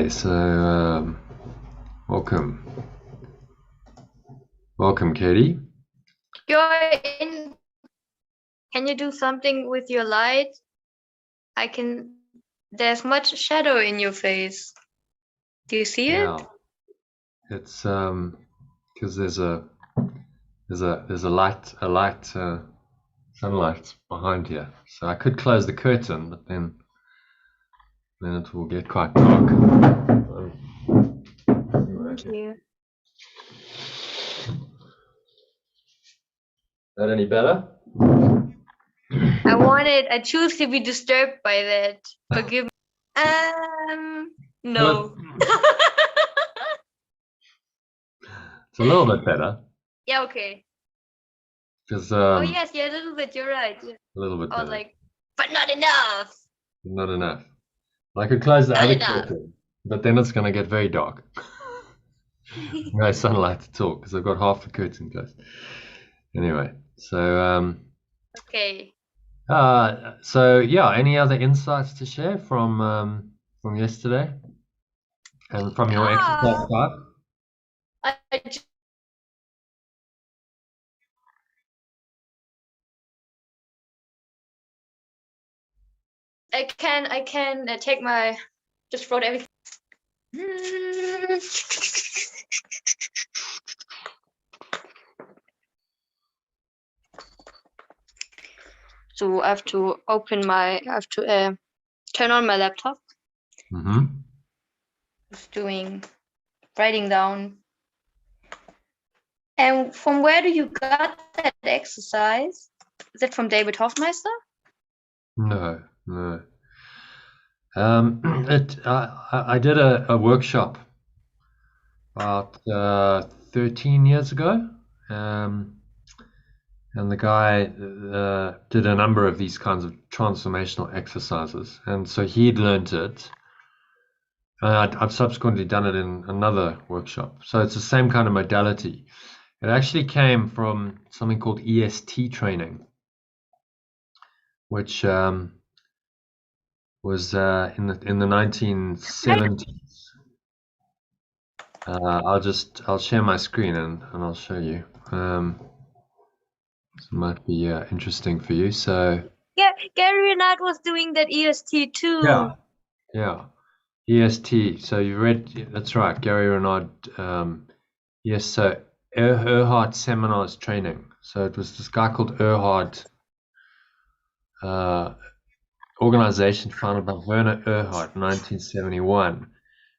Okay, so welcome, Katie. You're in. Can you do something with your light? There's much shadow in your face. Do you see it? It's because there's a light sunlight behind here, so I could close the curtain, but then it will get quite dark. Thank you. Is that any better? I choose to be disturbed by that. Forgive me. No. It's a little bit better. Yeah, okay. Because oh yes, yeah, a little bit, you're right. Yeah. A little bit better. Like, but not enough. Not enough. I could close the other curtain, but then it's going to get very dark. No sunlight at all because I've got half the curtain closed. Anyway, so okay. So yeah, any other insights to share from yesterday and from your exercise part? I can take my, just float everything. So I have to turn on my laptop. Just writing down. And from where do you got that exercise? Is it from David Hoffmeister? No. I did a workshop about 13 years ago, and the guy did a number of these kinds of transformational exercises, and so he'd learned it. I've subsequently done it in another workshop, so it's the same kind of modality. It actually came from something called EST training, which was in the 1970s. I'll share my screen and I'll show you. This might be interesting for you. So yeah, Gary Renard was doing that EST too. Yeah. EST. So you read, that's right, Gary Renard. Yes. So Erhard Seminars training. So it was this guy called Erhard. Organization founded by Werner Erhard in 1971.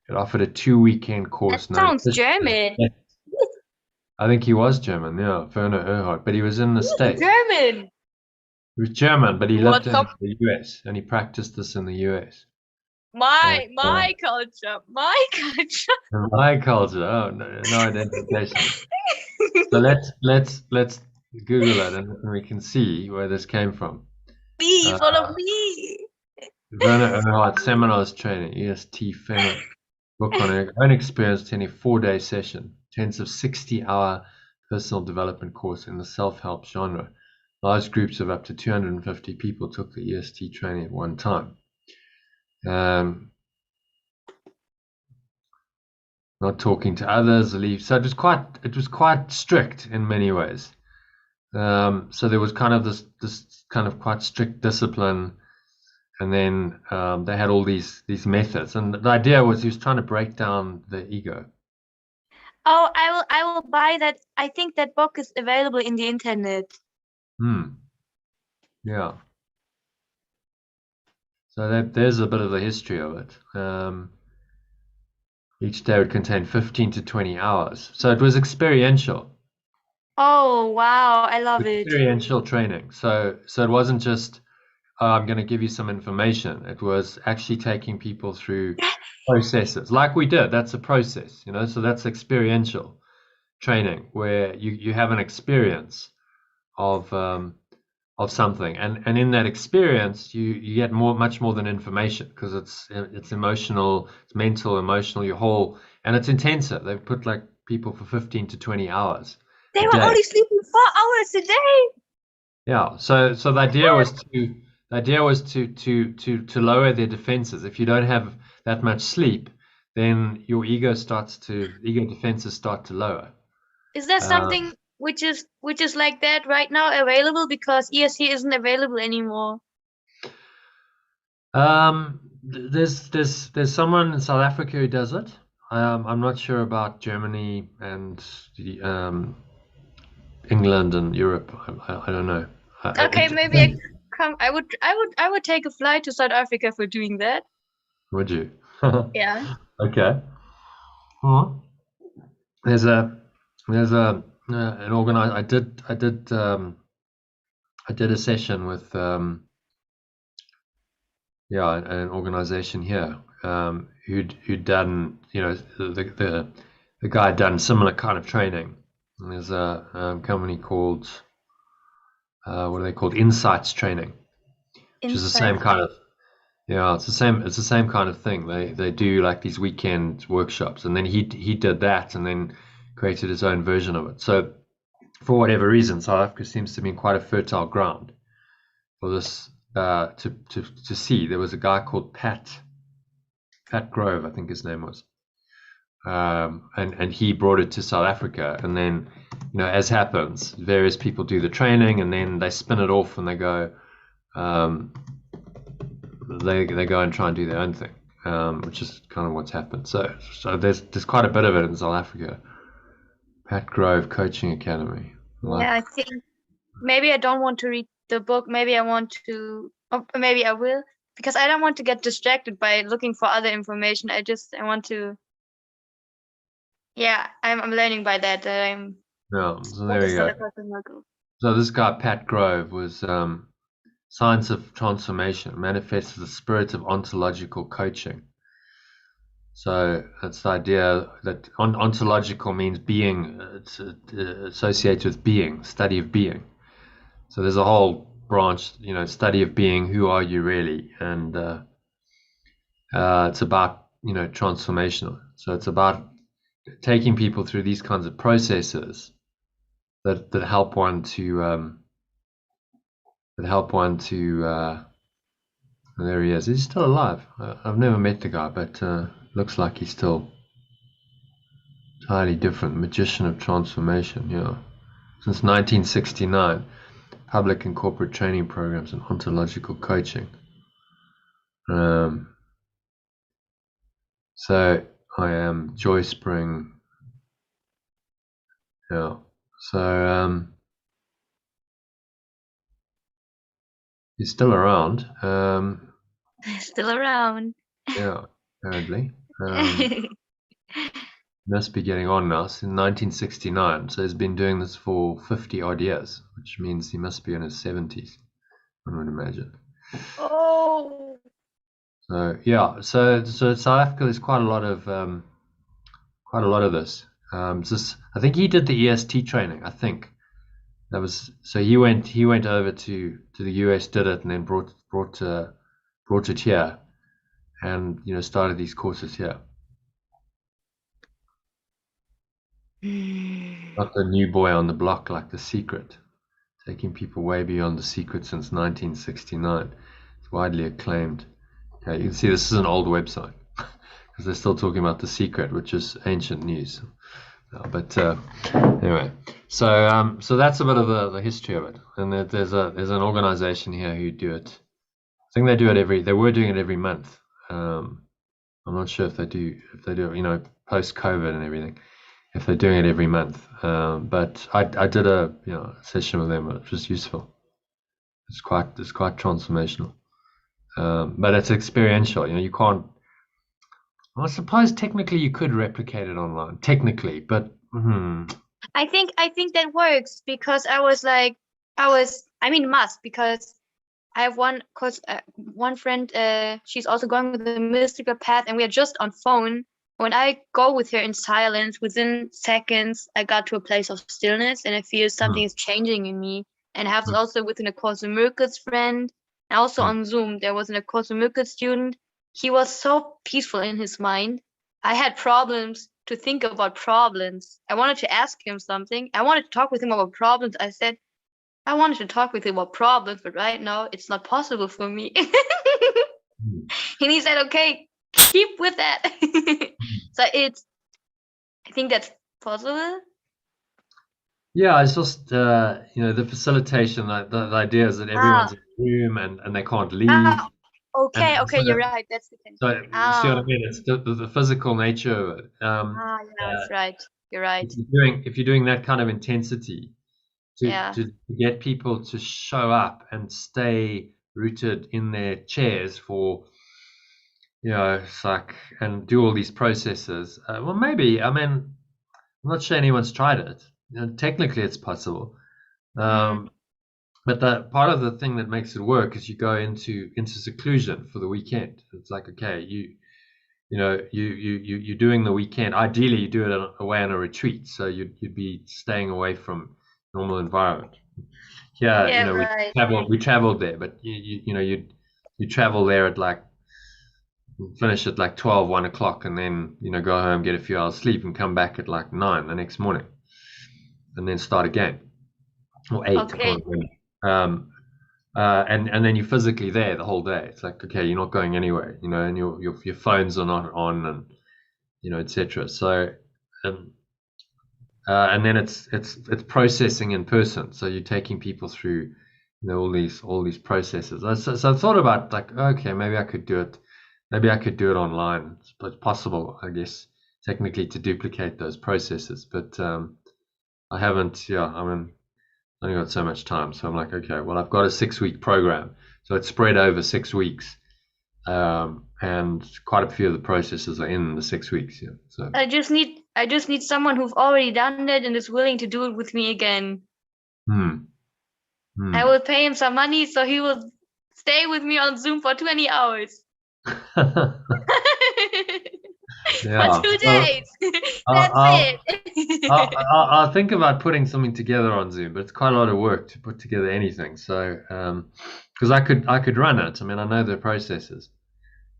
It offered a 2-weekend course. That sounds German. I think he was German, yeah, Werner Erhard, but he was in the States. German. He was German, but he lived in the US, and he practiced this in the US. My culture. My culture. Oh, no identification. So let's Google it, and we can see where this came from. Follow me. Werner Erhard Seminars Training, EST Fenner. Book on her own experience, 24-day session, intensive 60-hour personal development course in the self-help genre. Large groups of up to 250 people took the EST training at one time. Not talking to others, leave. So it was quite strict in many ways. So there was kind of this kind of quite strict discipline. And then they had all these methods, and the idea was he was trying to break down the ego. Oh, I will buy that. I think that book is available in the internet. Yeah. So there's a bit of the history of it. Each day would contain 15 to 20 hours, so it was experiential. Oh wow, I love it. Experiential training. So it wasn't just I'm going to give you some information. It was actually taking people through processes like we did. That's a process, so that's experiential training where you have an experience of something, and in that experience you get much more than information, because it's emotional, it's mental, emotional, your whole, and it's intensive. They've put like people for 15 to 20 hours. They were only sleeping 4 hours a day. Yeah. So the idea was to lower their defenses. If you don't have that much sleep, then your ego defenses start to lower. Is there something which is like that right now available, because ESC isn't available anymore? There's someone in South Africa who does it. I'm not sure about Germany and England and Europe. I don't know. Okay, maybe I would take a flight to South Africa for doing that. Would you? Yeah. Okay. Well, there's an organized. I did a session with an organization here who'd done, the guy had done similar kind of training. And there's a company called what are they called? Insights Training, which is the same kind of, it's the same kind of thing. They do like these weekend workshops, and then he did that and then created his own version of it. So for whatever reason, South Africa seems to be quite a fertile ground for this to see. There was a guy called Pat Grove, I think his name was, and he brought it to South Africa, and then, as happens, various people do the training, and then they spin it off, and they go and try and do their own thing, which is kind of what's happened. So there's quite a bit of it in South Africa. Pat Grove Coaching Academy. Yeah, I think maybe I don't want to read the book. Maybe I want to, or maybe I will, because I don't want to get distracted by looking for other information. I want to. Yeah, I'm learning by that I'm. Yeah, so there you go. So this guy Pat Grove was Science of Transformation manifests the spirit of ontological coaching. So that's the idea that ontological means being, it's associated with being, study of being. So there's a whole branch, study of being. Who are you really? And it's about, transformational. So it's about taking people through these kinds of processes that help one to there he is. He's still alive. I've never met the guy, but looks like he's still entirely different. Magician of Transformation, since 1969, public and corporate training programs and ontological coaching. So I am Joy Spring. Yeah. So he's still around. Still around. Yeah, apparently. Must be getting on now, since 1969. So he's been doing this for 50 odd years, which means he must be in his 70s, one would imagine. Oh. So yeah, so South Africa, there's quite a lot of this. I think he did the EST training. I think that was, so he went over to the US, did it, and then brought it here, and started these courses here. Not the new boy on the block like The Secret, taking people way beyond The Secret since 1969. It's widely acclaimed. Okay, you can see this is an old website because they're still talking about The Secret, which is ancient news. But anyway, so that's a bit of the history of it. And there's an organization here who do it. I think they were doing it every month. I'm not sure if they do post COVID and everything, if they're doing it every month. But I did a session with them, which was useful. It's quite transformational. But it's experiential. You can't. I suppose technically you could replicate it online, technically, but I think that works, because must, because I have one friend, she's also going with the mystical path, and we are just on phone. When I go with her in silence, within seconds, I got to a place of stillness, and I feel something is changing in me. And I have this also within a Course in Miracles friend, and also on Zoom, there was a Course in Miracles student. He was so peaceful in his mind. I had problems to think about problems. I wanted to ask him something. I wanted to talk with him about problems. I said, I wanted to talk with him about problems, but right now it's not possible for me. And he said, okay, keep with that. So I think that's possible. Yeah, it's just the facilitation. The idea is that everyone's in a room and they can't leave. Okay, And so, you're right. That's the thing. so you see what I mean? It's the physical nature of it. Yeah, that's right. You're right. If you're doing that kind of intensity, to get people to show up and stay rooted in their chairs for, it's like, and do all these processes. Well, maybe, I mean, I'm not sure anyone's tried it. Technically, it's possible. But the part of the thing that makes it work is you go into seclusion for the weekend. It's like, okay, you're doing the weekend. Ideally, you do it away on a retreat, so you'd be staying away from normal environment. Yeah, right. we traveled there, but you travel there at like, finish at like 12, 1 o'clock, and then go home, get a few hours sleep, and come back at like 9 the next morning, and then start again, or 8. Okay. I can't remember. And then you're physically there the whole day. It's like, okay, you're not going anywhere, and your phones are not on, and etc. So, and then it's processing in person. So you're taking people through, all these processes. So I thought about, like, okay, maybe I could do it. Maybe I could do it online. It's possible, I guess, technically, to duplicate those processes, but I haven't. Yeah, I mean, I only got so much time, so I'm like, okay, well, I've got a 6-week program, so it's spread over 6 weeks, and quite a few of the processes are in the 6 weeks. Yeah, so I just need someone who's already done it and is willing to do it with me again. I will pay him some money, so he will stay with me on Zoom for 20 hours. Yeah. For 2 days. That's it. I'll think about putting something together on Zoom, but it's quite a lot of work to put together anything. So, because I could run it. I mean, I know the processes.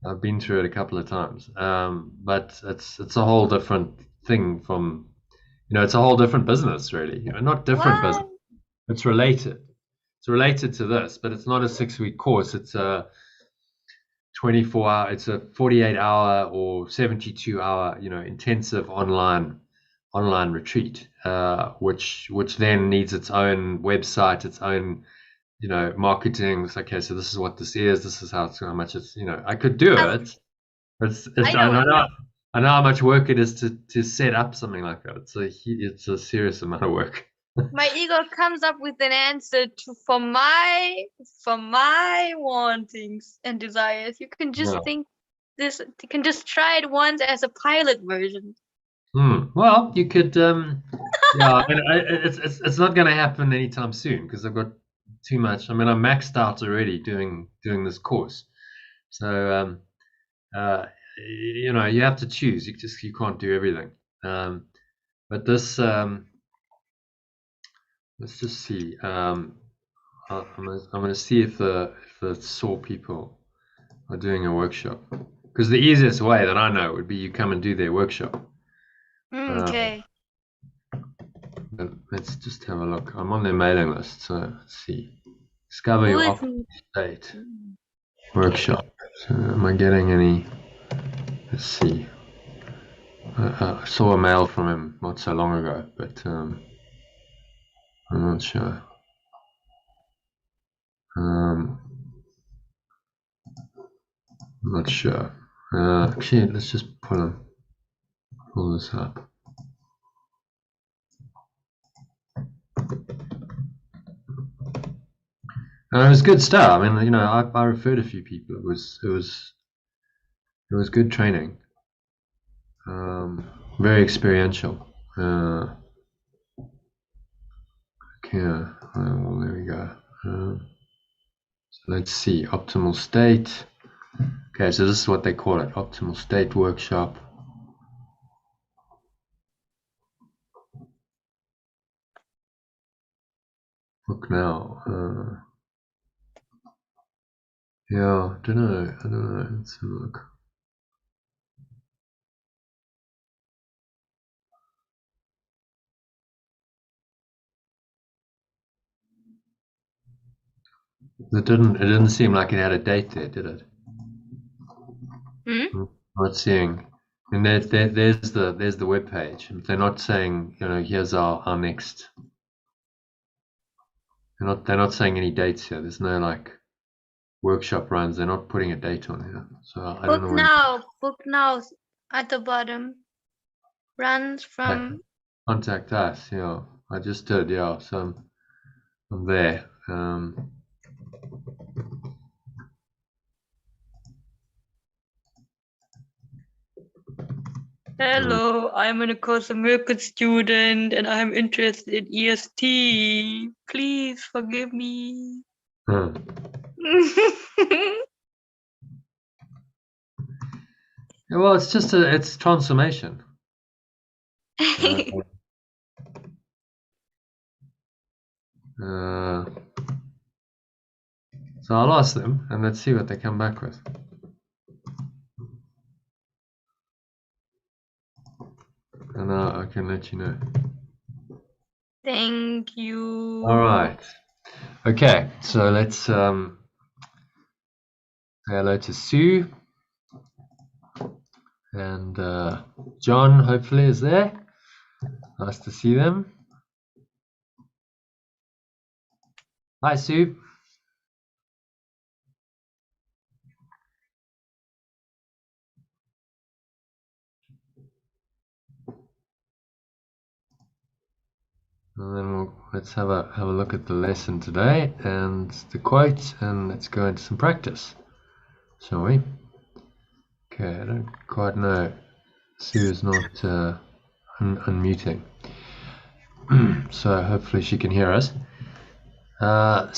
I've been through it a couple of times. But it's a whole different thing from, it's a whole different business, really. Not different business. It's related. It's related to this, but it's not a 6-week course. It's a 24-hour, it's a 48-hour or 72-hour, intensive online retreat, which then needs its own website, its own, marketing. It's okay, so this is what this is. This is how much it's. I could do it. I know how much work it is to set up something like that. It's a serious amount of work. My ego comes up with an answer for my wantings and desires. You can just think this. You can just try it once as a pilot version. Well, you could. Yeah, it's not going to happen anytime soon because I've got too much. I mean, I'm maxed out already doing this course. So, you have to choose. You can't do everything. But this. Let's just see. I'm going to see if the SAW people are doing a workshop, because the easiest way that I know would be you come and do their workshop. Okay. But let's just have a look. I'm on their mailing list, so let's see. Discover your optimal state workshop. So am I getting any? Let's see. I saw a mail from him not so long ago, but I'm not sure. I'm not sure. Actually, let's just pull this up. It was good stuff. I mean, I referred a few people. It was good training. Very experiential. Okay, well, there we go. So let's see, optimal state. Okay, so this is what they call it, optimal state workshop. Look now. Yeah, I don't know. Let's have a look. It didn't seem like it had a date there, did it? I'm not seeing And there's the web page. They're not saying, here's our next. They're not saying any dates here. There's no like workshop runs. They're not putting a date on here. So I don't know book now at the bottom. Runs from contact us. Yeah, I just did. Yeah, so I'm there. Hello, I'm an Course American student and I'm interested in EST. Please forgive me. Well, it's transformation. So I'll ask them and let's see what they come back with. And I can let you know. Thank you. All right. Okay, so let's say hello to Sue. And John hopefully is there. Nice to see them. Hi, Sue. And then let's have a look at the lesson today and the quote, and let's go into some practice, shall we? Okay, I don't quite know. Sue is not unmuting, so hopefully she can hear us. There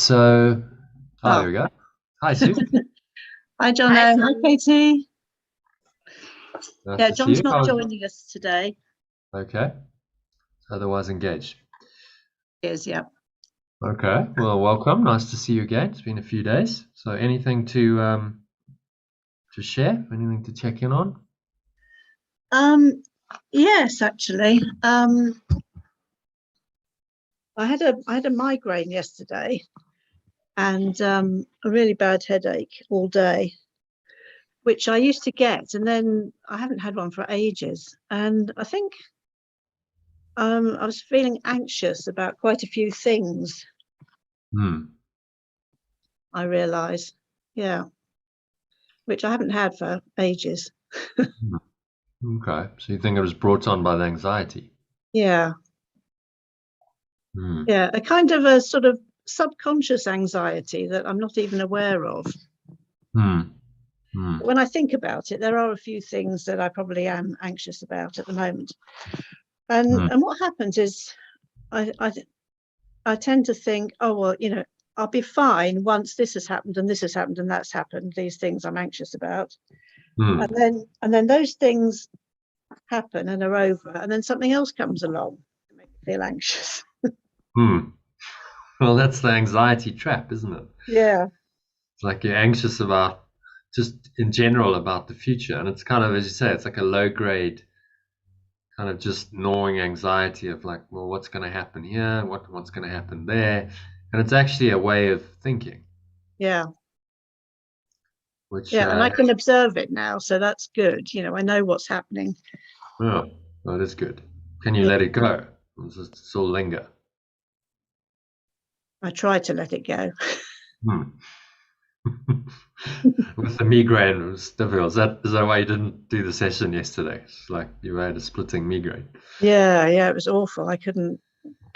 we go. Hi, Sue. Hi, Jono. Hi, Katie. Nice John's not joining us today. Okay. Otherwise engaged. He is, yeah. Okay. Well, welcome. Nice to see you again. It's been a few days. So, anything to share? Anything to check in on? Yes, actually. I had a migraine yesterday and a really bad headache all day, which I used to get, and then I haven't had one for ages. And I think I was feeling anxious about quite a few things. I realise, yeah, which I haven't had for ages. Okay, so you think it was brought on by the anxiety? Yeah. Yeah, a kind of a sort of subconscious anxiety that I'm not even aware of. When I think about it, there are a few things that I probably am anxious about at the moment. And what happens is I tend to think, oh, well, I'll be fine once this has happened and this has happened and that's happened, these things I'm anxious about. And then those things happen and are over, and then something else comes along to make me feel anxious. Well, that's the anxiety trap, isn't it? Yeah. It's like you're anxious about just in general about the future. And it's kind of, as you say, it's like a low grade kind of just gnawing anxiety of like, well, what's going to happen here? What's going to happen there? And it's actually a way of thinking. Yeah. Which, and I can observe it now, so that's good. I know what's happening. Oh, that is good. Can you let it go? Or does it still linger? I try to let it go. With the migraine, it was difficult. Is that why you didn't do the session yesterday? It's like you had a splitting migraine. Yeah, it was awful. I couldn't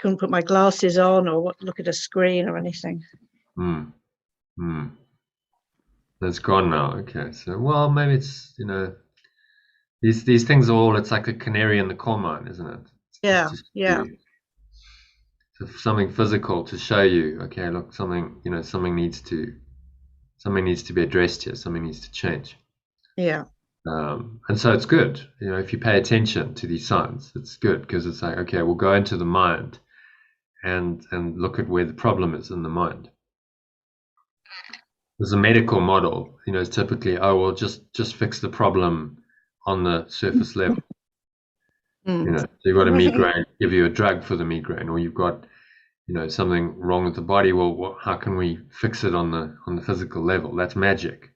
put my glasses on or look at a screen or anything. That's gone now. Okay, so well, maybe it's these things are all. It's like a canary in the coal mine, isn't it? It's yeah. So something physical to show you. Okay, look, something needs to be addressed here. Something needs to change. Yeah. And so it's good. If you pay attention to these signs, it's good because it's like, okay, we'll go into the mind and look at where the problem is in the mind. There's a medical model, is typically, oh, well, just fix the problem on the surface level. So you've got a migraine, give you a drug for the migraine, or you've got, something wrong with the body. Well, how can we fix it on the physical level? That's magic.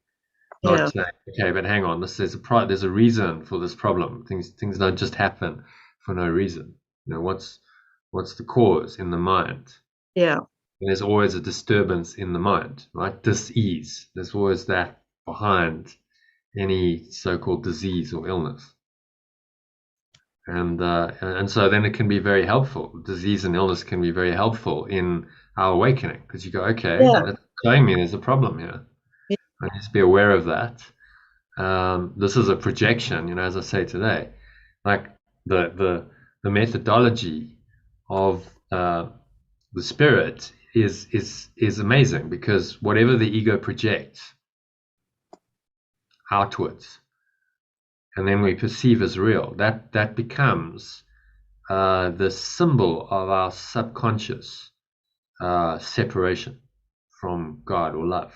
Yeah. Not saying, okay, but hang on, there's a reason for this problem. Things don't just happen for no reason. What's the cause in the mind? Yeah. And there's always a disturbance in the mind, right? Dis-ease. There's always that behind any so-called disease or illness. And so then it can be very helpful. Disease and illness can be very helpful in our awakening, because you go, okay, Yeah. that's showing me there's a problem here. Yeah. I need to be aware of that. This is a projection, as I say today. Like the methodology of the spirit is amazing, because whatever the ego projects outwards, and then we perceive as real, that becomes the symbol of our subconscious separation from God or love.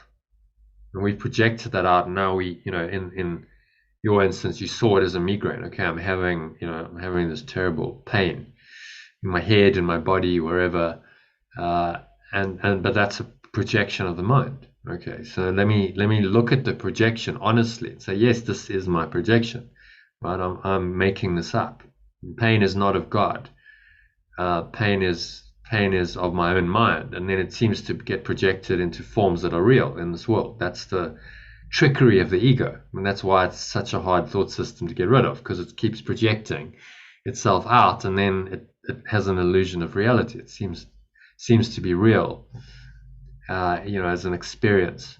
And we projected that out. And now we, in your instance, you saw it as a migraine. Okay, I'm having this terrible pain in my head, in my body, wherever, but that's a projection of the mind. Okay, so let me look at the projection honestly and say, yes, this is my projection, right? I'm making this up. Pain is not of God. Pain is of my own mind, and then it seems to get projected into forms that are real in this world. That's the trickery of the ego, and that's why it's such a hard thought system to get rid of, because it keeps projecting itself out, and then it has an illusion of reality. It seems to be real, as an experience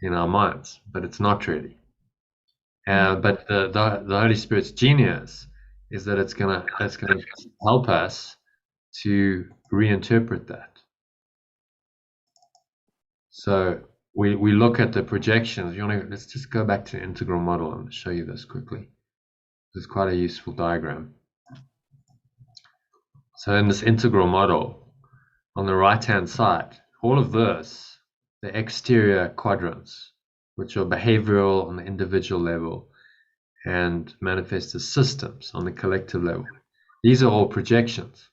in our minds, but it's not really. But the Holy Spirit's genius is that it's gonna help us to reinterpret that. So we look at the projections. Let's just go back to the integral model and show you this quickly. This is quite a useful diagram. So in this integral model, on the right-hand side, all of this, the exterior quadrants, which are behavioral on the individual level and manifest as systems on the collective level, these are all projections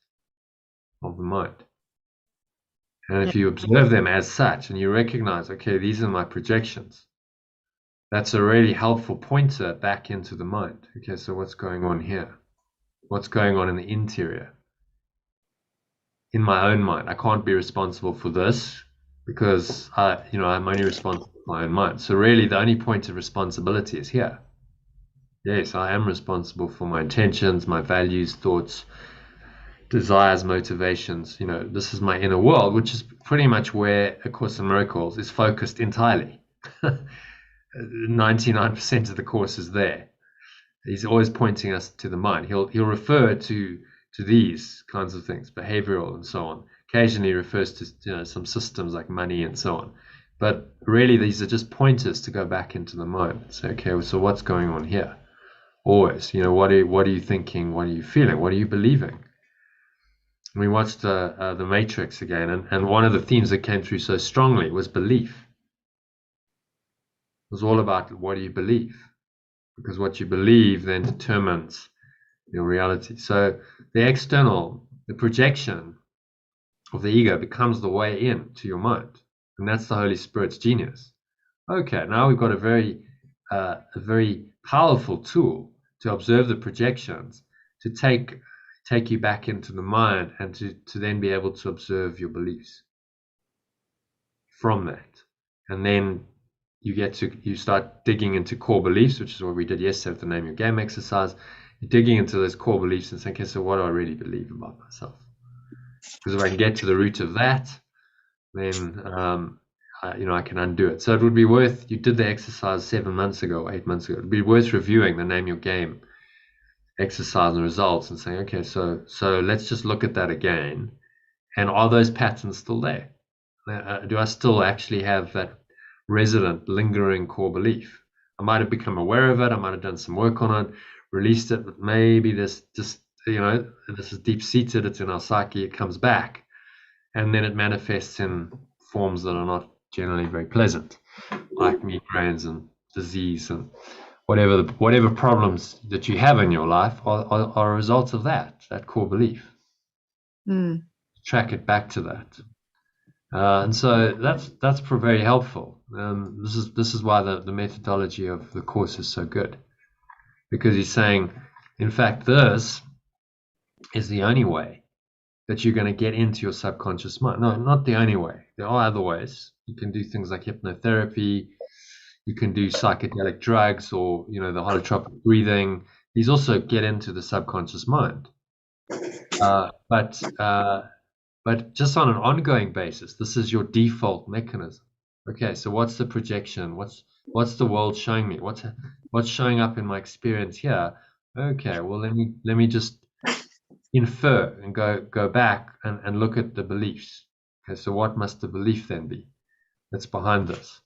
of the mind. And if you observe them as such and you recognize, okay, these are my projections, that's a really helpful pointer back into the mind. Okay, so what's going on here? What's going on in the interior? In my own mind, I can't be responsible for this, because I'm only responsible for my own mind. So really the only point of responsibility is here. Yes, I am responsible for my intentions, my values, thoughts, desires, motivations. This is my inner world, which is pretty much where A Course in Miracles is focused entirely. 99% of the course is there. He's always pointing us to the mind. He'll refer to these kinds of things, behavioral and so on. Occasionally refers to some systems like money and so on. But really these are just pointers to go back into the mind. Say, okay, so what's going on here? Always, what are you thinking? What are you feeling? What are you believing? We watched the Matrix again, and one of the themes that came through so strongly was belief. It was all about, what do you believe? Because what you believe then determines your reality. So the projection of the ego becomes the way in to your mind, and that's the Holy Spirit's genius. Okay, now we've got a very powerful tool to observe the projections, to take you back into the mind, and to then be able to observe your beliefs from that. And then you start digging into core beliefs, which is what we did yesterday with the Name Your Game exercise. You're digging into those core beliefs and saying, okay, so what do I really believe about myself? Because if I can get to the root of that, then I can undo it. So it would be worth, you did the exercise 7 months ago, 8 months ago, it'd be worth reviewing the Name Your Game exercise and results and saying, okay, so let's just look at that again, and are those patterns still there? Do I still actually have that resident, lingering core belief? I might have become aware of it, I might have done some work on it, released it, but maybe this just, this is deep-seated, it's in our psyche, it comes back, and then it manifests in forms that are not generally very pleasant, like migraines and disease and whatever problems that you have in your life are a result of that core belief. Track it back to that. And so that's very helpful. This is why the methodology of the course is so good, because he's saying, in fact, this is the only way that you're going to get into your subconscious mind. No, not the only way. There are other ways. You can do things like hypnotherapy. You can do psychedelic drugs, or the holotropic breathing. These also get into the subconscious mind. But just on an ongoing basis, this is your default mechanism. Okay, so what's the projection? What's the world showing me? What's showing up in my experience here? Okay, well let me just infer and go back and look at the beliefs. Okay, so what must the belief then be that's behind this?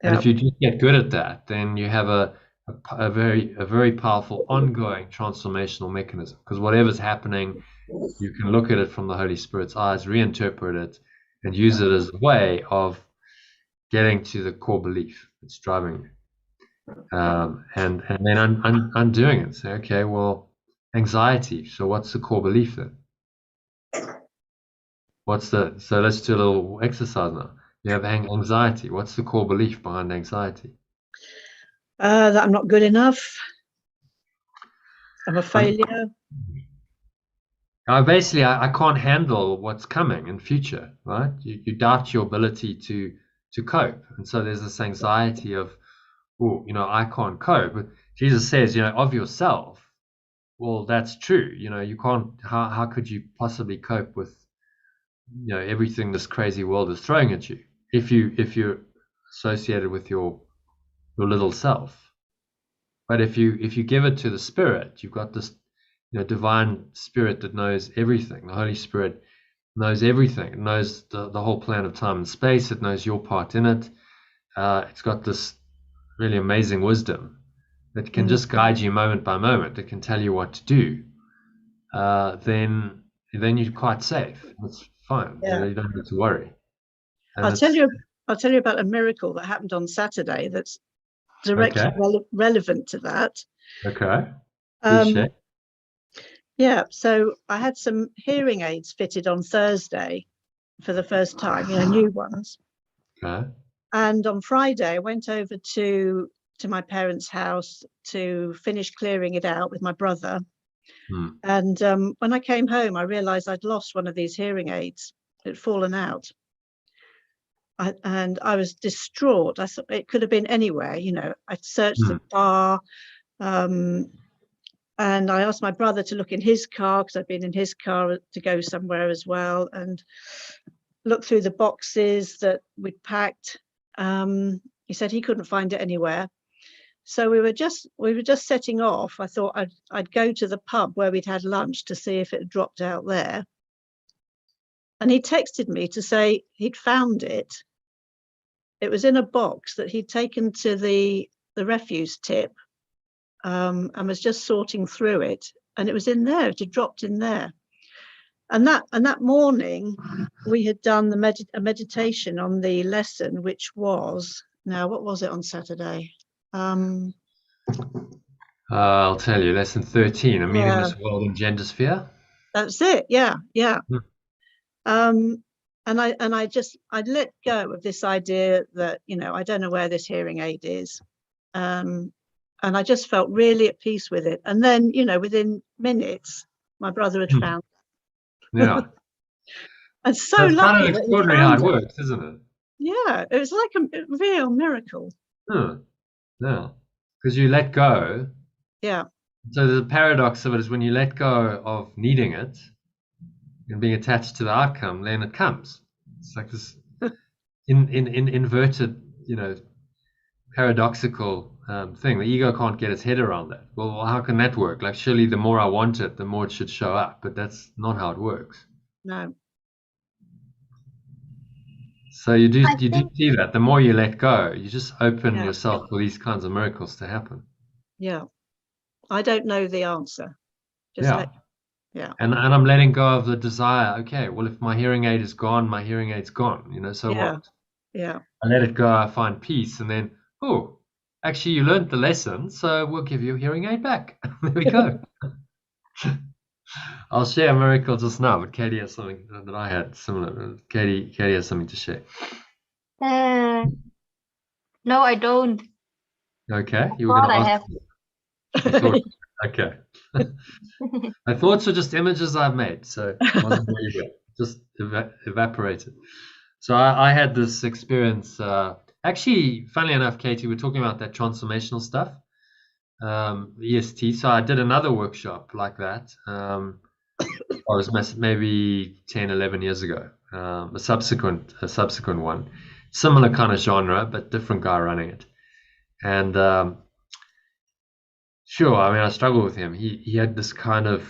And if you just get good at that, then you have a very powerful ongoing transformational mechanism, because whatever's happening, you can look at it from the Holy Spirit's eyes, reinterpret it, and use it as a way of getting to the core belief that's driving you. And then undoing it. Say, okay, well, anxiety. So what's the core belief then? So let's do a little exercise now. You have anxiety. What's the core belief behind anxiety? That I'm not good enough. I'm a failure. Basically, I can't handle what's coming in future, right? You doubt your ability to cope. And so there's this anxiety of, I can't cope. But Jesus says, of yourself, well, that's true. You can't, how could you possibly cope with, everything this crazy world is throwing at you if you're associated with your little self. But if you give it to the Spirit, you've got this divine Spirit that knows everything. The Holy Spirit knows everything. It knows the whole plan of time and space. It knows your part in it. It's got this really amazing wisdom that can just guide you moment by moment. It can tell you what to do. Then you're quite safe. It's fine. Yeah. You don't need to worry. And I'll tell you about a miracle that happened on Saturday that's directly relevant to that. Okay. Please share. Yeah, so I had some hearing aids fitted on Thursday for the first time, new ones. Okay. And on Friday, I went over to my parents' house to finish clearing it out with my brother. And when I came home, I realized I'd lost one of these hearing aids. It had fallen out. And I was distraught. I thought it could have been anywhere, I'd searched the car. And I asked my brother to look in his car, because I'd been in his car to go somewhere as well, and look through the boxes that we'd packed. He said he couldn't find it anywhere. So we were just setting off. I thought I'd go to the pub where we'd had lunch to see if it had dropped out there. And he texted me to say he'd found it. It was in a box that he'd taken to the refuse tip. And was just sorting through it, and it was in there. It had dropped in there. And that morning, we had done a meditation on the lesson, which was, now what was it on Saturday? I'll tell you, lesson 13, a meaningless world in gender sphere. That's it. Yeah. And I'd let go of this idea that I don't know where this hearing aid is. And I just felt really at peace with it. And then, within minutes, my brother had found it. Yeah. And so lucky. Kind of extraordinary how it works, isn't it? Yeah, it was like a real miracle. Yeah. Because you let go. Yeah. So the paradox of it is, when you let go of needing it and being attached to the outcome, then it comes. It's like this inverted, paradoxical thing. The ego can't get its head around that. Well, how can that work? Like, surely the more I want it, the more it should show up. But that's not how it works. No. So you do see that the more you let go, you just open yourself for these kinds of miracles to happen. Yeah. I don't know the answer. And I'm letting go of the desire. Okay, well, if my hearing aid is gone, my hearing aid's gone. So what? Yeah. I let it go. I find peace, and then actually, you learned the lesson, so we'll give you a hearing aid back. There we go. I'll share a miracle just now, but Katie has something that I had similar. Katie has something to share. No, I don't. Okay, you were going to I ask. have. You thought, okay. My thoughts were just images I've made, so it wasn't really good. Just evaporated. So I had this experience. Actually, funnily enough, Katie, we're talking about that transformational stuff, EST. So I did another workshop like that. I was maybe 10, 11 years ago. A subsequent one, similar kind of genre, but different guy running it. And sure, I mean, I struggled with him. He had this kind of,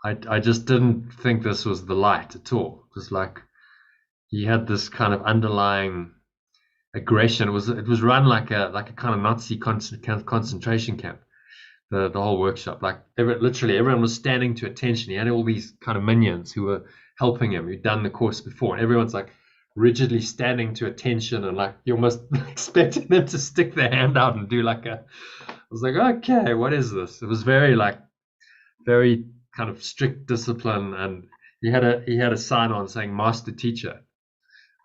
I just didn't think this was the light at all. It was like he had this kind of underlying aggression. It was run like a kind of Nazi concentration camp. The whole workshop, like literally everyone was standing to attention. He had all these kind of minions who were helping him, who'd done the course before, and everyone's like rigidly standing to attention, and like you almost expecting them to stick their hand out and do like a. I was like, okay, what is this? It was very kind of strict discipline, and he had a sign on saying master teacher.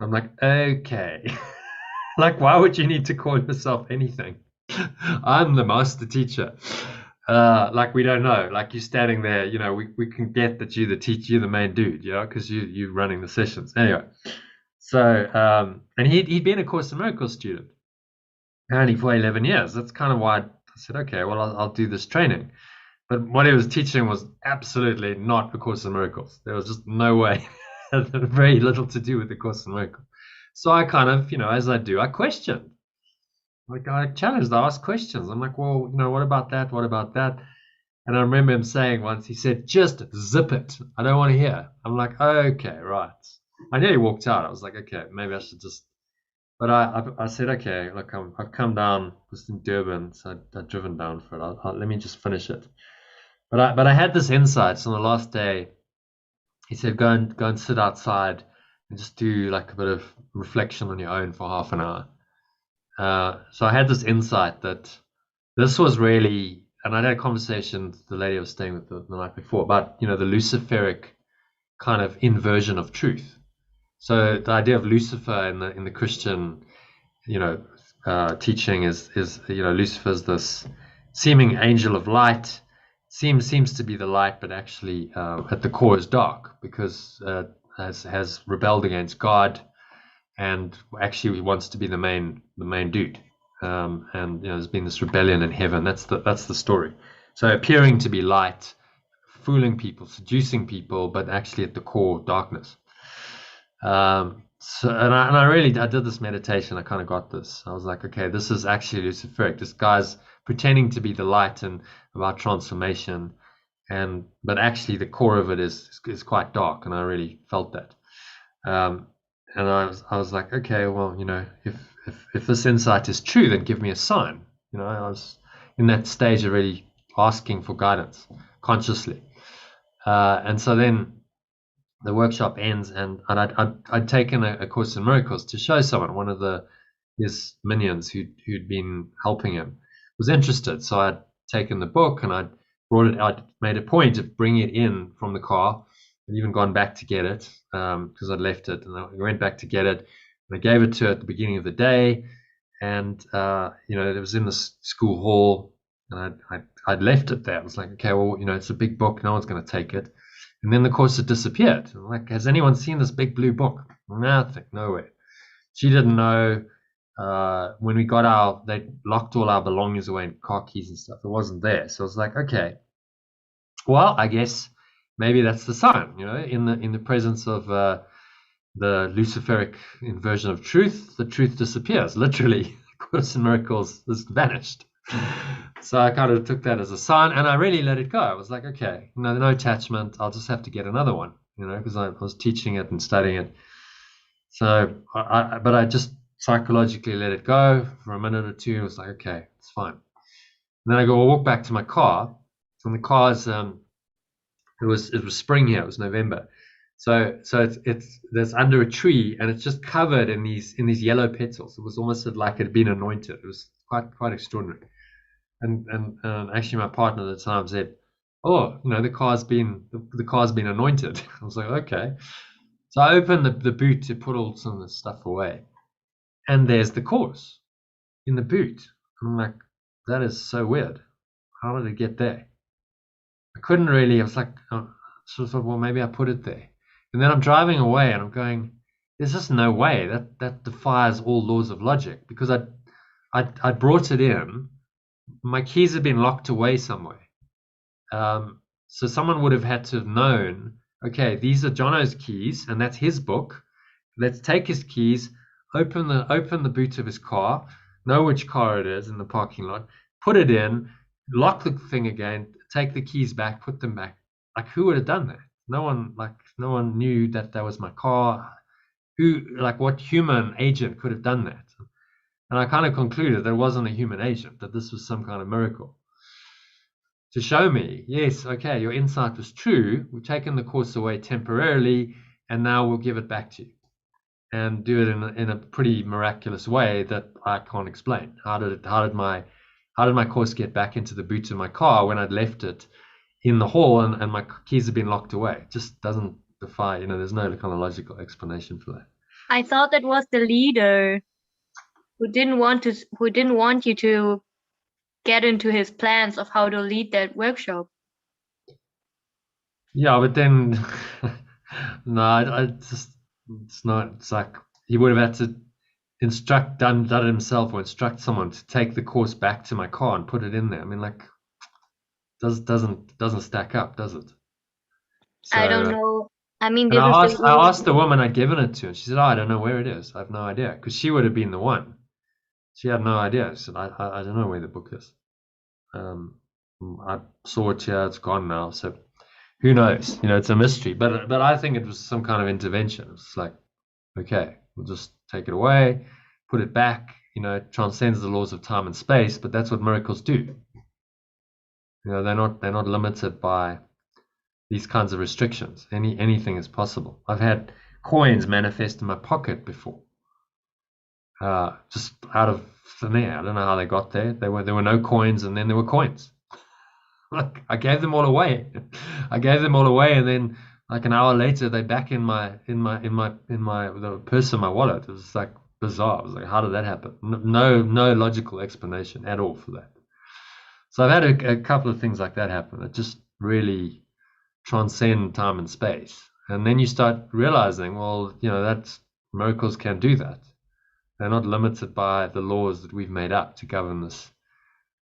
I'm like, okay, like why would you need to call yourself anything? I'm the master teacher. Like we don't know. Like you're standing there, we can get that you're the teacher, you're the main dude, because you're running the sessions. Anyway, so and he'd been a Course in Miracles student only for 11 years. That's kind of why I said, okay, well I'll do this training. But what he was teaching was absolutely not a Course in Miracles. There was just no way. Very little to do with the Course in Miracles. So I kind of, as I do, I questioned. Like I challenged, I asked questions. I'm like, well, what about that? What about that? And I remember him saying once, he said, just zip it. I don't want to hear. I'm like, okay, right. I nearly walked out. I was like, okay, maybe I should just. But I said, okay, look, I've come down, just in Durban, so I'd driven down for it. Let me just finish it. But I had this insight. So on the last day, he said, go and sit outside and just do like a bit of reflection on your own for half an hour. So I had this insight that this was really, and I had a conversation with the lady I was staying with the night before about, the Luciferic kind of inversion of truth. So the idea of Lucifer in the Christian, teaching is Lucifer's this seeming angel of light, seems to be the light, but actually at the core is dark because has rebelled against God. And actually, he wants to be the main dude, and there's been this rebellion in heaven. That's the story. So appearing to be light, fooling people, seducing people, but actually at the core, darkness. So I did this meditation. I kind of got this. I was like, okay, this is actually Luciferic. This guy's pretending to be the light and about transformation, but actually the core of it is quite dark, and I really felt that. And I was like, okay, well, if this insight is true, then give me a sign. I was in that stage of really asking for guidance consciously. And so then the workshop ends, and I'd taken a Course in Miracles to show someone. One of his minions who'd been helping him was interested. So I'd taken the book and I'd brought it. I'd made a point of bringing it in from the car. I'd even gone back to get it because I'd left it, and I went back to get it. And I gave it to her at the beginning of the day, and it was in the school hall, and I'd left it there. I was like, okay, well, it's a big book, no one's going to take it. And then the course had disappeared. I'm like, has anyone seen this big blue book? Nothing, nowhere. She didn't know. When we got they locked all our belongings away and car keys and stuff. It wasn't there. So I was like, okay, well, I guess maybe that's the sign, in the presence of the Luciferic inversion of truth, the truth disappears. Literally, Course in Miracles has vanished. So I kind of took that as a sign, and I really let it go. I was like, okay, no attachment. I'll just have to get another one, because I was teaching it and studying it. So, but I just psychologically let it go for a minute or two. I was like, okay, it's fine. And then I walk back to my car, and the car's it was spring here. It was November, so it's under a tree, and it's just covered in these yellow petals. It was almost like it had been anointed. It was quite extraordinary. And actually, my partner at the time said, oh, the car's been anointed. I was like, okay. So I opened the boot to put all some of the stuff away, and there's the course in the boot. I'm like, that is so weird. How did it get there? I couldn't really. I was like, so I thought, well, maybe I put it there. And then I'm driving away, and I'm going, there's just no way that defies all laws of logic, because I brought it in. My keys had been locked away somewhere. So someone would have had to have known, okay, these are Jono's keys, and that's his book. Let's take his keys, open the boot of his car, know which car it is in the parking lot, put it in, lock the thing again, take the keys back, put them back. Like, who would have done that? No one knew that was my car. What human agent could have done that? And I kind of concluded that it wasn't a human agent, that this was some kind of miracle. To show me, yes, okay, your insight was true. We've taken the course away temporarily, and now we'll give it back to you, and do it in a pretty miraculous way that I can't explain. How did my course get back into the boot of my car when I'd left it in the hall and my keys had been locked away? It just doesn't defy. There's no kind of logical explanation for that. I thought that was the leader who didn't want you to get into his plans of how to lead that workshop. Yeah, but then no, it's not. It's like he would have had to done it himself, or instruct someone to take the course back to my car and put it in there. I mean, like, doesn't stack up, does it? So, I don't know. I mean, I asked the woman I'd given it to, and she said, "Oh, I don't know where it is. I have no idea," because she would have been the one. She had no idea. She said, I don't know where the book is. I saw it here. It's gone now. So who knows? It's a mystery. But I think it was some kind of intervention. It's like, okay, we'll just take it away, put it back. It transcends the laws of time and space. But that's what miracles do. They're not limited by these kinds of restrictions. Anything is possible. I've had coins manifest in my pocket before. Just out of thin air. I don't know how they got there. There were no coins, and then there were coins. Like, I gave them all away. And then like an hour later, they're back in the purse of my wallet. It was like bizarre. I was like, how did that happen? No logical explanation at all for that. So I've had a couple of things like that happen that just really transcend time and space. And then you start realizing, well, that's miracles can do that. They're not limited by the laws that we've made up to govern this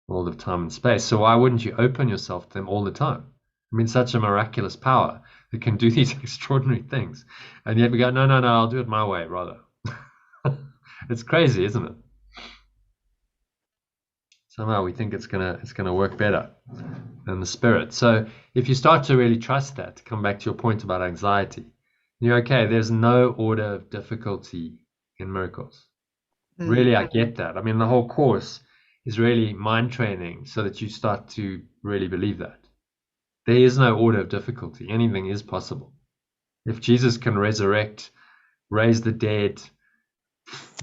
world of time and space. So why wouldn't you open yourself to them all the time? I mean, such a miraculous power that can do these extraordinary things. And yet we go, no, I'll do it my way rather. It's crazy, isn't it? Somehow we think it's gonna work better than the spirit. So if you start to really trust that, to come back to your point about anxiety, you're okay. There's no order of difficulty in miracles. Really, I get that. I mean, the whole course is really mind training so that you start to really believe that. There is no order of difficulty. Anything is possible. If Jesus can resurrect, raise the dead,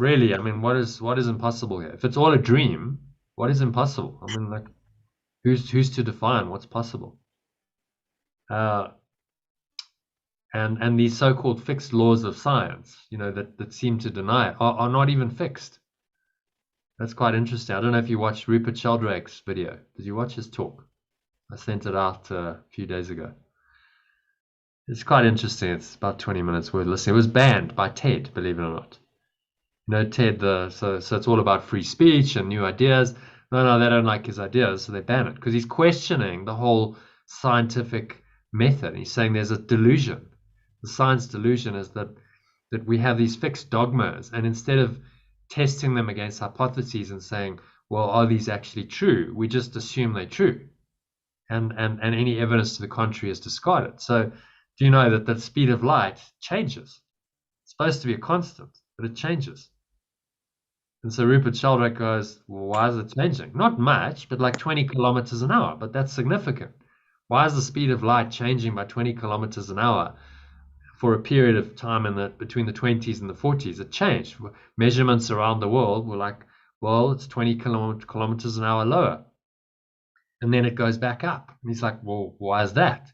really, I mean, what is impossible here? If it's all a dream, what is impossible? I mean, like, who's to define what's possible? And these so-called fixed laws of science, that seem to deny it, are not even fixed. That's quite interesting. I don't know if you watched Rupert Sheldrake's video. Did you watch his talk? I sent it out a few days ago. It's quite interesting. It's about 20 minutes worth listening. It was banned by TED, believe it or not. TED, so it's all about free speech and new ideas. No, they don't like his ideas, so they ban it because he's questioning the whole scientific method. He's saying there's a delusion. The science delusion is that we have these fixed dogmas, and instead of testing them against hypotheses and saying, well, are these actually true? We just assume they're true. And any evidence to the contrary is discarded. So do you know that the speed of light changes? It's supposed to be a constant, but it changes. And so Rupert Sheldrake goes, well, why is it changing? Not much, but like 20 kilometers an hour, but that's significant. Why is the speed of light changing by 20 kilometers an hour for a period of time between the 20s and the 40s? It changed. Measurements around the world were like, well, it's 20 kilometers an hour lower. and then it goes back up. And he's like, well, why is that?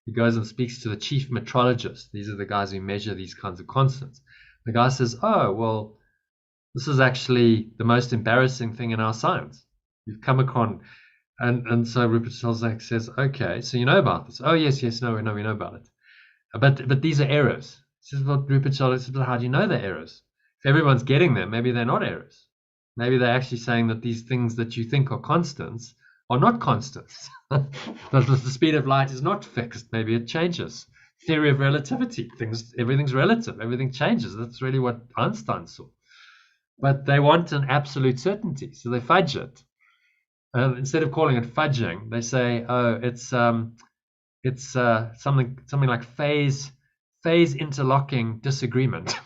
He goes and speaks to the chief metrologist. These are the guys who measure these kinds of constants. The guy says, oh, well, this is actually the most embarrassing thing in our science. You've come across, and so Rupert Sheldrake says, okay, so you know about this? Oh, yes, no, we know about it. But these are errors. He says, well, Rupert Sheldrake says, well, how do you know they're errors? If everyone's getting them, maybe they're not errors. Maybe they're actually saying that these things that you think are constants are not constants. That the speed of light is not fixed. Maybe it changes. Theory of relativity, everything's relative. Everything changes. That's really what Einstein saw. But they want an absolute certainty, so they fudge it. Instead of calling it fudging, they say, "Oh, it's something like phase interlocking disagreement,"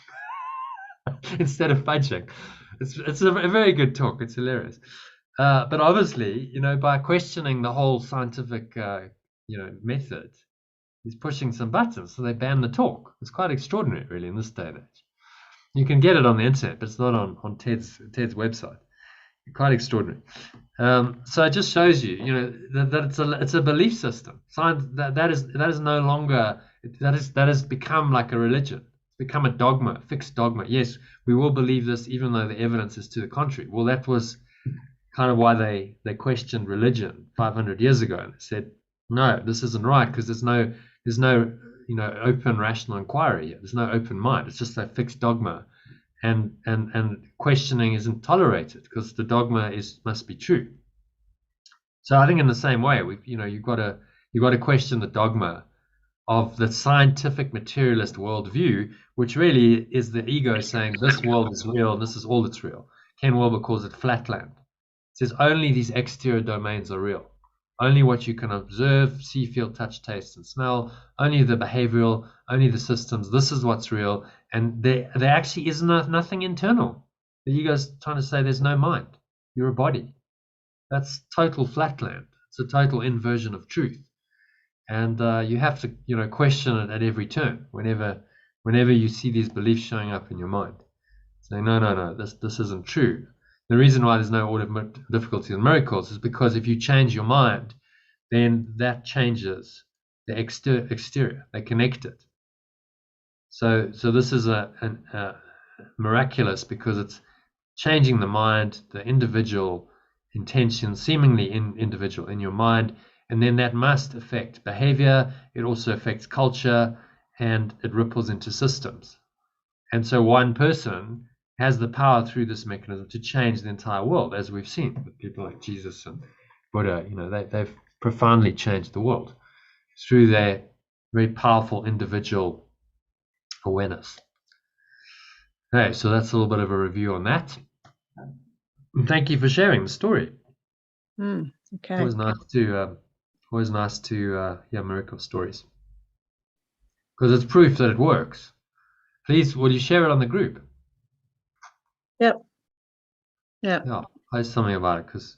instead of fudging. It's a very good talk. It's hilarious. But obviously, by questioning the whole scientific method, he's pushing some buttons, so they ban the talk. It's quite extraordinary, really, in this day and age. You can get it on the internet, but it's not on Ted's website. Quite extraordinary. So it just shows you, that it's a belief system. Science that is no longer, that has become like a religion. It's become a dogma, a fixed dogma. Yes, we will believe this, even though the evidence is to the contrary. Well, that was kind of why they questioned religion 500 years ago, and they said, no, this isn't right, because there's no open rational inquiry here. There's no open mind. It's just a fixed dogma, and questioning isn't tolerated because the dogma must be true. So I think in the same way, you've got to question the dogma of the scientific materialist worldview, which really is the ego saying this world is real and this is all that's real. Ken Wilber calls it flatland. It says only these exterior domains are real. Only what you can observe, see, feel, touch, taste, and smell. Only the behavioral, only the systems. This is what's real. And there actually is nothing internal. The ego's trying to say there's no mind. You're a body. That's total flatland. It's a total inversion of truth. And you have to, question it at every turn. Whenever you see these beliefs showing up in your mind, saying no, this isn't true. The reason why there's no order of difficulty in miracles is because if you change your mind, then that changes the exterior. They connect it. So this is a miraculous, because it's changing the mind, the individual intention, seemingly individual in your mind, and then that must affect behavior. It also affects culture, and it ripples into systems. And so one person has the power through this mechanism to change the entire world, as we've seen with people like Jesus and Buddha. They've profoundly changed the world through their very powerful individual awareness. Okay, so that's a little bit of a review on that. And thank you for sharing the story. Okay. It's always nice to hear miracle stories, because it's proof that it works. Please, will you share it on the group? Yep. Yeah, post something about it, because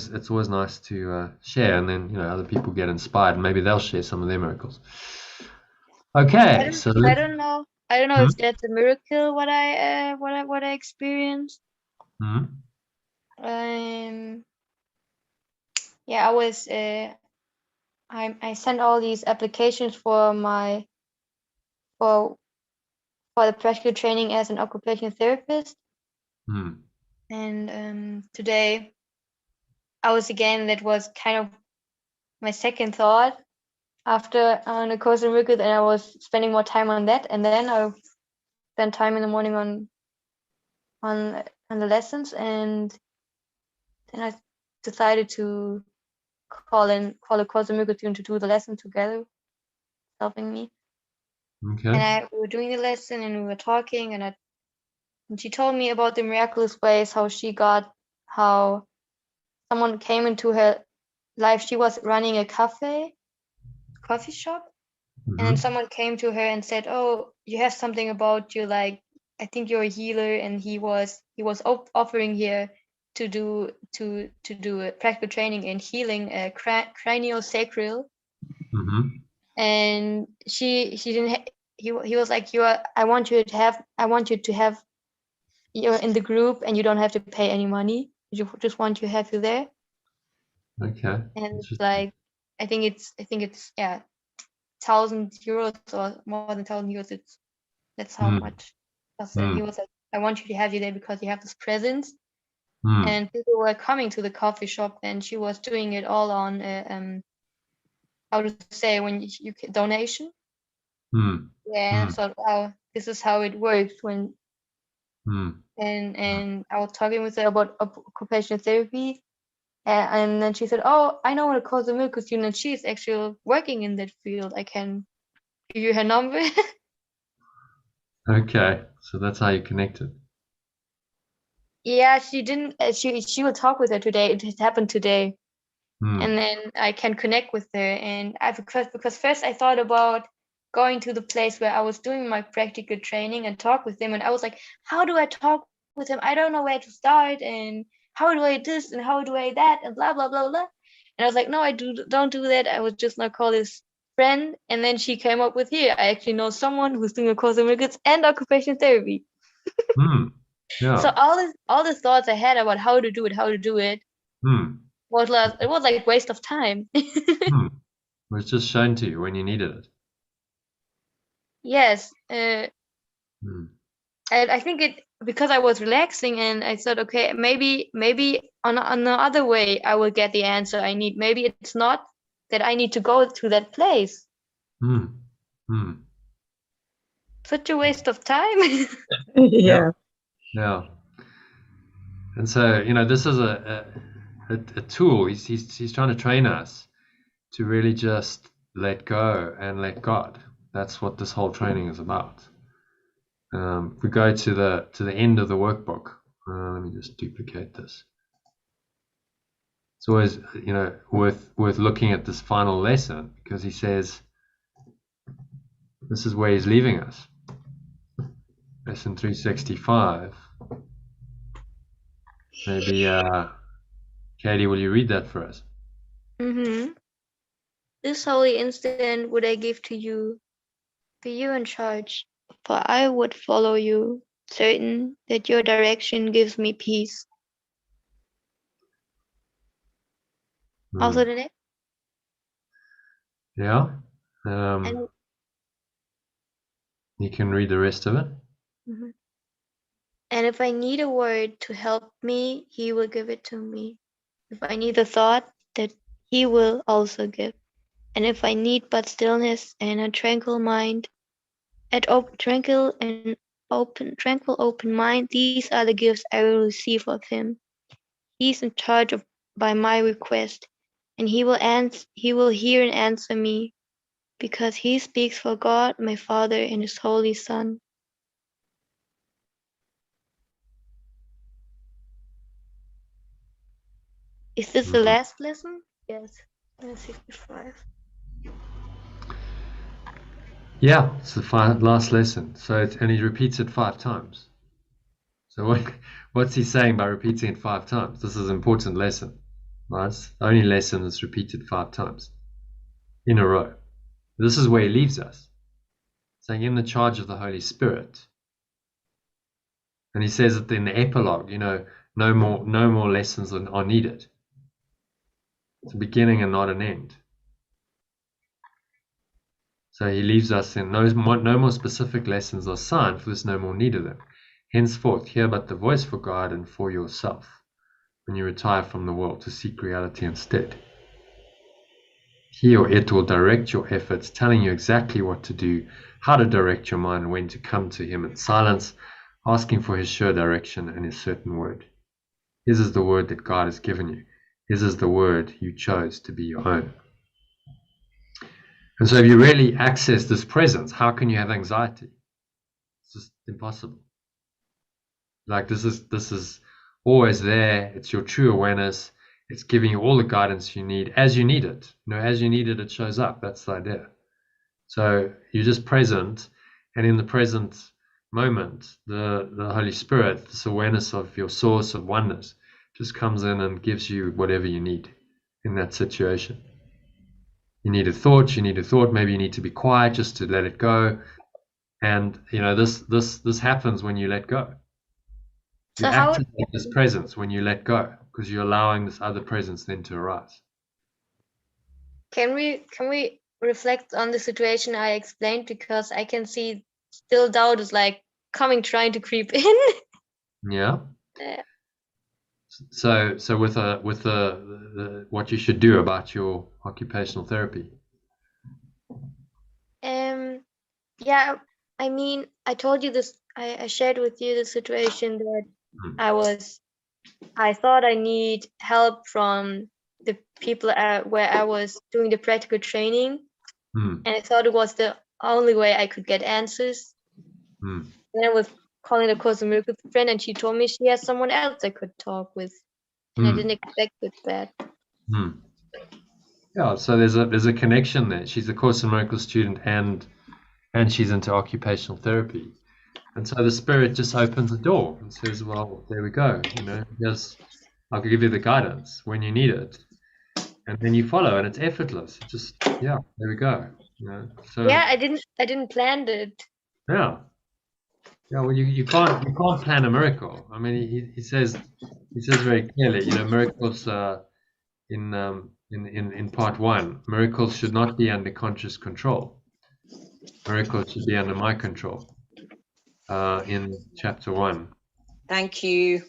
it's always nice to share, and then other people get inspired, and maybe they'll share some of their miracles. Okay, I don't know if that's a miracle what I experienced. Yeah, I was I sent all these applications for the practical training as an occupational therapist. And today that was kind of my second thought after on a Course in Miracles, and I was spending more time on that, and then I spent time in the morning on the lessons, and then I decided to call a Course in Miracles student to do the lesson together, helping me. Okay. And we were doing the lesson, and we were talking, and she told me about the miraculous ways how someone came into her life. She was running a coffee shop, and then someone came to her and said, "Oh, you have something about you, like I think you're a healer." And he was offering here to do a practical training in healing craniosacral. And she didn't. He was like, I want you to have you're in the group, and you don't have to pay any money. You just want to have you there. Okay. And it's Interesting. like, I think it's yeah, €1,000 or more than €1,000. That's how Mm, much. And he mm, was like, I want you to have you there because you have this presence. mm, And people were coming to the coffee shop, and she was doing it all on how to say, when donation. mm, Yeah, and I mm, thought, wow, this is how it works when. mm. And I was talking with her about occupational therapy, and then she said, "Oh, I know what to call the milk, because she's actually working in that field. I can give you her number." Okay. So that's how you connected. Yeah, she didn't. She will talk with her today. It happened today, Mm, and then I can connect with her. And because first I thought about going to the place where I was doing my practical training and talk with them, and I was like, how do I talk with him? I don't know where to start, and how do I this and how do I that, and blah blah blah blah. And I was like, no, don't do that. I would just not call this friend. And then she came up with, here, I actually know someone who's doing a course in miracles and occupational therapy. mm. So Yeah. all the thoughts I had about how to do it Mm, was like waste of time. mm. It was just shown to you when you needed it. Yes, Mm, I think it, because I was relaxing, and I thought, okay, maybe on the other way I will get the answer I need. Maybe it's not that I need to go to that place. mm, mm. Such a waste of time. Yeah. Yeah. Yeah. And so, this is a tool. He's trying to train us to really just let go and let God. That's what this whole training is about. We go to the end of the workbook. Let me just duplicate this. It's always, worth looking at this final lesson, because he says this is where he's leaving us. Lesson 365. Maybe, Katie, will you read that for us? Mm-hmm. This holy instant would I give to you. Be you in charge, for I would follow you, certain that your direction gives me peace. Also the next. Yeah. And You can read the rest of it. mhm. And if I need a word to help me, he will give it to me. If I need a thought, that he will also give. And if I need but stillness and a tranquil mind, tranquil open mind, these are the gifts I will receive of him. He is in charge of by my request, and he will hear and answer me, because he speaks for God, my Father, and his Holy Son. Is this the Mhm. last lesson? Yes. 65. Yeah, it's the last lesson. And he repeats it 5 times. So what's he saying by repeating it 5 times? This is an important lesson. Right? It's the only lesson that's repeated 5 times in a row. This is where he leaves us, saying, in the charge of the Holy Spirit. And he says it in the epilogue, no more lessons are needed. It's a beginning and not an end. So he leaves us in no more specific lessons are signed, for there's no more need of them. Henceforth, hear but the voice for God and for yourself, when you retire from the world to seek reality instead. He or it will direct your efforts, telling you exactly what to do, how to direct your mind, when to come to him in silence, asking for his sure direction and his certain word. His is the word that God has given you. His is the word you chose to be your own. And so if you really access this presence, how can you have anxiety? It's just impossible. Like this is always there. It's your true awareness. It's giving you all the guidance you need as you need it. As you need it, it shows up. That's the idea. So you're just present, and in the present moment, the Holy Spirit, this awareness of your source of oneness, just comes in and gives you whatever you need in that situation. You need a thought, maybe you need to be quiet just to let it go. And this happens when you let go. You So how activate this presence when you let go, because you're allowing this other presence then to arise. Can we reflect on the situation I explained, because I can see still doubt is like trying to creep in. Yeah. Uh, So with the what you should do about your occupational therapy. yeah, I mean, I told you this. I shared with you the situation that I thought I need help from the people where I was doing the practical training, Mm. and I thought it was the only way I could get answers. Mm. Then I was calling the Course in Miracles friend, and she told me she has someone else I could talk with, and I didn't expect it that. Mm. Yeah, so there's a connection there. She's a Course in Miracles student and she's into occupational therapy. And so the spirit just opens the door and says, well, there we go. You know, here's, I'll give you the guidance when you need it. And then you follow and it's effortless. Just, yeah, there we go. You know, so Yeah, I didn't plan it. yeah. Yeah, well, you can't plan a miracle. I mean, he says very clearly, you know, miracles in part 1, miracles should not be under conscious control. Miracles should be under my control. In chapter 1. Thank you.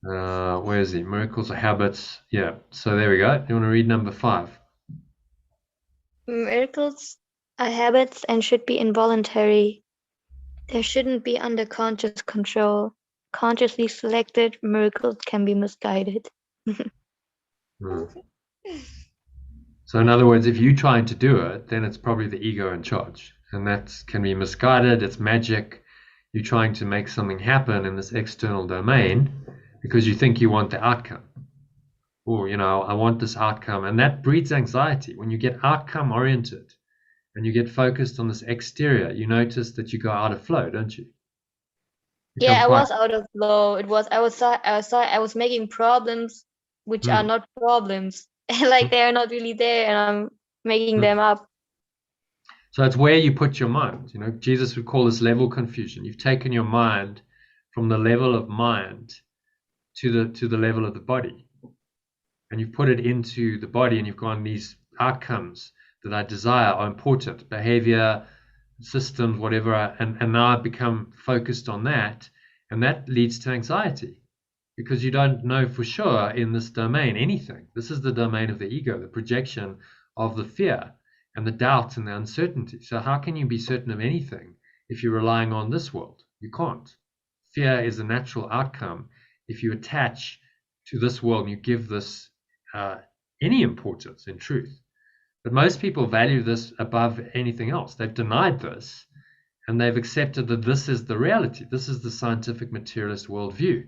Where is he? Miracles are habits. Yeah. So there we go. You want to read number 5? Miracles are habits and should be involuntary. They shouldn't be under conscious control. Consciously selected miracles can be misguided. So in other words, if you're trying to do it, then it's probably the ego in charge, and that can be misguided. It's magic. You're trying to make something happen in this external domain because you think you want the outcome. Or, you know, I want this outcome, and that breeds anxiety. When you get outcome oriented and you get focused on this exterior, you notice that you go out of flow, don't you? Yeah, I was out of flow. I was making problems which are not problems. Like they are not really there, and I'm making them up. So it's where you put your mind. You know, Jesus would call this level confusion. You've taken your mind from the level of mind to the level of the body, and you've put it into the body, and you've gone, these outcomes that I desire are important, behavior, systems, whatever, and now I've become focused on that, and that leads to anxiety because you don't know for sure in this domain anything. This is the domain of the ego, the projection of the fear and the doubt and the uncertainty. So how can you be certain of anything if you're relying on this world? You can't. Fear is a natural outcome if you attach to this world and you give this any importance in truth. But most people value this above anything else. They've denied this and they've accepted that this is the reality. This is the scientific materialist worldview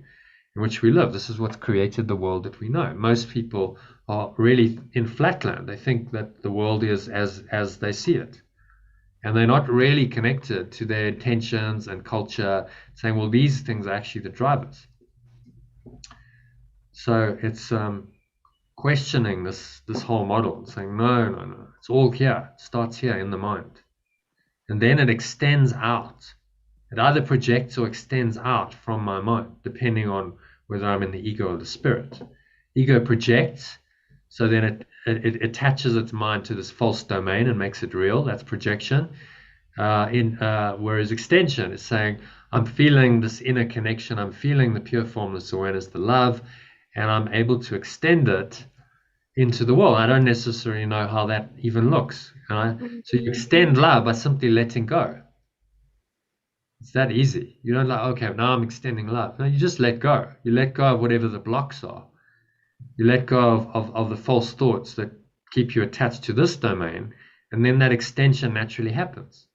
in which we live. This is what's created the world that we know. Most people are really in flatland. They think that the world is as they see it. And they're not really connected to their intentions and culture, saying, well, these things are actually the drivers. So it's questioning this whole model and saying, no, it's all here. It starts here in the mind. And then it extends out. It either projects or extends out from my mind, depending on whether I'm in the ego or the spirit. Ego projects, so then it attaches its mind to this false domain and makes it real. That's projection. Whereas extension is saying, I'm feeling this inner connection. I'm feeling the pure formless awareness, the love, and I'm able to extend it into the world. I don't necessarily know how that even looks. So you extend love by simply letting go. It's that easy. You don't like, okay, now I'm extending love. No, you just let go. You let go of whatever the blocks are. You let go of the false thoughts that keep you attached to this domain, and then that extension naturally happens.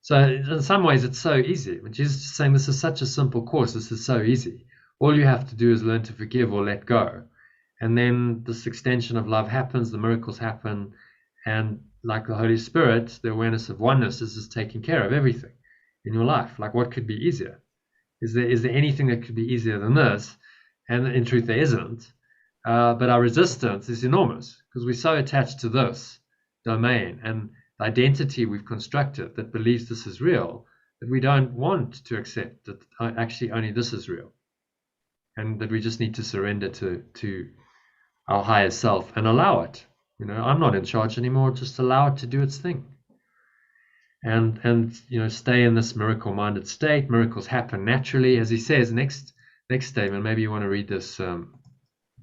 So in some ways, it's so easy. When Jesus is saying this is such a simple course, this is so easy. All you have to do is learn to forgive or let go. And then this extension of love happens, the miracles happen, and like the Holy Spirit, the awareness of oneness, this is taking care of everything in your life. Like, what could be easier? Is there anything that could be easier than this? And in truth, there isn't. But our resistance is enormous because we're so attached to this domain and the identity we've constructed that believes this is real that we don't want to accept that actually only this is real. and that we just need to surrender to our higher self and allow it. I'm not in charge anymore. Just allow it to do its thing. And stay in this miracle-minded state. Miracles happen naturally, as he says. Next statement. Maybe you want to read this,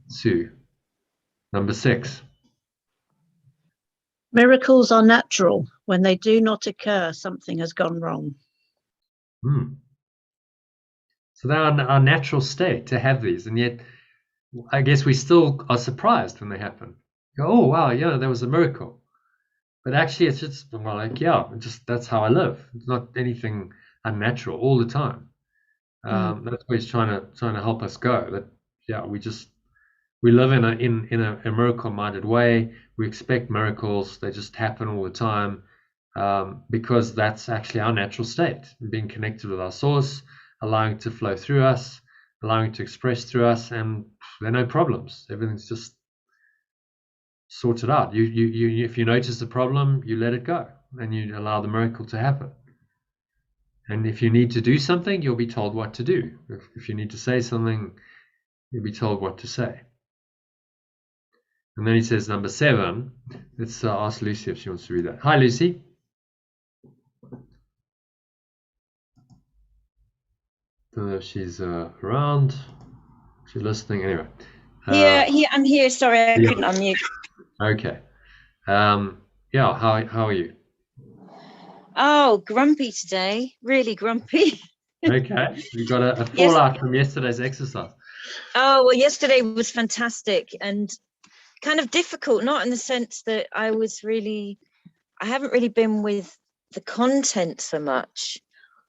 Sue. Number 6. Miracles are natural. When they do not occur, something has gone wrong. So they're our natural state to have these, and yet I guess we still are surprised when they happen. Go, oh wow, yeah, that was a miracle. But actually, it's just that's how I live. It's not anything unnatural all the time. That's where he's trying to help us go. That we live in a miracle-minded way. We expect miracles; they just happen all the time, because that's actually our natural state. Being connected with our source, allowing it to flow through us, allowing it to express through us, and there are no problems. Everything's just sorted out. You if you notice a problem, you let it go and you allow the miracle to happen. And if you need to do something, you'll be told what to do. If you need to say something, you'll be told what to say. And then he says, number 7. Let's ask Lucy if she wants to read that. Hi, Lucy. Don't know if she's around. She's listening anyway. I'm here. Sorry, I couldn't unmute. Okay. How are you? Oh, grumpy today. Really grumpy. Okay. You got a fallout from yesterday's exercise. Oh, well, yesterday was fantastic and kind of difficult, not in the sense that I haven't really been with the content so much,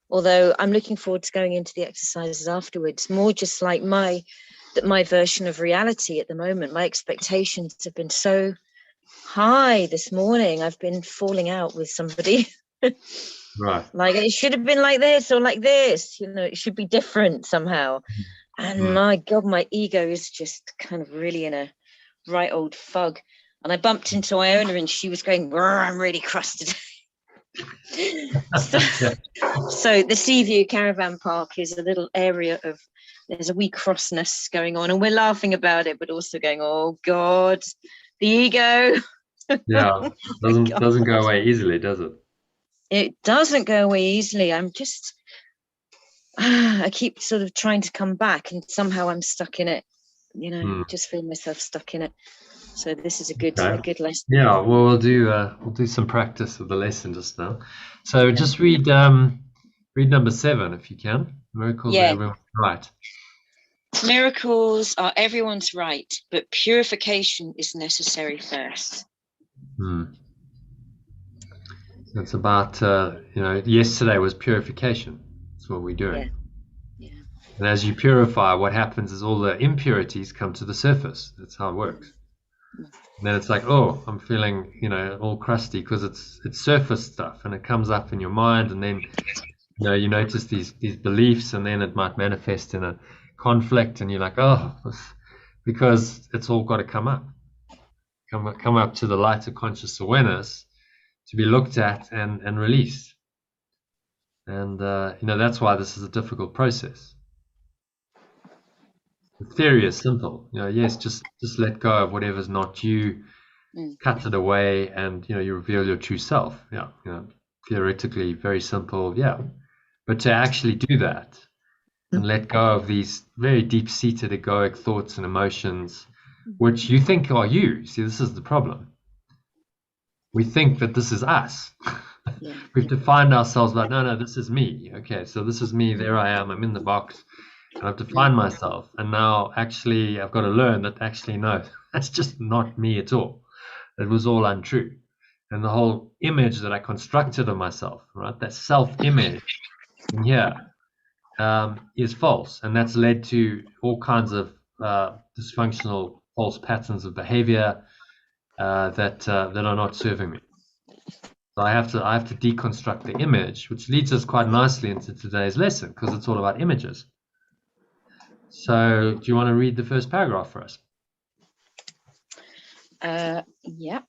although I'm looking forward to going into the exercises afterwards. More just like my version of reality at the moment. My expectations have been so high this morning. I've been falling out with somebody. Right. Like it should have been like this or like this, it should be different somehow. And my God, my ego is just kind of really in a right old fug. And I bumped into Iona and she was going, I'm really cross today. So the Seaview Caravan Park is a little area of, there's a wee crossness going on and we're laughing about it, but also going, oh God, the ego. Yeah, doesn't go away easily, does it? It doesn't go away easily. I'm just, I keep sort of trying to come back and somehow I'm stuck in it, just feel myself stuck in it. So this is a good lesson. Yeah, well, we'll do some practice of the lesson just now. So just read number 7 if you can. Miracles are everyone's right. Miracles are everyone's right, but purification is necessary first. It's about yesterday was purification. That's what we're doing. Yeah. And as you purify, what happens is all the impurities come to the surface. That's how it works. And then it's like, oh, I'm feeling, all crusty because it's surface stuff, and it comes up in your mind, and then you notice these beliefs, and then it might manifest in a conflict, and you're like, oh, because it's all got to come up to the light of conscious awareness to be looked at and released. And that's why this is a difficult process. The theory is simple. Yes, just let go of whatever's not you, cut it away, and you reveal your true self. Theoretically very simple. But to actually do that and let go of these very deep-seated egoic thoughts and emotions, which you think are you. See, this is the problem. We think that this is us. We've defined ourselves like, no, this is me. Okay, so this is me. There I am. I'm in the box. And I've defined myself. And now actually I've got to learn that actually, no, that's just not me at all. It was all untrue. And the whole image that I constructed of myself, right, that self-image in here is false. And that's led to all kinds of dysfunctional false patterns of behavior that are not serving me. So I have to deconstruct the image, which leads us quite nicely into today's lesson because it's all about images. So do you want to read the first paragraph for us? Yeah.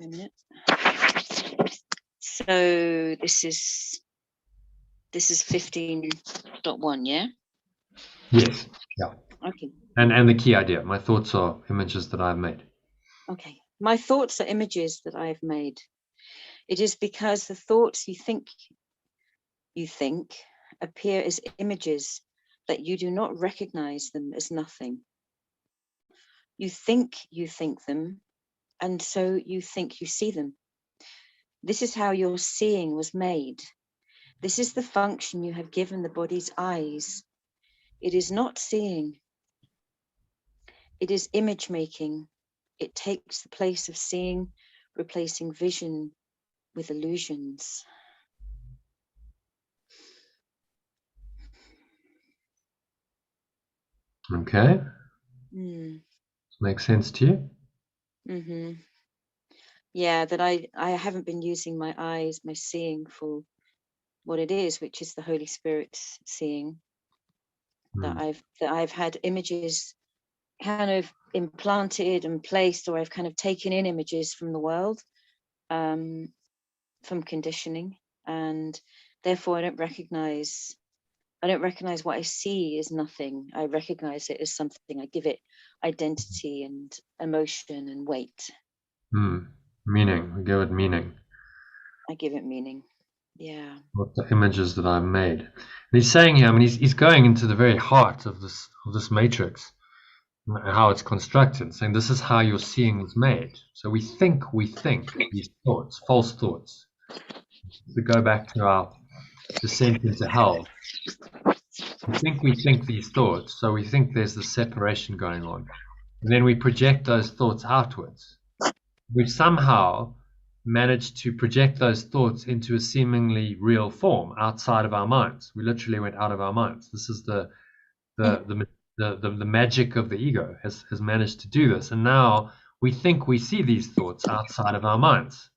A minute. So this is 15.1, yeah? Yes. Yeah. Okay. And the key idea, my thoughts are images that I've made. Okay. My thoughts are images that I've made. It is because the thoughts you think appear as images that you do not recognize them as nothing. You think them, and so you think you see them. This is how your seeing was made. This is the function you have given the body's eyes. It is not seeing. It is image making. It takes the place of seeing, replacing vision with illusions. Okay. Mm. Makes sense to you? Mm-hmm. Yeah, that I haven't been using my eyes, my seeing for what it is, which is the Holy Spirit's seeing. That I've had images kind of implanted and placed, or I've kind of taken in images from the world, from conditioning, and therefore I don't recognize what I see as nothing. I recognize it as something. I give it identity and emotion and weight. Meaning. We give it meaning. I give it meaning. Yeah. What the images that I've made. And he's saying here, I mean, he's going into the very heart of this matrix, how it's constructed, saying this is how your seeing is made. So we think these thoughts, false thoughts. To go back to our descent into hell, we think these thoughts, so we think there's the separation going on. And then we project those thoughts outwards. We've somehow managed to project those thoughts into a seemingly real form outside of our minds. We literally went out of our minds. This is the magic of the ego has managed to do this. And now we think we see these thoughts outside of our minds.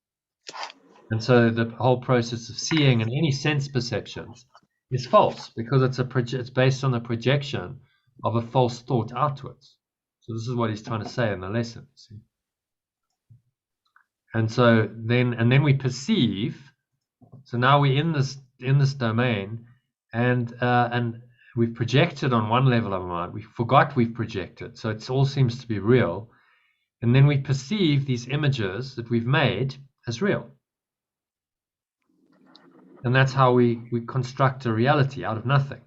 And so the whole process of seeing and any sense perceptions is false because it's based on the projection of a false thought outwards. So this is what he's trying to say in the lesson. See? And so then we perceive. So now we're in this domain, and we've projected on one level of our mind. We forgot we've projected, so it all seems to be real. And then we perceive these images that we've made as real. And that's how we construct a reality out of nothing.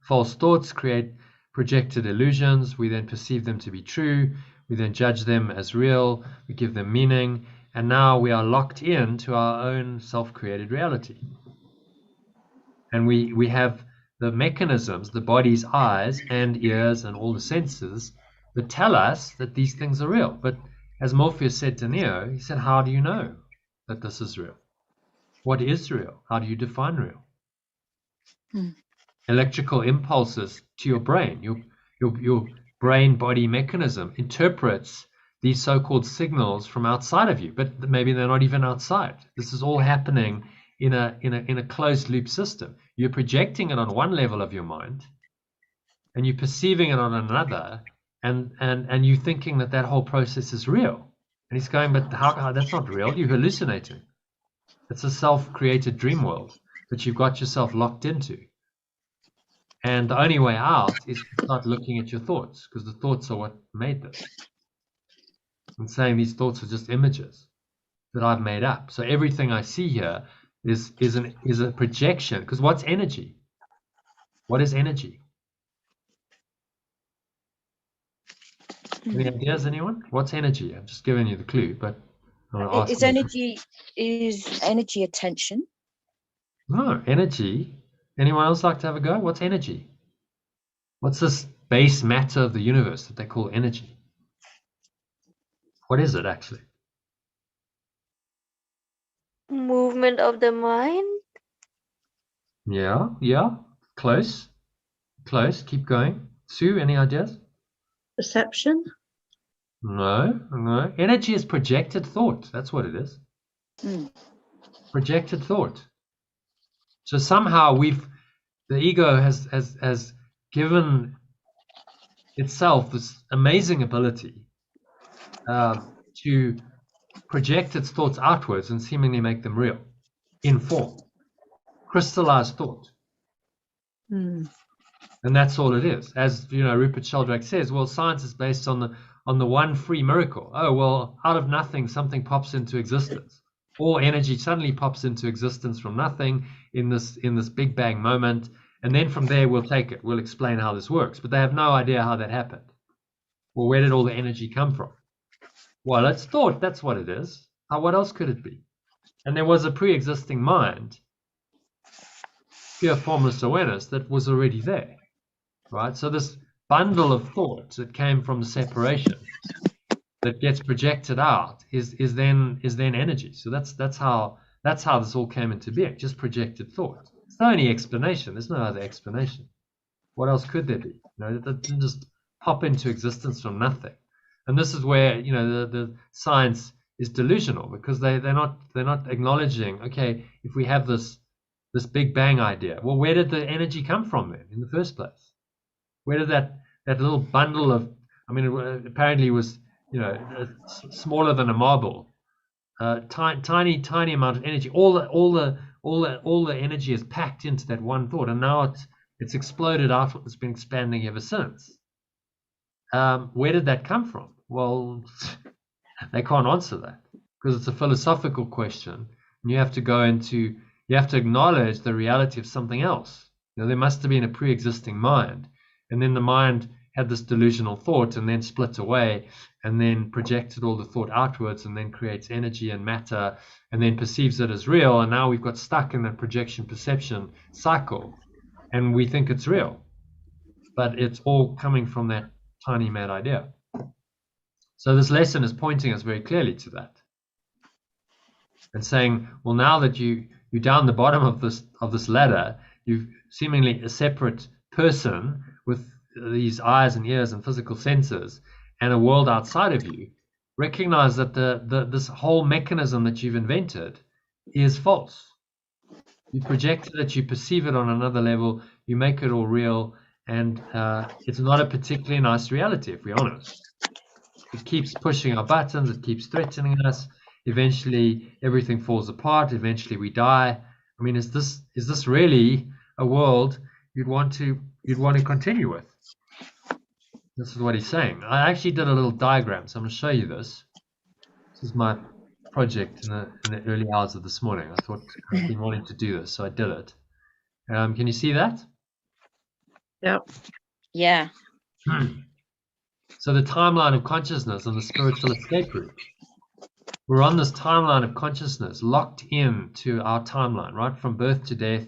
False thoughts create projected illusions. We then perceive them to be true. We then judge them as real. We give them meaning. And now we are locked into our own self-created reality. And we have the mechanisms, the body's eyes and ears and all the senses that tell us that these things are real. But as Morpheus said to Neo, he said, how do you know that this is real? What is real? How do you define real? Electrical impulses to your brain, your brain-body mechanism interprets these so-called signals from outside of you, but maybe they're not even outside. This is all happening in a closed-loop system. You're projecting it on one level of your mind, and you're perceiving it on another, and you're thinking that whole process is real. And he's going, but how that's not real. You're hallucinating. It's a self-created dream world that you've got yourself locked into. And the only way out is to start looking at your thoughts, because the thoughts are what made this. I'm saying these thoughts are just images that I've made up. So everything I see here is a projection. Because what's energy? What is energy? Any ideas, anyone? What's energy? I'm just giving you the clue, but is energy attention? No, energy. Anyone else like to have a go? What's energy? What's this base matter of the universe that they call energy? What is it actually? Movement of the mind. Yeah. Close. Keep going. Sue, any ideas? Perception? No. Energy is projected thought. That's what it is. Projected thought. So somehow the ego has given itself this amazing ability to project its thoughts outwards and seemingly make them real in form, crystallized thought. And that's all it is. As Rupert Sheldrake says, well, science is based on the one free miracle. Oh, well, out of nothing, something pops into existence. All energy suddenly pops into existence from nothing in this Big Bang moment. And then from there, we'll take it. We'll explain how this works. But they have no idea how that happened. Well, where did all the energy come from? Well, it's thought. That's what it is. What else could it be? And there was a pre-existing mind, pure formless awareness, that was already there. Right? So this bundle of thoughts that came from the separation that gets projected out is then energy. So that's how this all came into being, just projected thought. There's no any explanation. There's no other explanation. What else could there be? That didn't just pop into existence from nothing. And this is where the science is delusional, because they're not acknowledging, okay, if we have this Big Bang idea, well, where did the energy come from then in the first place? Where did that little bundle of, apparently it was smaller than a marble, tiny amount of energy. All the energy is packed into that one thought, and now it's exploded out. It's been expanding ever since. Where did that come from? Well, they can't answer that, because it's a philosophical question, and you have to acknowledge the reality of something else. There must have been a pre-existing mind, and then the mind had this delusional thought, and then split away, and then projected all the thought outwards, and then creates energy and matter, and then perceives it as real. And now we've got stuck in that projection perception cycle, and we think it's real, but it's all coming from that tiny mad idea. So this lesson is pointing us very clearly to that, and saying, well, now that you're down the bottom of this ladder, you've seemingly a separate person with these eyes and ears and physical senses and a world outside of you. Recognize that this whole mechanism that you've invented is false. You project it, you perceive it on another level, you make it all real, and it's not a particularly nice reality, if we're honest. It keeps pushing our buttons, it keeps threatening us. Eventually everything falls apart, eventually we die. Is this really a world you'd want to continue with? This is what he's saying. I actually did a little diagram, so I'm going to show you this. This is my project in the early hours of this morning. I thought I've been wanting to do this, so I did it. Can you see that? Yep. Yeah. So the timeline of consciousness and the spiritual escape route. We're on this timeline of consciousness, locked in to our timeline, right? From birth to death.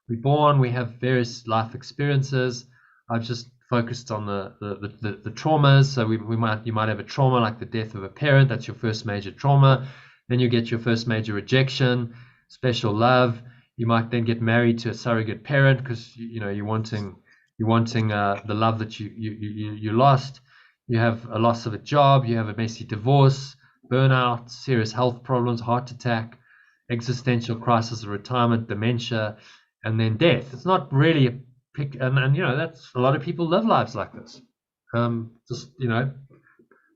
We're born, we have various life experiences. I've just focused on the traumas. So you might have a trauma like the death of a parent. That's your first major trauma. Then you get your first major rejection, special love. You might then get married to a surrogate parent because you're wanting the love that you lost. You have a loss of a job. You have a messy divorce, burnout, serious health problems, heart attack, existential crisis of retirement, dementia, and then death. It's not really a pick, and that's a lot of people live lives like this.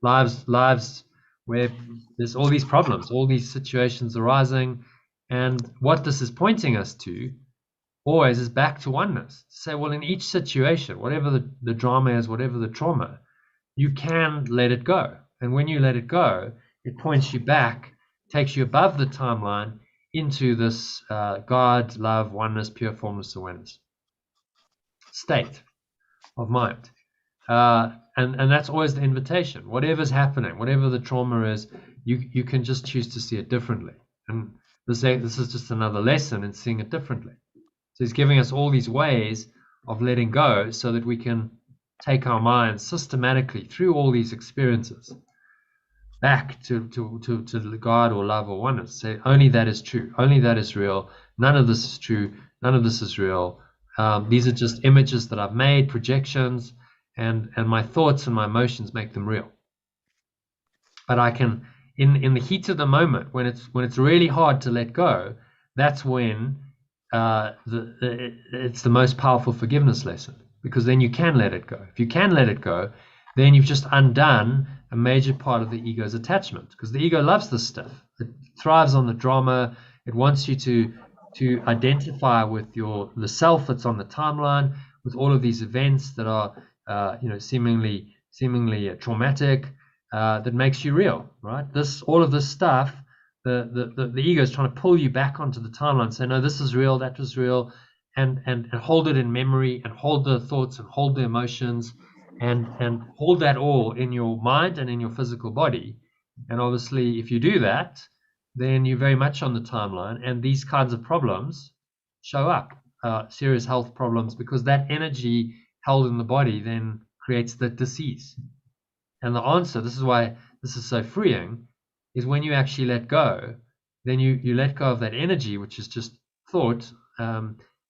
Lives where there's all these problems, all these situations arising, and what this is pointing us to always is back to oneness. Say, well, in each situation, whatever the drama is, whatever the trauma, you can let it go. And when you let it go, it points you back, takes you above the timeline into this God, love, oneness, pure formless awareness state of mind. And that's always the invitation. Whatever's happening, whatever the trauma is, you can just choose to see it differently. And this is just another lesson in seeing it differently. So he's giving us all these ways of letting go so that we can take our minds systematically through all these experiences back to God or love or oneness. Say, only that is true. Only that is real. None of this is true. None of this is real. These are just images that I've made, projections, and my thoughts and my emotions make them real. But I can, in the heat of the moment, when it's really hard to let go, that's when it's the most powerful forgiveness lesson, because then you can let it go. If you can let it go, then you've just undone a major part of the ego's attachment, because the ego loves this stuff. It thrives on the drama. It wants you to identify with the self that's on the timeline, with all of these events that are seemingly traumatic, that makes you real, right? All of this stuff, the ego is trying to pull you back onto the timeline and say, no, this is real, that was real, and hold it in memory, and hold the thoughts, and hold the emotions, and hold that all in your mind and in your physical body. And obviously, if you do that, then you're very much on the timeline, and these kinds of problems show up, serious health problems, because that energy held in the body then creates the disease. And the answer, this is why this is so freeing, is when you actually let go, then you let go of that energy, which is just thought,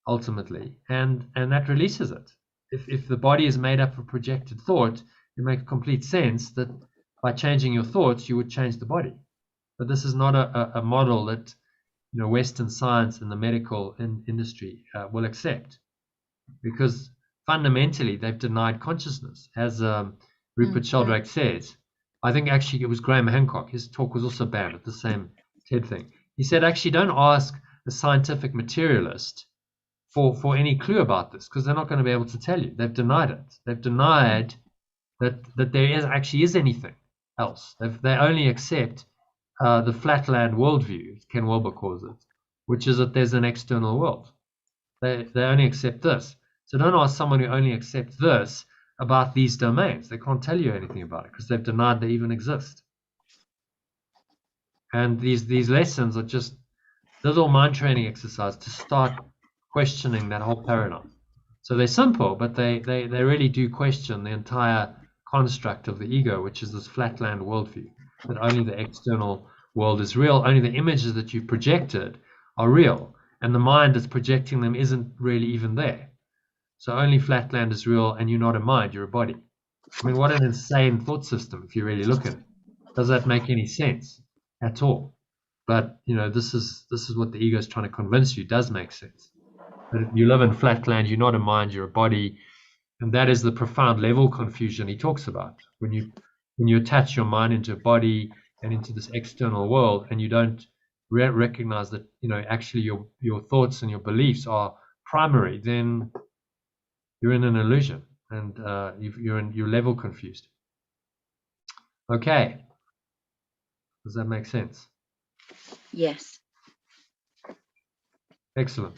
ultimately, and that releases it. If the body is made up of projected thought, it makes complete sense that by changing your thoughts, you would change the body. But this is not a model that Western science and the medical industry will accept, because fundamentally they've denied consciousness. As Rupert Sheldrake says, I think actually it was Graham Hancock, his talk was also banned at the same TED thing. He said, actually, don't ask a scientific materialist for any clue about this, because they're not going to be able to tell you. They've denied it. They've denied that there actually is anything else. They only accept the flatland worldview, as Ken Wilber calls it, which is that there's an external world. They only accept this. So don't ask someone who only accepts this about these domains. They can't tell you anything about it because they've denied they even exist. And these lessons are just little mind training exercise to start questioning that whole paradigm. So they're simple, but they really do question the entire construct of the ego, which is this flatland worldview, that only the external world is real, only the images that you've projected are real, and the mind that's projecting them isn't really even there. So only flatland is real, and you're not a mind, you're a body. I mean, what an insane thought system if you really look at it. Does that make any sense at all? But this is what the ego is trying to convince you does make sense. That you live in flatland, you're not a mind, you're a body, and that is the profound level confusion he talks about. When you attach your mind into a body and into this external world, and you don't recognize that actually your thoughts and your beliefs are primary, then you're in an illusion, and you're level confused. Okay, does that make sense? Yes. Excellent.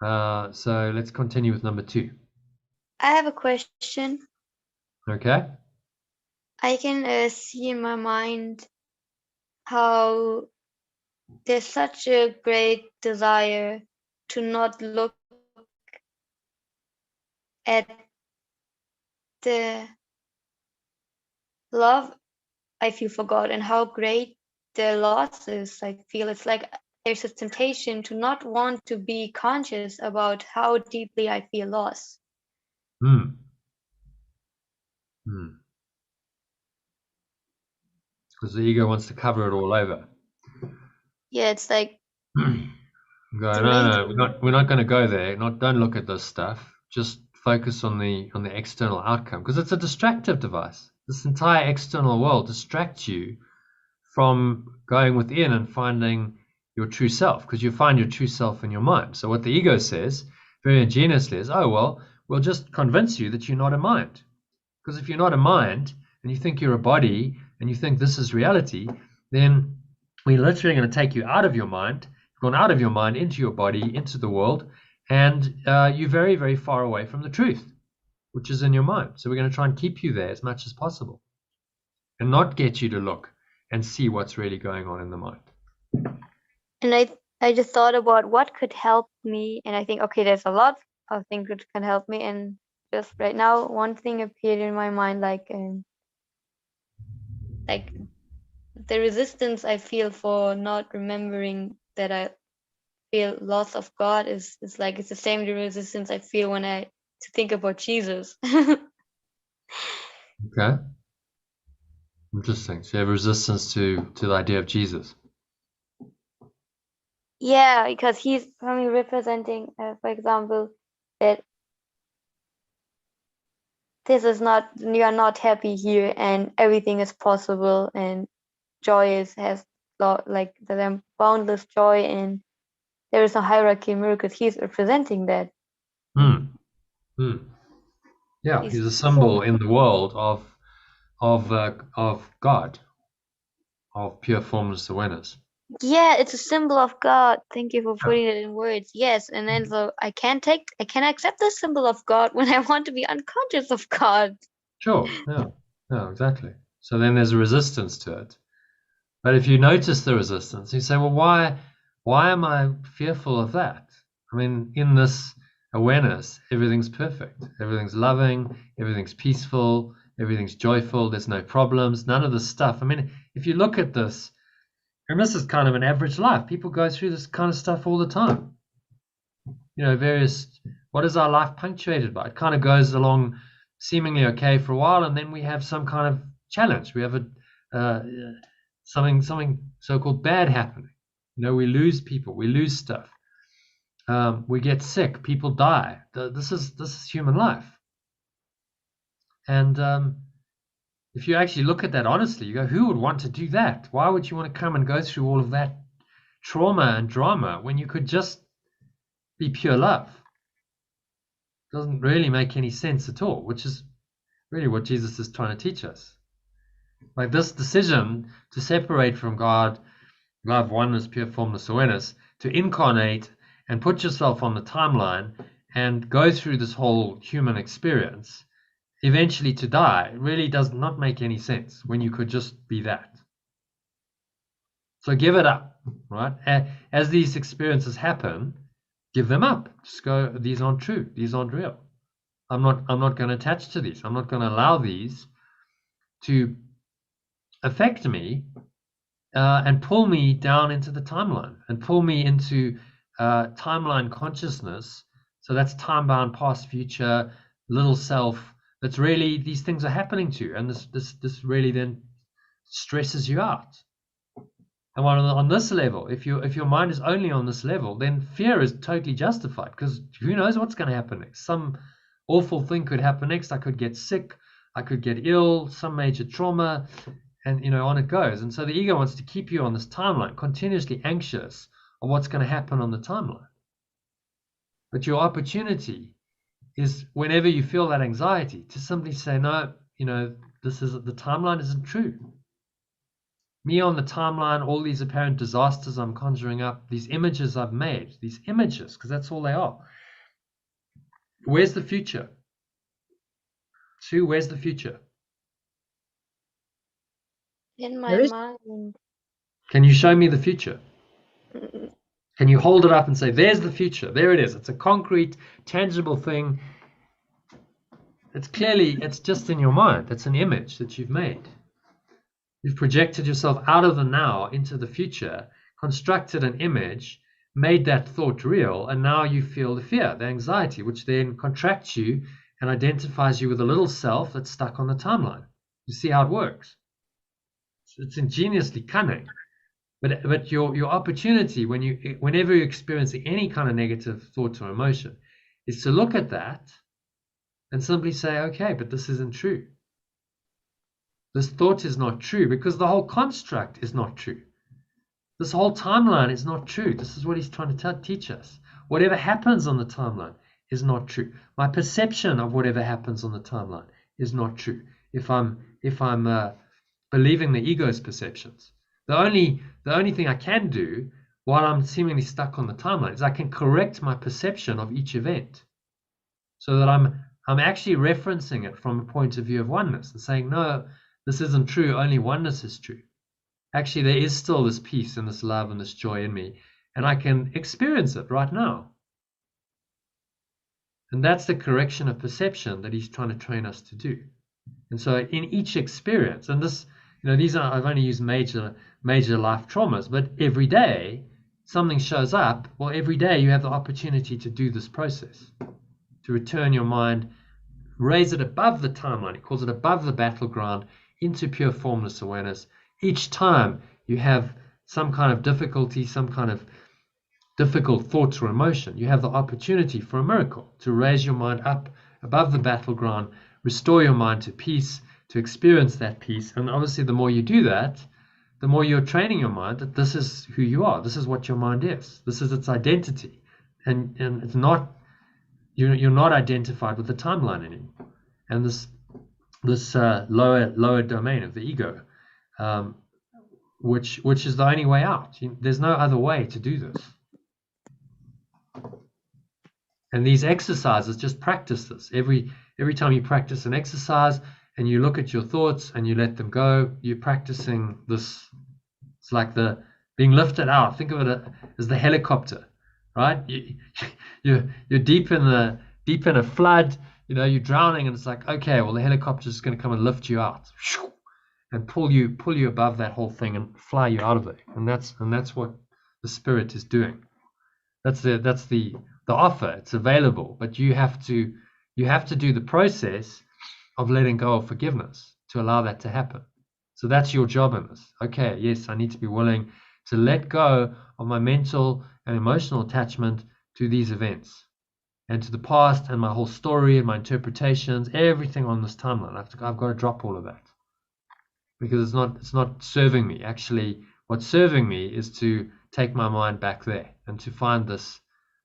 So let's continue with number 2. I have a question. Okay. I can see in my mind how there's such a great desire to not look at the love I feel for God and how great the loss is. I feel it's like there's a temptation to not want to be conscious about how deeply I feel lost. Because the ego wants to cover it all over. Yeah, it's like no, we're not going to go there. Don't look at this stuff. Just focus on the external outcome, because it's a distractive device. This entire external world distracts you from going within and finding your true self, because you find your true self in your mind. So what the ego says very ingeniously is, oh, well, we'll just convince you that you're not a mind. Because if you're not a mind and you think you're a body and you think this is reality, then we're literally going to take you out of your mind. You've gone out of your mind into your body, into the world, and you're very, very far away from the truth, which is in your mind. So we're going to try and keep you there as much as possible and not get you to look and see what's really going on in the mind. And I just thought about what could help me, and I think, okay, there's a lot of things that can help me, and just right now one thing appeared in my mind, like the resistance I feel for not remembering that I feel loss of God is like it's the same resistance I feel when I think about Jesus. Okay. Interesting. So you have resistance to the idea of Jesus. Yeah, because he's probably representing, for example, that this is not, you are not happy here, and everything is possible, and joy has like the boundless joy, and there is no hierarchy in miracles. He's representing that. Yeah, He's he's a symbol in the world of God, of pure formless awareness. Yeah, it's a symbol of God. Thank you for putting it in words. Yes, and then so I can't accept the symbol of God when I want to be unconscious of God. Sure, yeah, exactly. So then there's a resistance to it. But if you notice the resistance, you say, well, why am I fearful of that? I mean, in this awareness, everything's perfect. Everything's loving, everything's peaceful, everything's joyful, there's no problems, none of this stuff. I mean, if you look at this, and this is kind of an average life, people go through this kind of stuff all the time. You know, what is our life punctuated by? It kind of goes along seemingly okay for a while, and then we have some kind of challenge. We have something so-called bad happening. You know, we lose people, we lose stuff, we get sick, people die. This is human life. And if you actually look at that honestly, you go, who would want to do that? Why would you want to come and go through all of that trauma and drama when you could just be pure love? Doesn't really make any sense at all, which is really what Jesus is trying to teach us. Like this decision to separate from God, love, oneness, pure formless awareness, to incarnate and put yourself on the timeline and go through this whole human experience, eventually to die, really does not make any sense when you could just be that. So give it up, right? As these experiences happen, give them up. Just go, these aren't true. These aren't real. I'm not going to attach to these. I'm not going to allow these to affect me and pull me down into the timeline and pull me into timeline consciousness. So that's time-bound, past, future, little self. That's really these things are happening to you, and this really then stresses you out. And on this level, if your mind is only on this level, then fear is totally justified, because who knows what's going to happen next? Some awful thing could happen next. I could get sick, I could get ill, some major trauma, and on it goes. And so the ego wants to keep you on this timeline, continuously anxious of what's going to happen on the timeline. But your opportunity is, whenever you feel that anxiety, to simply say, no, the timeline isn't true. Me on the timeline, all these apparent disasters I'm conjuring up, these images I've made, these images, because that's all they are. Where's the future? Sue, where's the future? In my mind. Can you show me the future? Can you hold it up and say, there's the future, there it is. It's a concrete, tangible thing. It's just in your mind. It's an image that you've made. You've projected yourself out of the now into the future, constructed an image, made that thought real, and now you feel the fear, the anxiety, which then contracts you and identifies you with a little self that's stuck on the timeline. You see how it works? It's ingeniously cunning. But your opportunity whenever you're experiencing any kind of negative thought or emotion is to look at that and simply say, okay, but this isn't true. This thought is not true, because the whole construct is not true. This whole timeline is not true. This is what he's trying to teach us. Whatever happens on the timeline is not true. My perception of whatever happens on the timeline is not true. If I'm believing the ego's perceptions, the only thing I can do while I'm seemingly stuck on the timeline is I can correct my perception of each event, so that I'm actually referencing it from a point of view of oneness and saying, no, this isn't true. Only oneness is true. Actually, there is still this peace and this love and this joy in me, and I can experience it right now. And that's the correction of perception that he's trying to train us to do. And so in each experience, and this, these are, I've only used major life traumas, but every day something shows up. Well, every day you have the opportunity to do this process, to return your mind, raise it above the timeline. He calls it above the battleground, into pure formless awareness. Each time you have some kind of difficulty, some kind of difficult thoughts or emotion, you have the opportunity for a miracle, to raise your mind up above the battleground, restore your mind to peace, to experience that peace. And obviously, the more you do that, the more you're training your mind that this is who you are. This is what your mind is. This is its identity. And it's not you're not identified with the timeline anymore, and this lower domain of the ego, which is the only way out. There's no other way to do this. And these exercises, just practice this. Every time you practice an exercise and you look at your thoughts and you let them go, you're practicing this. It's like the being lifted out. Think of it as the helicopter, right? You're deep in a flood. You're drowning, and it's like, okay, well, the helicopter is going to come and lift you out and pull you above that whole thing and fly you out of it. And that's what the Spirit is doing. That's the offer. It's available, but you have to do the process of letting go of forgiveness to allow that to happen. So that's your job in this. Okay, yes, I need to be willing to let go of my mental and emotional attachment to these events and to the past and my whole story and my interpretations, everything on this timeline. I've got to drop all of that because it's not serving me. Actually, what's serving me is to take my mind back there and to find this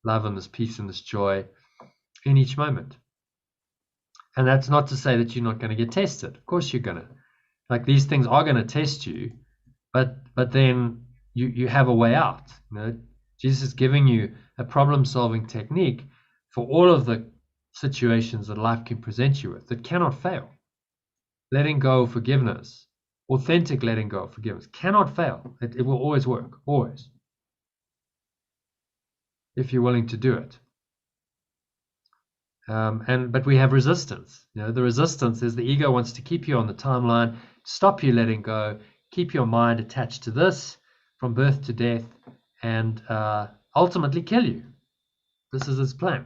love and this peace and this joy in each moment. And that's not to say that you're not going to get tested. Of course you're going to. Like, these things are going to test you, but then you have a way out. Jesus is giving you a problem-solving technique for all of the situations that life can present you with that cannot fail. Letting go of forgiveness, authentic letting go of forgiveness, cannot fail. It will always work, always, if you're willing to do it. But we have resistance. The resistance is the ego wants to keep you on the timeline, stop you letting go, keep your mind attached to this from birth to death, and ultimately kill you. This is its plan.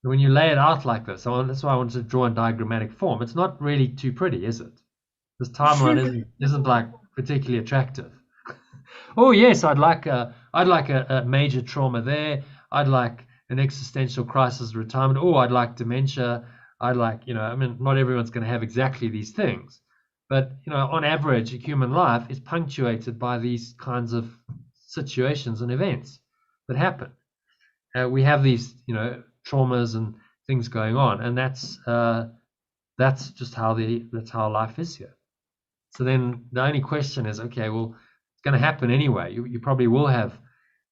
When you lay it out like this, that's why I wanted to draw in diagrammatic form. It's not really too pretty, is it? This timeline isn't like particularly attractive. Oh yes, I'd like a major trauma there. I'd like an existential crisis, retirement. Oh, I'd like dementia. I'd like, not everyone's going to have exactly these things, but on average, a human life is punctuated by these kinds of situations and events that happen. We have these, traumas and things going on, and that's just how life is here. So then the only question is, okay, well, it's going to happen anyway. You probably will have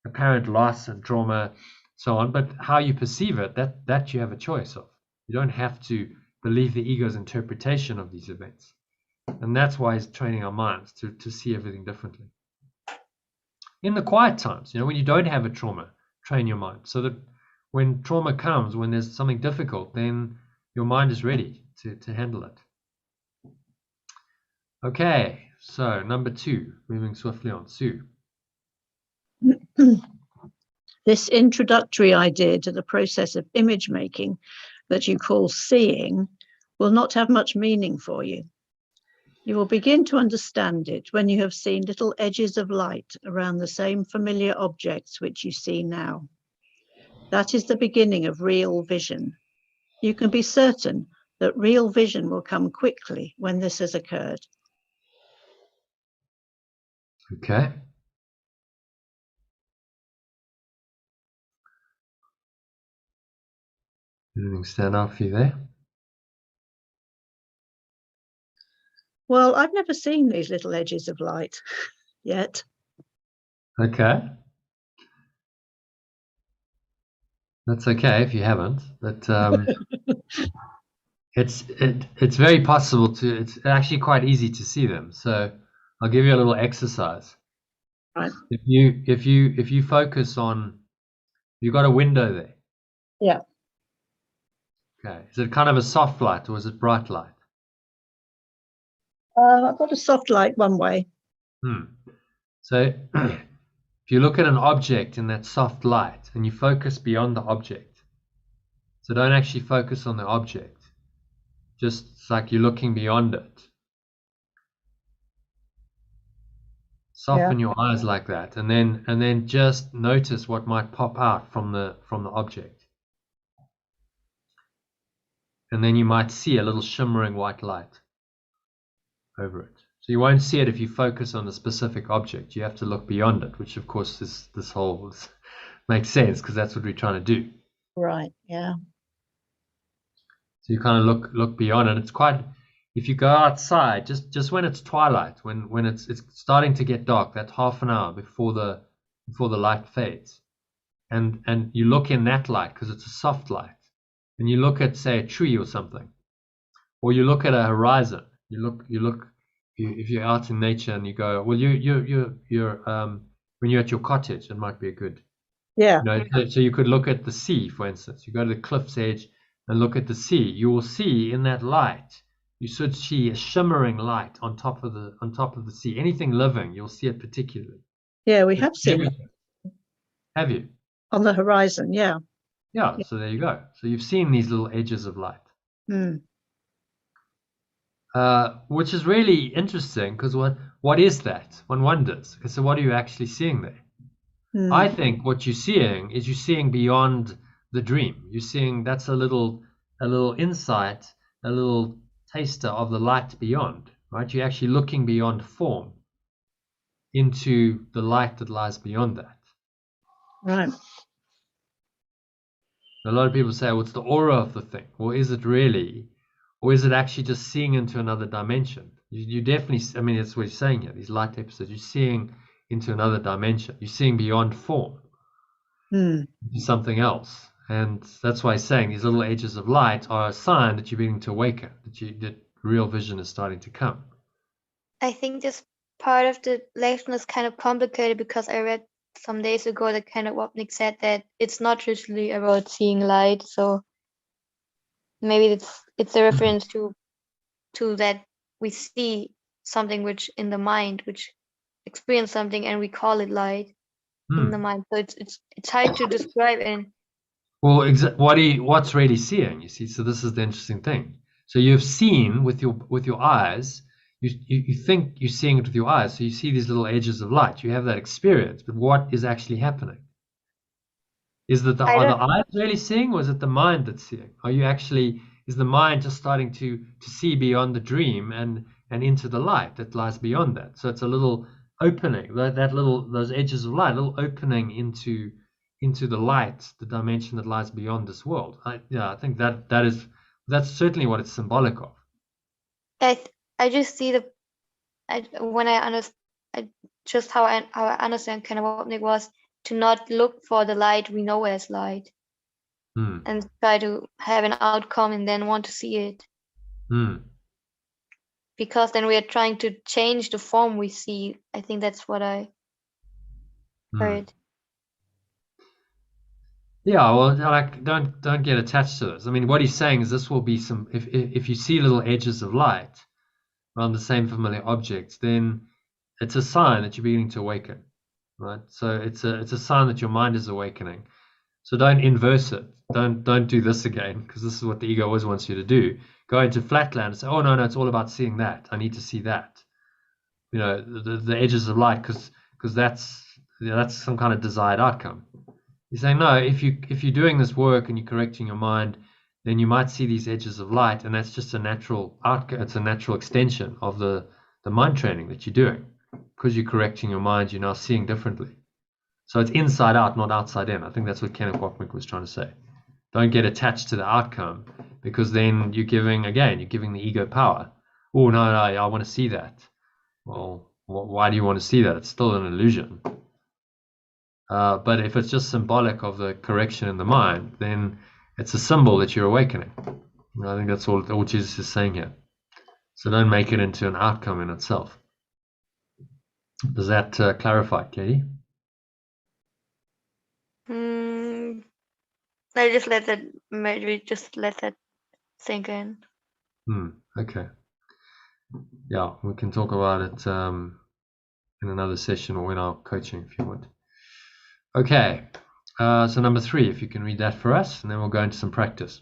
apparent loss and trauma, so on, but how you perceive it, that you have a choice of. You don't have to believe the ego's interpretation of these events. And that's why he's training our minds to see everything differently. In the quiet times, when you don't have a trauma, train your mind so that when trauma comes, when there's something difficult, then your mind is ready to handle it. Okay, so number 2, moving swiftly on. Sue. This introductory idea to the process of image making that you call seeing will not have much meaning for you. You will begin to understand it when you have seen little edges of light around the same familiar objects which you see now. That is the beginning of real vision. You can be certain that real vision will come quickly when this has occurred. Okay. Anything stand out for you there? Well, I've never seen these little edges of light yet. Okay. That's okay if you haven't, but it's very possible to. It's actually quite easy to see them. So I'll give you a little exercise. Right. If you focus on, you've got a window there. Yeah. Okay. Is it kind of a soft light or is it bright light? I've got a soft light one way. So if you look at an object in that soft light and you focus beyond the object, so don't actually focus on the object, just it's like you're looking beyond it. Soften your eyes like that, and then just notice what might pop out from the object. And then you might see a little shimmering white light over it. So you won't see it if you focus on the specific object. You have to look beyond it, which of course this whole makes sense because that's what we're trying to do. Right. Yeah. So you kind of look beyond it. It's quite, if you go outside, just when it's twilight, when it's starting to get dark, that half an hour before the light fades, and you look in that light because it's a soft light, and you look at, say, a tree or something, or you look at a horizon. If you're out in nature and you go, well, you're when you're at your cottage, it might be a good, Yeah. so you could look at the sea, for instance. You go to the cliff's edge and look at the sea. You will see in that light, you should see a shimmering light on top of the sea. Anything living, you'll see it particularly. Yeah, we have seen it Have you? on the horizon. Yeah. Yeah. So there you go. So you've seen these little edges of light. Mm. Which is really interesting because what is that? One wonders. Okay, so what are you actually seeing there? Mm. I think what you're seeing beyond the dream. You're seeing that's a little insight, a little taster of the light beyond, right? You're actually looking beyond form into the light that lies beyond that. Right. A lot of people say, well, it's the aura of the thing. Well, is it really? Or is it actually just seeing into another dimension? You definitely, I mean, that's what he's saying here, these light episodes. You're seeing into another dimension. You're seeing beyond form. Mm. Something else, and that's why he's saying these little edges of light are a sign that you're beginning to awaken, that real vision is starting to come. I think this part of the lesson is kind of complicated because I read some days ago that kind of what Nick said, that it's not usually about seeing light. So maybe it's a reference to that we see something which in the mind, which experience something, and we call it light in the mind. So it's hard to describe. And well, what's really seeing? You see, so this is the interesting thing. So you've seen with your eyes. You think you're seeing it with your eyes, so you see these little edges of light. You have that experience, but what is actually happening? Is that are the eyes really seeing, or is it the mind that's seeing? Is the mind just starting to see beyond the dream and into the light that lies beyond that? So it's a little opening, those edges of light, a little opening into the light, the dimension that lies beyond this world. I think that's certainly what it's symbolic of. I just see when I understand just how I understand kind of what Nick was, to not look for the light we know as light, and try to have an outcome and then want to see it. Because then we are trying to change the form we see. I think that's what I heard. Yeah, well, like don't get attached to this. I mean, what he's saying is this will be some. If you see little edges of light around the same familiar objects, then it's a sign that you're beginning to awaken, right? So it's a sign that your mind is awakening. So don't inverse it. Don't do this again, because this is what the ego always wants you to do. Go into flatland and say, oh no, it's all about seeing that. I need to see that. The edges of light, because that's some kind of desired outcome. He's saying, no, if you're doing this work and you're correcting your mind, then you might see these edges of light, and that's just a natural outcome. It's a natural extension of the mind training that you're doing. Because you're correcting your mind, you're now seeing differently. So it's inside out, not outside in. I think that's what Kenneth Wapnick was trying to say. Don't get attached to the outcome, because then you're giving the ego power. Oh, no, I want to see that. Well, why do you want to see that? It's still an illusion. But if it's just symbolic of the correction in the mind, then it's a symbol that you're awakening. I think that's all Jesus is saying here. So don't make it into an outcome in itself. Does that clarify, Katie? I just let that sink in. Okay. Yeah, we can talk about it in another session or in our coaching if you want. Okay. So number 3, if you can read that for us, and then we'll go into some practice.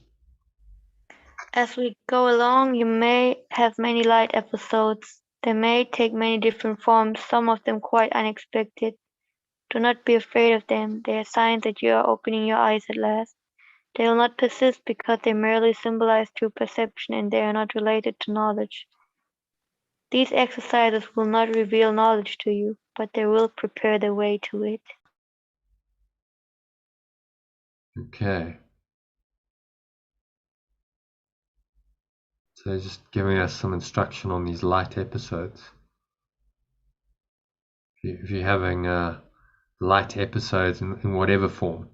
As we go along, you may have many light episodes. They may take many different forms, some of them quite unexpected. Do not be afraid of them. They are signs that you are opening your eyes at last. They will not persist because they merely symbolize true perception and they are not related to knowledge. These exercises will not reveal knowledge to you, but they will prepare the way to it. Okay. So he's just giving us some instruction on these light episodes. If you're having light episodes in whatever form,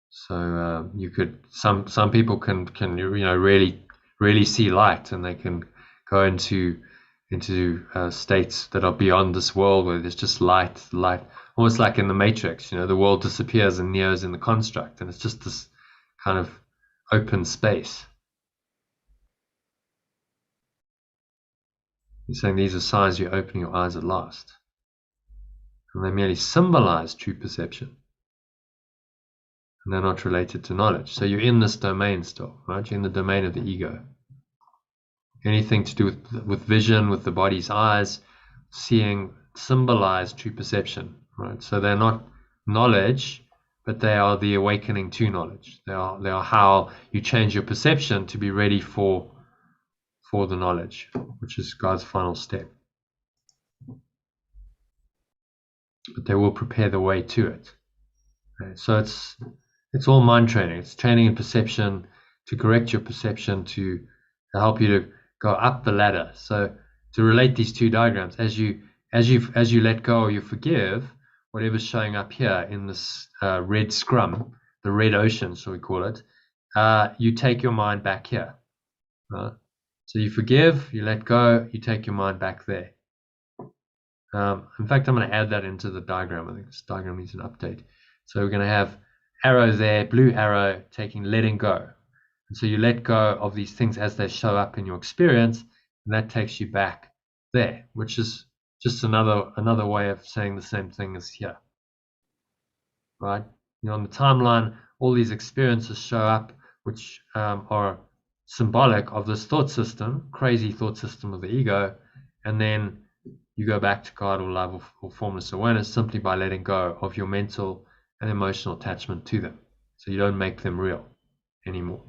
so you could some people can really see light, and they can go into states that are beyond this world, where there's just light, almost like in the Matrix. The world disappears and Neo's in the construct, and it's just this kind of open space. He's saying these are signs you're opening your eyes at last, and they merely symbolize true perception, and they're not related to knowledge. So you're in this domain still, right? You're in the domain of the ego. Anything to do with vision, with the body's eyes, seeing, symbolize true perception, right? So they're not knowledge, but they are the awakening to knowledge. They are how you change your perception to be ready for the knowledge, which is God's final step. But they will prepare the way to it. Okay? So it's all mind training. It's training in perception, to correct your perception, to help you to go up the ladder. So to relate these two diagrams, as you let go or you forgive, whatever's showing up here in this red scrum, the red ocean, so we call it, you take your mind back here. So you forgive, you let go, you take your mind back there. In fact, I'm going to add that into the diagram. I think this diagram needs an update. So we're going to have arrow there, blue arrow, letting go. And so you let go of these things as they show up in your experience, and that takes you back there, which is just another way of saying the same thing as here. Right? On the timeline, all these experiences show up, which are symbolic of this thought system, crazy thought system of the ego, and then you go back to God or love or formless awareness simply by letting go of your mental and emotional attachment to them. So you don't make them real anymore.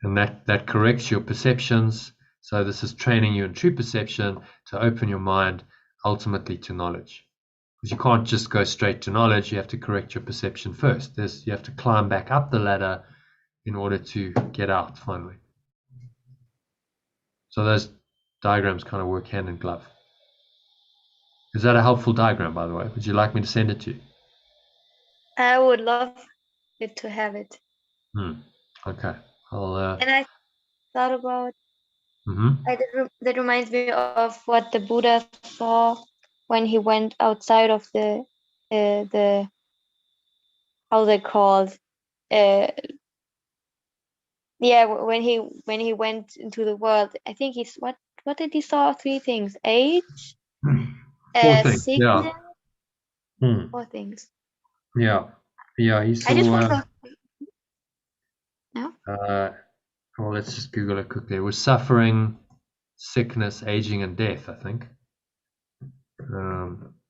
And that corrects your perceptions. So this is training you in true perception to open your mind ultimately to knowledge. Because you can't just go straight to knowledge, you have to correct your perception first. You have to climb back up the ladder in order to get out finally. So those diagrams kind of work hand in glove. Is that a helpful diagram, by the way? Would you like me to send it to you? I would love it to have it. Okay. And I thought about, that reminds me of what the Buddha saw when he went outside of the how they called, when he went into the world. I think he's what did he saw? 3 things: age, 4 things. sickness, Yeah. 4 things. Yeah. He saw. I just want to. No. Well, let's just Google it quickly. It was suffering, sickness, aging, and death, I think.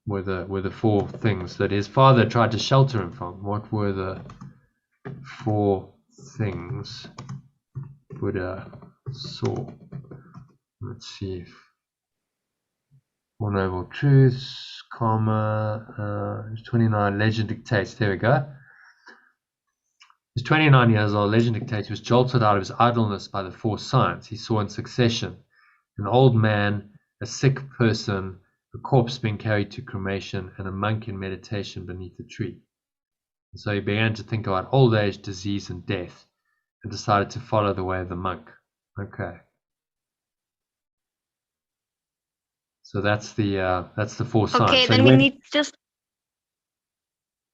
Were the 4 things that his father tried to shelter him from. What were the 4 things Buddha saw? Let's see. If 4 Noble Truths, karma, 29, legend dictates. There we go. He was 29 years old. Legend dictates he was jolted out of his idleness by the 4 signs he saw in succession: an old man, a sick person, a corpse being carried to cremation, and a monk in meditation beneath a tree. And so he began to think about old age, disease, and death, and decided to follow the way of the monk. Okay. So that's the 4 signs. Okay, so then we need just.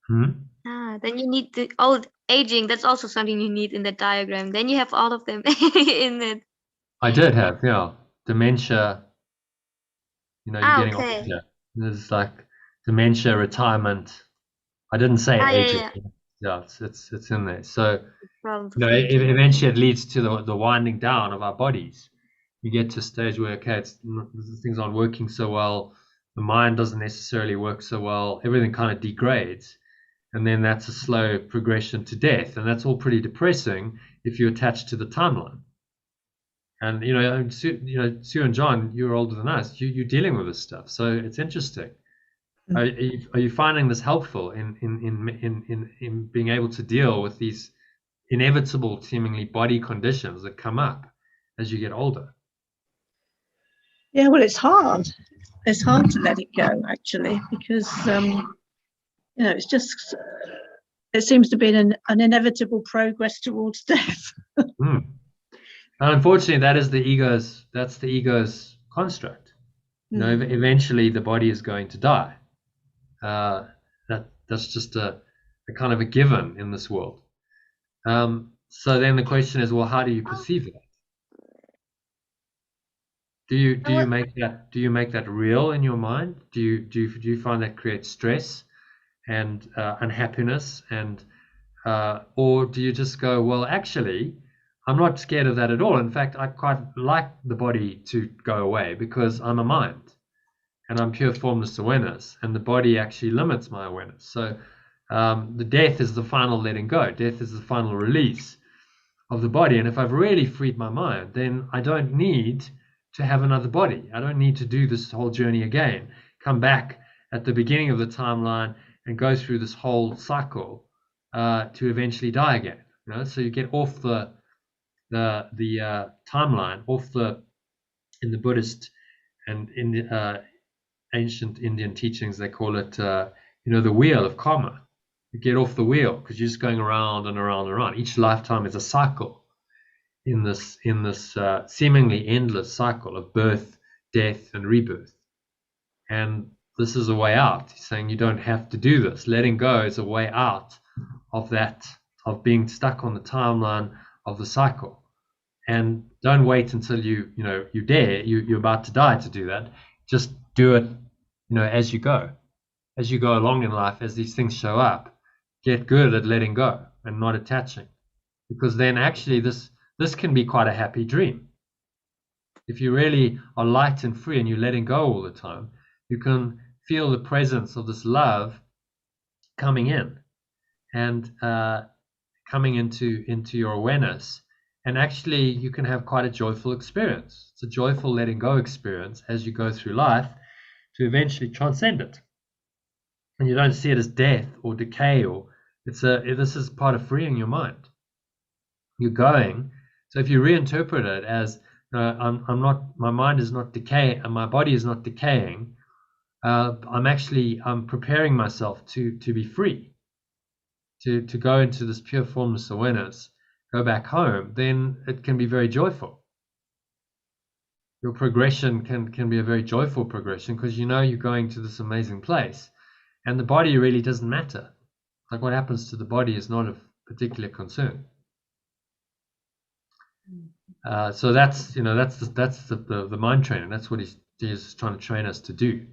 Then you need the old aging. That's also something you need in the diagram. Then you have all of them in it. I did have, dementia. You're getting okay. older. There's like dementia, retirement. I didn't say aging. Yeah, it's in there. So eventually it leads to the winding down of our bodies. You get to a stage where things aren't working so well. The mind doesn't necessarily work so well. Everything kind of degrades. And then that's a slow progression to death. And that's all pretty depressing if you're attached to the timeline. And, Sue and John, you're older than us. You're dealing with this stuff. So it's interesting. Are you finding this helpful in being able to deal with these inevitable, seemingly body conditions that come up as you get older. Yeah, well, it's hard. It's hard to let it go, actually, because it's just, it seems to be an inevitable progress towards death. And unfortunately, that's the ego's construct. Eventually the body is going to die. That's just a kind of a given in this world. So then the question is, well, how do you perceive that? Do you make that real in your mind? Do you find that creates stress and unhappiness, and or do you just go, well, actually, I'm not scared of that at all. In fact, I quite like the body to go away because I'm a mind and I'm pure formless awareness, and the body actually limits my awareness. So the death is the final letting go. Death is the final release of the body. And if I've really freed my mind, then I don't need to have another body. I don't need to do this whole journey again, come back at the beginning of the timeline and go through this whole cycle to eventually die again. So you get off the timeline, in the Buddhist and in the ancient Indian teachings, they call it the wheel of karma. You get off the wheel because you're just going around and around and around. Each lifetime is a cycle in this seemingly endless cycle of birth, death, and rebirth. And this is a way out. He's saying you don't have to do this. Letting go is a way out of that, of being stuck on the timeline of the cycle. And don't wait until you're about to die to do that. Just do it, as you go along in life, as these things show up. Get good at letting go and not attaching, because then actually this can be quite a happy dream. If you really are light and free and you're letting go all the time, you can feel the presence of this love coming in and coming into your awareness. And actually, you can have quite a joyful experience. It's a joyful letting go experience as you go through life to eventually transcend it. And you don't see it as death or decay, or this is part of freeing your mind. You're going. So if you reinterpret it as I'm not, my mind is not decaying and my body is not decaying, I'm preparing myself to be free, to go into this pure formless awareness, go back home, then it can be very joyful. Your progression can be a very joyful progression because you're going to this amazing place, and the body really doesn't matter. Like what happens to the body is not of particular concern. So that's the mind training. That's what he's trying to train us to do.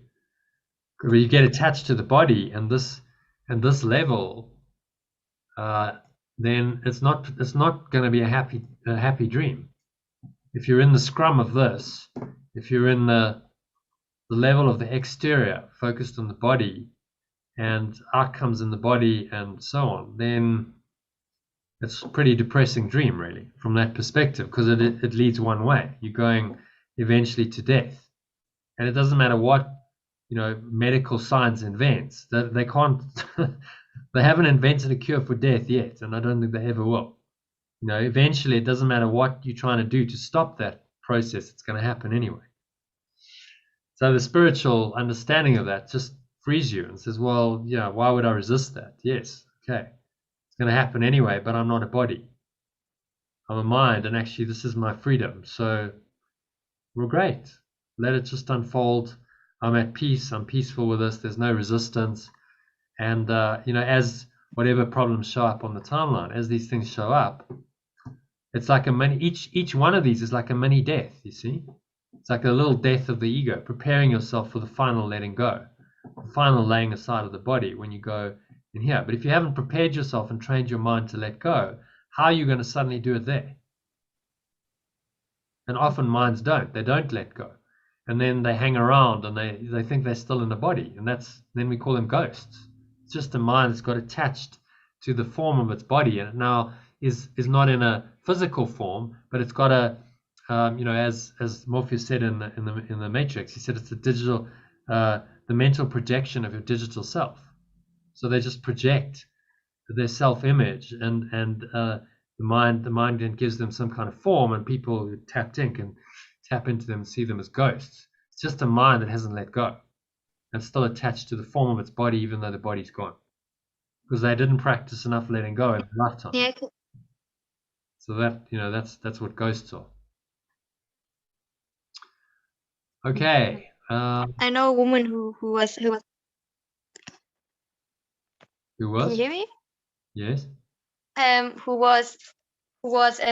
Where you get attached to the body and this level, then it's not going to be a happy dream. If you're in the scrum of this, if you're in the level of the exterior, focused on the body and outcomes in the body and so on, then it's a pretty depressing dream, really, from that perspective, because it leads one way. You're going eventually to death, and it doesn't matter what medical science invents. That they can't, they haven't invented a cure for death yet, and I don't think they ever will. Eventually, it doesn't matter what you're trying to do to stop that process; it's going to happen anyway. So the spiritual understanding of that just frees you and says, well, yeah, why would I resist that? Yes, okay. Going to happen anyway, but I'm not a body. I'm a mind, and actually this is my freedom. So we're great. Let it just unfold. I'm at peace. I'm peaceful with this. There's no resistance. And as whatever problems show up on the timeline, as these things show up, it's like each one of these is like a mini death, you see? It's like a little death of the ego, preparing yourself for the final letting go, the final laying aside of the body when you go in here. But if you haven't prepared yourself and trained your mind to let go, how are you going to suddenly do it there? And often minds don't. They don't let go. And then they hang around and they think they're still in the body. And then we call them ghosts. It's just a mind that's got attached to the form of its body. And it now is not in a physical form, but it's got a, as Morpheus said in the Matrix, he said it's a digital, the mental projection of your digital self. So they just project their self-image and The mind then gives them some kind of form, and people who tapped in can tap into them and see them as ghosts. It's just a mind that hasn't let go. And still attached to the form of its body, even though the body's gone. Because they didn't practice enough letting go in their lifetime. Yeah. So that, that's what ghosts are. Okay. I know a woman who was. Who Can was? you hear me? Yes. Who was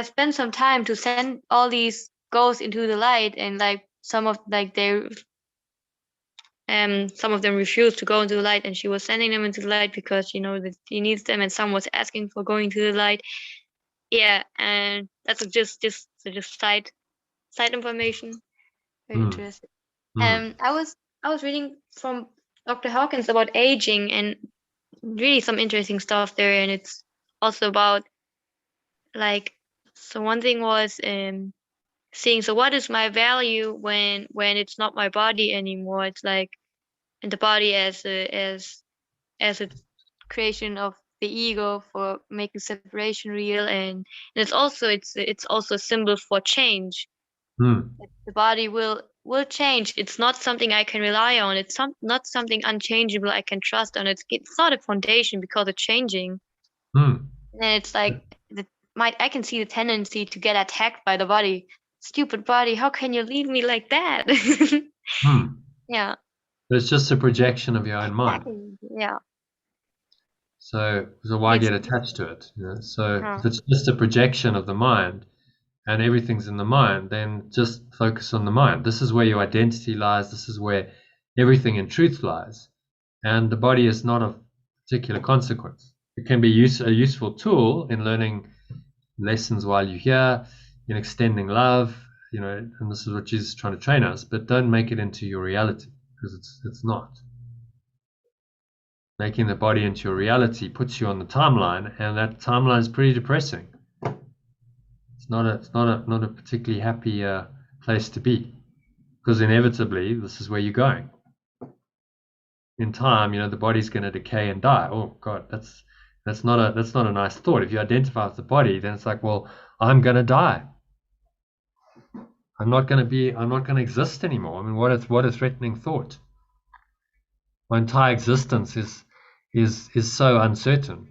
spent some time to send all these ghosts into the light, and like some of them refused to go into the light, and she was sending them into the light because that she needs them, and some was asking for going to the light. Yeah, and that's just side information. Very interesting. I was reading from Dr. Hawkins about aging, and really some interesting stuff there, and it's also about like, so one thing was seeing, so what is my value when it's not my body anymore? It's like, and the body as a creation of the ego for making separation real, and it's also a symbol for change. The body will change. It's not something I can rely on. It's not something unchangeable I can trust on. It's not a foundation because it's changing. And it's like I can see the tendency to get attacked by the body. Stupid body, how can you leave me like that? Yeah. But it's just a projection of your own mind. Yeah. So why get attached to it? So if it's just a projection of the mind and everything's in the mind, then just focus on the mind. This is where your identity lies. This is where everything in truth lies. And the body is not of particular consequence. It can be a useful tool in learning lessons while you're here, in extending love, and this is what Jesus is trying to train us, but don't make it into your reality, because it's not. Making the body into your reality puts you on the timeline, and that timeline is pretty depressing. It's not a particularly happy place to be, because inevitably this is where you're going. In time, the body's going to decay and die. Oh God, that's not a nice thought. If you identify with the body, then it's like, well, I'm going to die. I'm not going to exist anymore. I mean, what a threatening thought. My entire existence is so uncertain.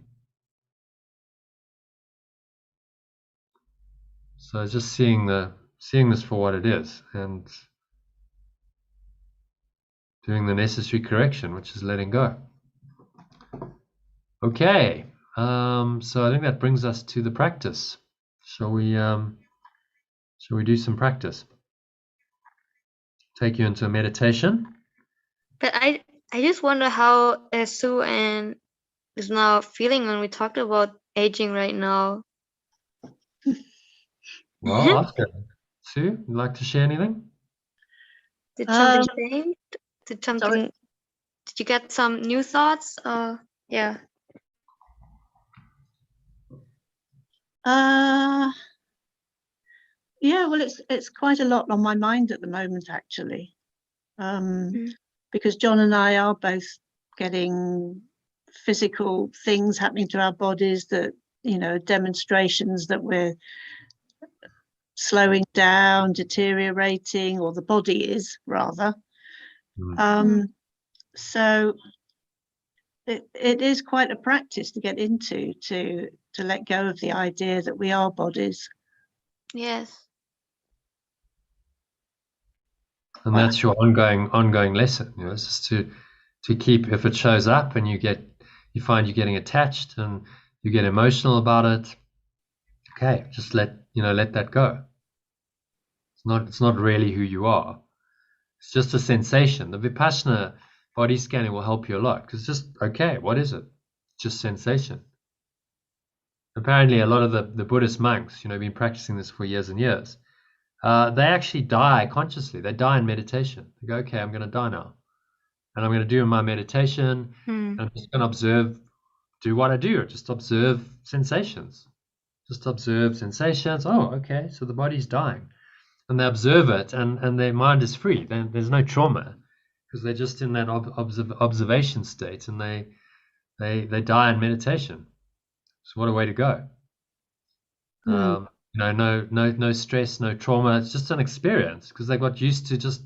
So just seeing this for what it is, and doing the necessary correction, which is letting go. Okay, so I think that brings us to the practice. Shall we do some practice? Take you into a meditation. But I just wonder how Sue and is now feeling when we talked about aging right now. Well, ask her. Sue, you'd like to share anything? Did something change? Did you get some new thoughts? Yeah. Yeah, well, it's quite a lot on my mind at the moment, actually, because John and I are both getting physical things happening to our bodies that, demonstrations that we're slowing down, deteriorating, or the body is rather. So it is quite a practice to get into, to let go of the idea that we are bodies. Yes. And that's your ongoing lesson. It's just to keep, if it shows up and you find you're getting attached and you get emotional about it, okay, just let that go. It's not really who you are. It's just a sensation. The Vipassana body scanning will help you a lot, because it's just, okay, what is it? Just sensation. Apparently a lot of the Buddhist monks, been practicing this for years and years, they actually die consciously. They die in meditation. They go, okay, I'm going to die now, and I'm going to do my meditation, and I'm just going to observe, do what I do, just observe sensations. Just observe sensations. Oh, okay, so the body's dying. And they observe it, and their mind is free. There's no trauma, because they're just in that observation state, and they die in meditation. So what a way to go. No stress, no trauma. It's just an experience because they got used to just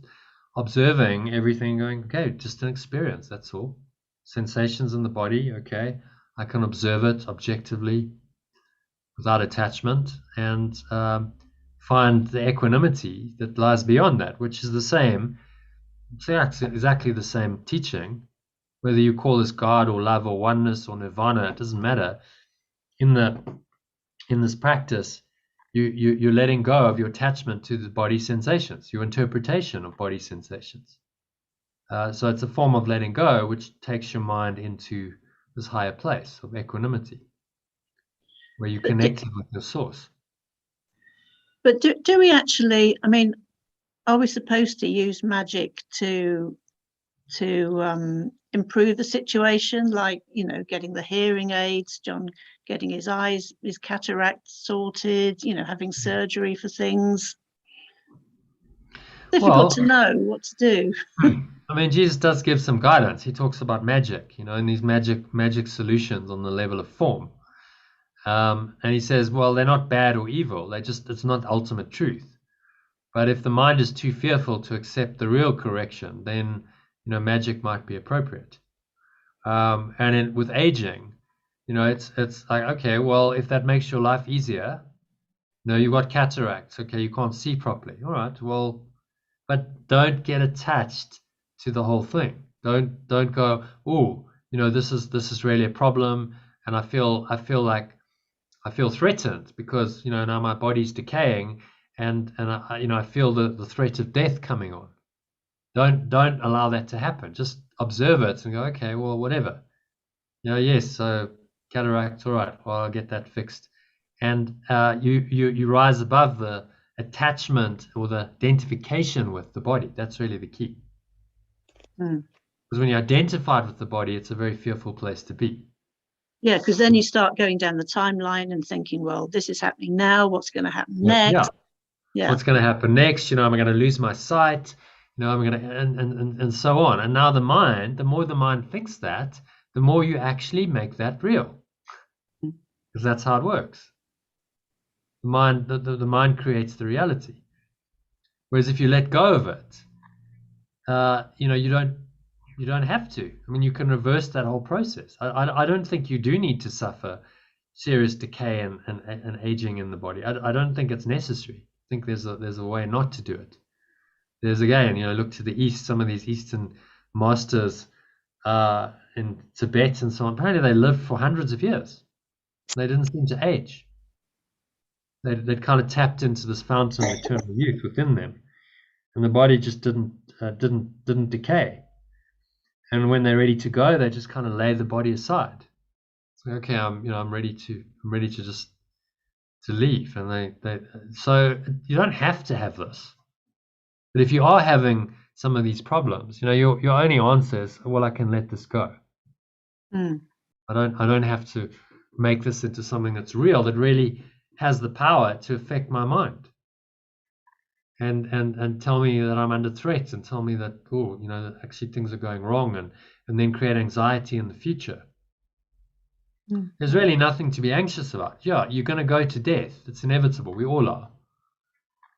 observing everything, going, okay, just an experience. That's all. Sensations in the body, okay, I can observe it objectively without attachment, and find the equanimity that lies beyond that, which is the same. It's exactly the same teaching, whether you call this God or love or oneness or nirvana. It doesn't matter. In this practice, you're letting go of your attachment to the body sensations, your interpretation of body sensations. So it's a form of letting go, which takes your mind into this higher place of equanimity, where you're connected with your source. But do we actually, I mean, are we supposed to use magic to improve the situation, like, getting the hearing aids, John getting his cataracts sorted, having surgery for things? Difficult to know what to do. I mean, Jesus does give some guidance. He talks about magic, and these magic solutions on the level of form. And he says, well, they're not bad or evil. It's not ultimate truth. But if the mind is too fearful to accept the real correction, then, magic might be appropriate. And with aging, it's like, okay, well, if that makes your life easier, you've got cataracts. Okay, you can't see properly. All right, well, but don't get attached to the whole thing. Don't go, oh, this is really a problem, and I feel threatened because now my body's decaying, and I feel the threat of death coming on. Don't allow that to happen. Just observe it and go, okay, well, whatever. Yes, so cataract, all right, well, I'll get that fixed. And you rise above the attachment or the identification with the body. That's really the key. Because when you're identified with the body, it's a very fearful place to be. Yeah, because then you start going down the timeline and thinking, well, this is happening now. What's going to happen next? Yeah. What's going to happen next? Am I going to lose my sight? I'm going to, and so on. And now the more the mind thinks that, the more you actually make that real. Because that's how it works. The mind creates the reality. Whereas if you let go of it, you don't have to. I mean, you can reverse that whole process. I don't think you do need to suffer serious decay and aging in the body. I don't think it's necessary. I think there's a way not to do it. There's, again, look to the east. Some of these Eastern masters in Tibet and so on, apparently they lived for hundreds of years. They didn't seem to age. They'd kind of tapped into this fountain of eternal youth within them, and the body just didn't decay. And when they're ready to go, they just kind of lay the body aside. So, okay, I'm ready to just to leave. And so you don't have to have this. But if you are having some of these problems, your only answer is, well, I can let this go. I don't have to make this into something that's real, that really has the power to affect my mind. And tell me that I'm under threat, and tell me that, actually things are going wrong, and then create anxiety in the future. There's really nothing to be anxious about. Yeah, you're going to go to death. It's inevitable. We all are.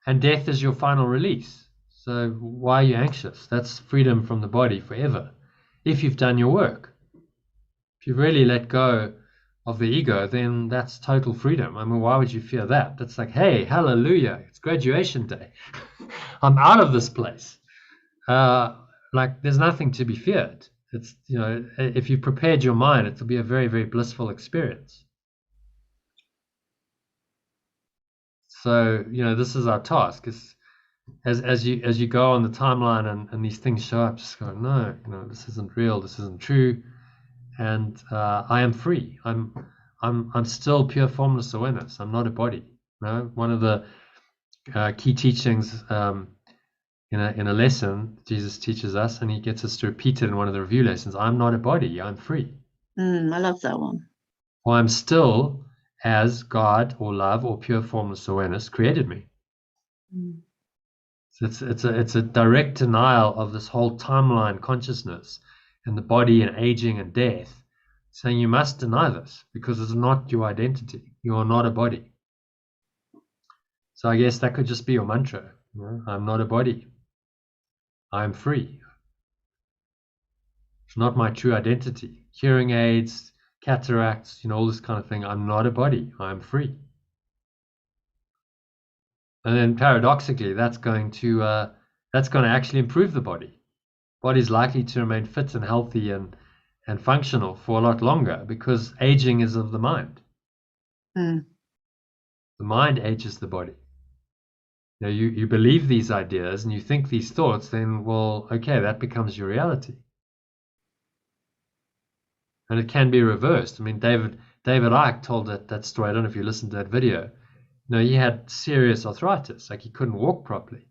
And death is your final release. So why are you anxious? That's freedom from the body forever. If you've done your work. If you've really let go of the ego, then that's total freedom. I mean, why would you fear that? That's like, hey, hallelujah, it's graduation day. I'm out of this place. There's nothing to be feared. It's, if you've prepared your mind, it'll be a very, very blissful experience. So, this is our task. As you go on the timeline and these things show up, just go, no, this isn't real, this isn't true. And I am free. I'm still pure formless awareness. I'm not a body. One of the key teachings in a lesson Jesus teaches us, and he gets us to repeat it in one of the review lessons. I'm not a body. I'm free. I love that one. Or I'm still as God or love or pure formless awareness created me. So it's a direct denial of this whole timeline consciousness and the body and aging and death, saying you must deny this because it's not your identity. You are not a body. So I guess that could just be your mantra. You know, I'm not a body. I'm free. It's not my true identity. Hearing aids, cataracts, all this kind of thing. I'm not a body. I'm free. And then paradoxically, that's going to actually improve the body. Body's likely to remain fit and healthy and functional for a lot longer, because aging is of the mind. Mm. The mind ages the body. You believe these ideas and you think these thoughts, then, well, okay, that becomes your reality. And it can be reversed. I mean, David Icke told that story. I don't know if you listened to that video. He had serious arthritis, like he couldn't walk properly.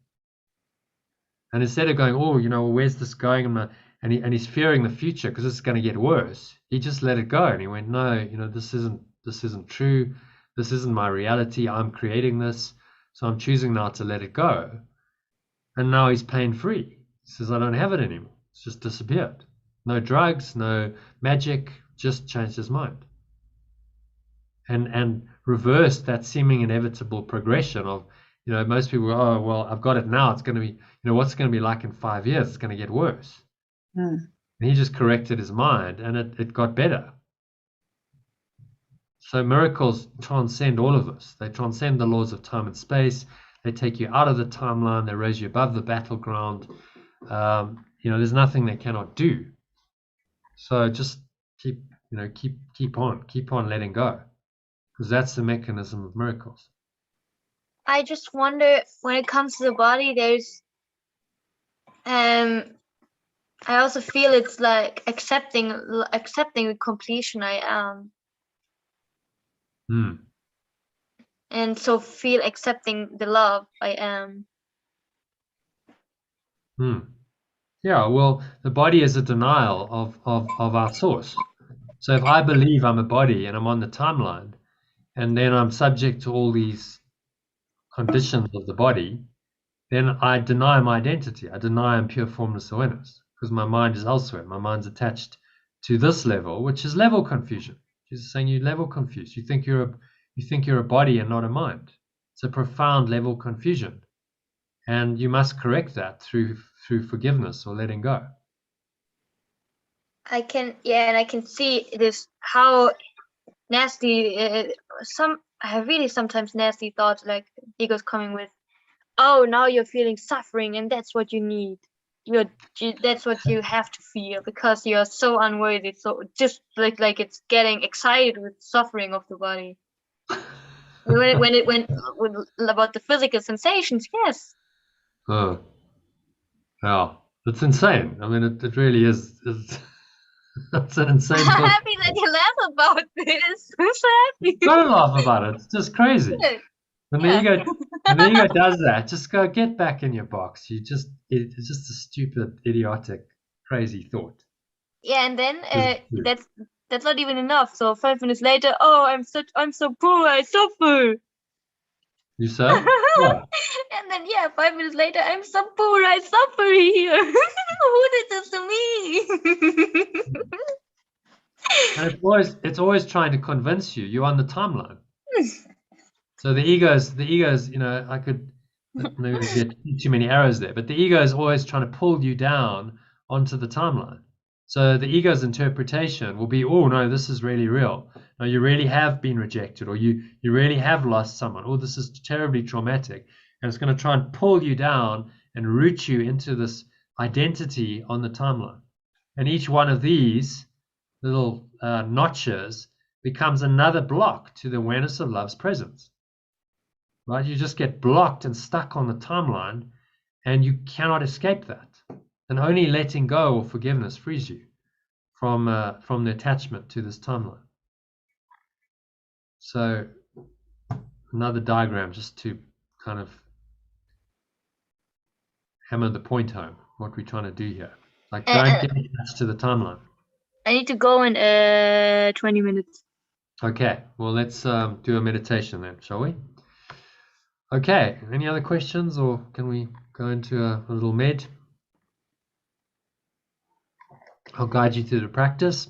And instead of going, oh, where's this going? And he's fearing the future because it's going to get worse. He just let it go, and he went, no, this isn't true. This isn't my reality. I'm creating this, so I'm choosing now to let it go. And now he's pain free. He says, I don't have it anymore. It's just disappeared. No drugs, no magic, just changed his mind. And reversed that seeming inevitable progression of, most people go, oh, well, I've got it now. It's going to be, what's it going to be like in 5 years? It's going to get worse. Mm. And he just corrected his mind, and it got better. So miracles transcend all of us. They transcend the laws of time and space. They take you out of the timeline. They raise you above the battleground. There's nothing they cannot do. So just keep on letting go, because that's the mechanism of miracles. I just wonder, when it comes to the body, there's I also feel it's like accepting the completion I am. And so feel accepting the love I am. Yeah, well, the body is a denial of our source. So if I believe I'm a body and I'm on the timeline, and then I'm subject to all these conditions of the body, then I deny my identity. I deny I'm pure formless awareness, because my mind is elsewhere. My mind's attached to this level, which is level confusion. Jesus saying you're level confused. You think you're a body and not a mind. It's a profound level confusion, and you must correct that through forgiveness or letting go. I can see this, how nasty I have really sometimes nasty thoughts, like ego's coming with, oh, now you're feeling suffering and that's what you need. That's what you have to feel because you're so unworthy. So just like it's getting excited with suffering of the body. when about the physical sensations, yes. Oh, yeah, it's insane. I mean, it really is. It's an insane. I'm happy that you laugh about this. I'm so happy. Don't laugh about it. It's just crazy. When the ego does that, just go get back in your box. It's just a stupid, idiotic, crazy thought. Yeah, and then that's not even enough. So 5 minutes later, oh, I'm so poor, I suffer. You say? Yeah. And then 5 minutes later, I'm so poor, I suffer here. Who did this to me? And it's always trying to convince you you're on the timeline. So the ego's, I could maybe get too many arrows there, but the ego is always trying to pull you down onto the timeline. So the ego's interpretation will be, oh no, this is really real. No, you really have been rejected, or you really have lost someone, or this is terribly traumatic. And it's going to try and pull you down and root you into this identity on the timeline. And each one of these little notches becomes another block to the awareness of love's presence. Right? You just get blocked and stuck on the timeline, and you cannot escape that. And only letting go or forgiveness frees you from the attachment to this timeline. So another diagram just to kind of hammer the point home, what we're trying to do here. Like, don't get attached to the timeline. I need to go in 20 minutes. Okay, well, let's do a meditation then, shall we? Okay, any other questions, or can we go into a little med? I'll guide you through the practice.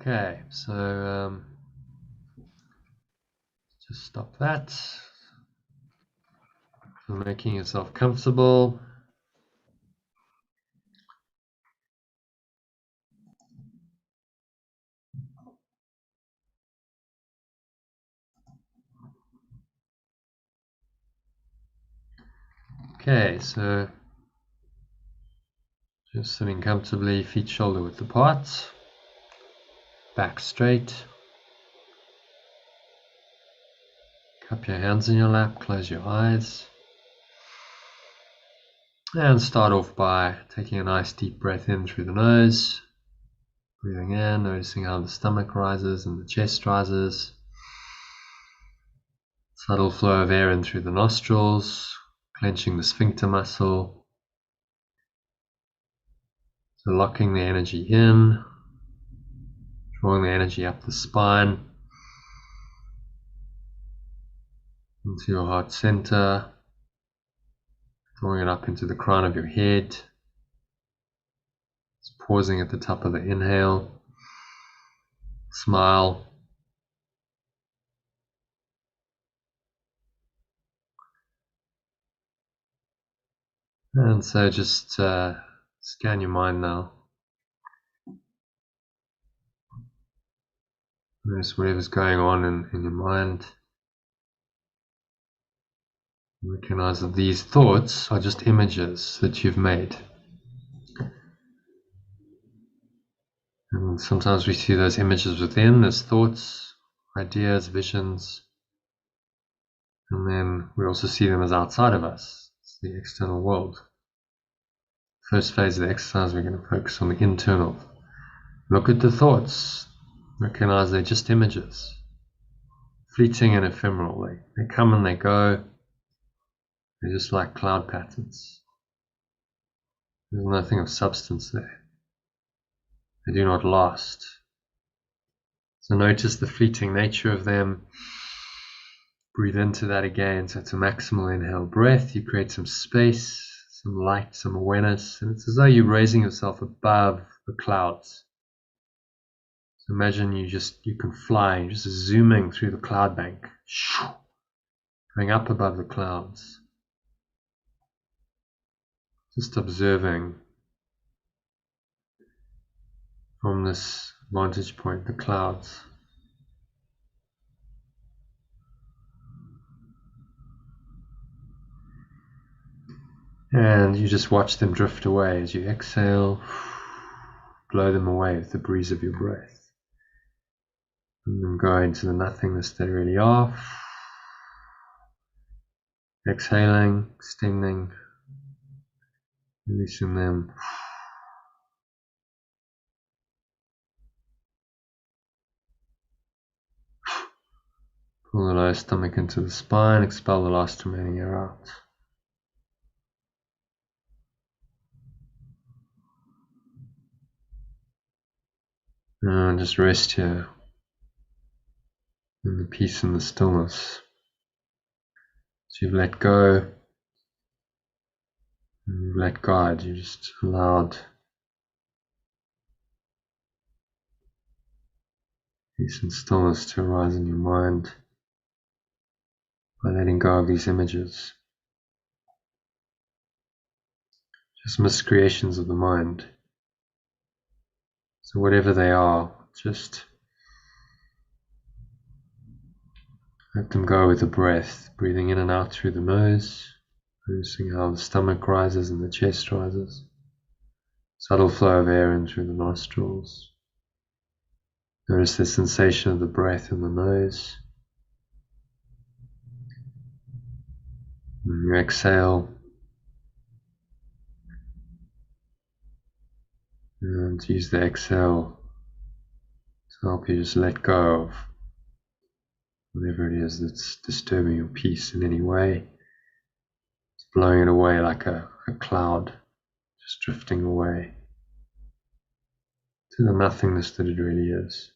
Okay, so just stop that. So making yourself comfortable. Okay, so just sitting comfortably, feet shoulder width apart, back straight. Cup your hands in your lap, close your eyes. And start off by taking a nice deep breath in through the nose. Breathing in, noticing how the stomach rises and the chest rises. Subtle flow of air in through the nostrils, clenching the sphincter muscle. So locking the energy in, drawing the energy up the spine, into your heart center, drawing it up into the crown of your head. Just pausing at the top of the inhale. Smile. And so just scan your mind now. Notice whatever's going on in your mind. Recognize that these thoughts are just images that you've made. And sometimes we see those images within as thoughts, ideas, visions. And then we also see them as outside of us. It's the external world. First phase of the exercise, we're going to focus on the internal. Look at the thoughts. Recognize they're just images. Fleeting and ephemeral. They come and they go. They're just like cloud patterns. There's nothing of substance there. They do not last. So notice the fleeting nature of them. Breathe into that again. So it's a maximal inhale breath. You create some space, some light, some awareness. And it's as though you're raising yourself above the clouds. So imagine you can fly, you're just zooming through the cloud bank. Going up above the clouds. Just observing from this vantage point the clouds. And you just watch them drift away as you exhale, blow them away with the breeze of your breath. And then go into the nothingness they really are. Exhaling, extending, releasing them. Pull the lower stomach into the spine, expel the last remaining air out. And just rest here in the peace and the stillness. So you've let go, and you've let God, you just allowed peace and stillness to arise in your mind by letting go of these images. Just miscreations of the mind. So whatever they are, just let them go with the breath, breathing in and out through the nose, noticing how the stomach rises and the chest rises. Subtle flow of air in through the nostrils. Notice the sensation of the breath in the nose. When you exhale, and use the exhale to help you just let go of whatever it is that's disturbing your peace in any way. It's blowing it away like a cloud, just drifting away to the nothingness that it really is.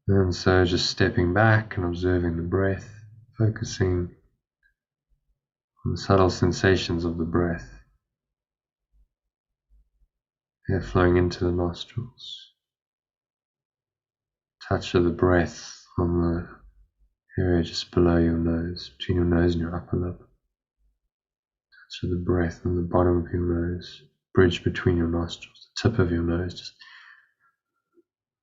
And so just stepping back and observing the breath, focusing on the subtle sensations of the breath. Air flowing into the nostrils. Touch of the breath on the area just below your nose, between your nose and your upper lip. Touch of the breath on the bottom of your nose, bridge between your nostrils, the tip of your nose. Just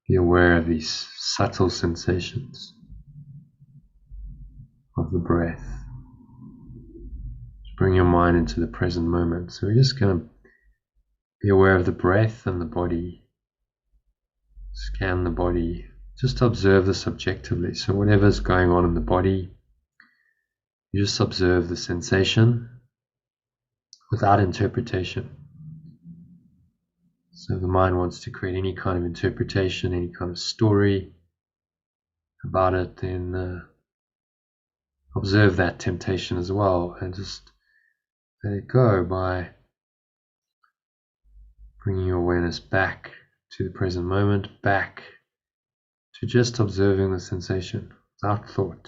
be aware of these subtle sensations of the breath. Just bring your mind into the present moment. So we're just going to be aware of the breath and the body. Scan the body. Just observe this objectively. So whatever's going on in the body, you just observe the sensation without interpretation. So if the mind wants to create any kind of interpretation, any kind of story about it, then observe that temptation as well, and just let it go by bringing your awareness back to the present moment, back to just observing the sensation without thought.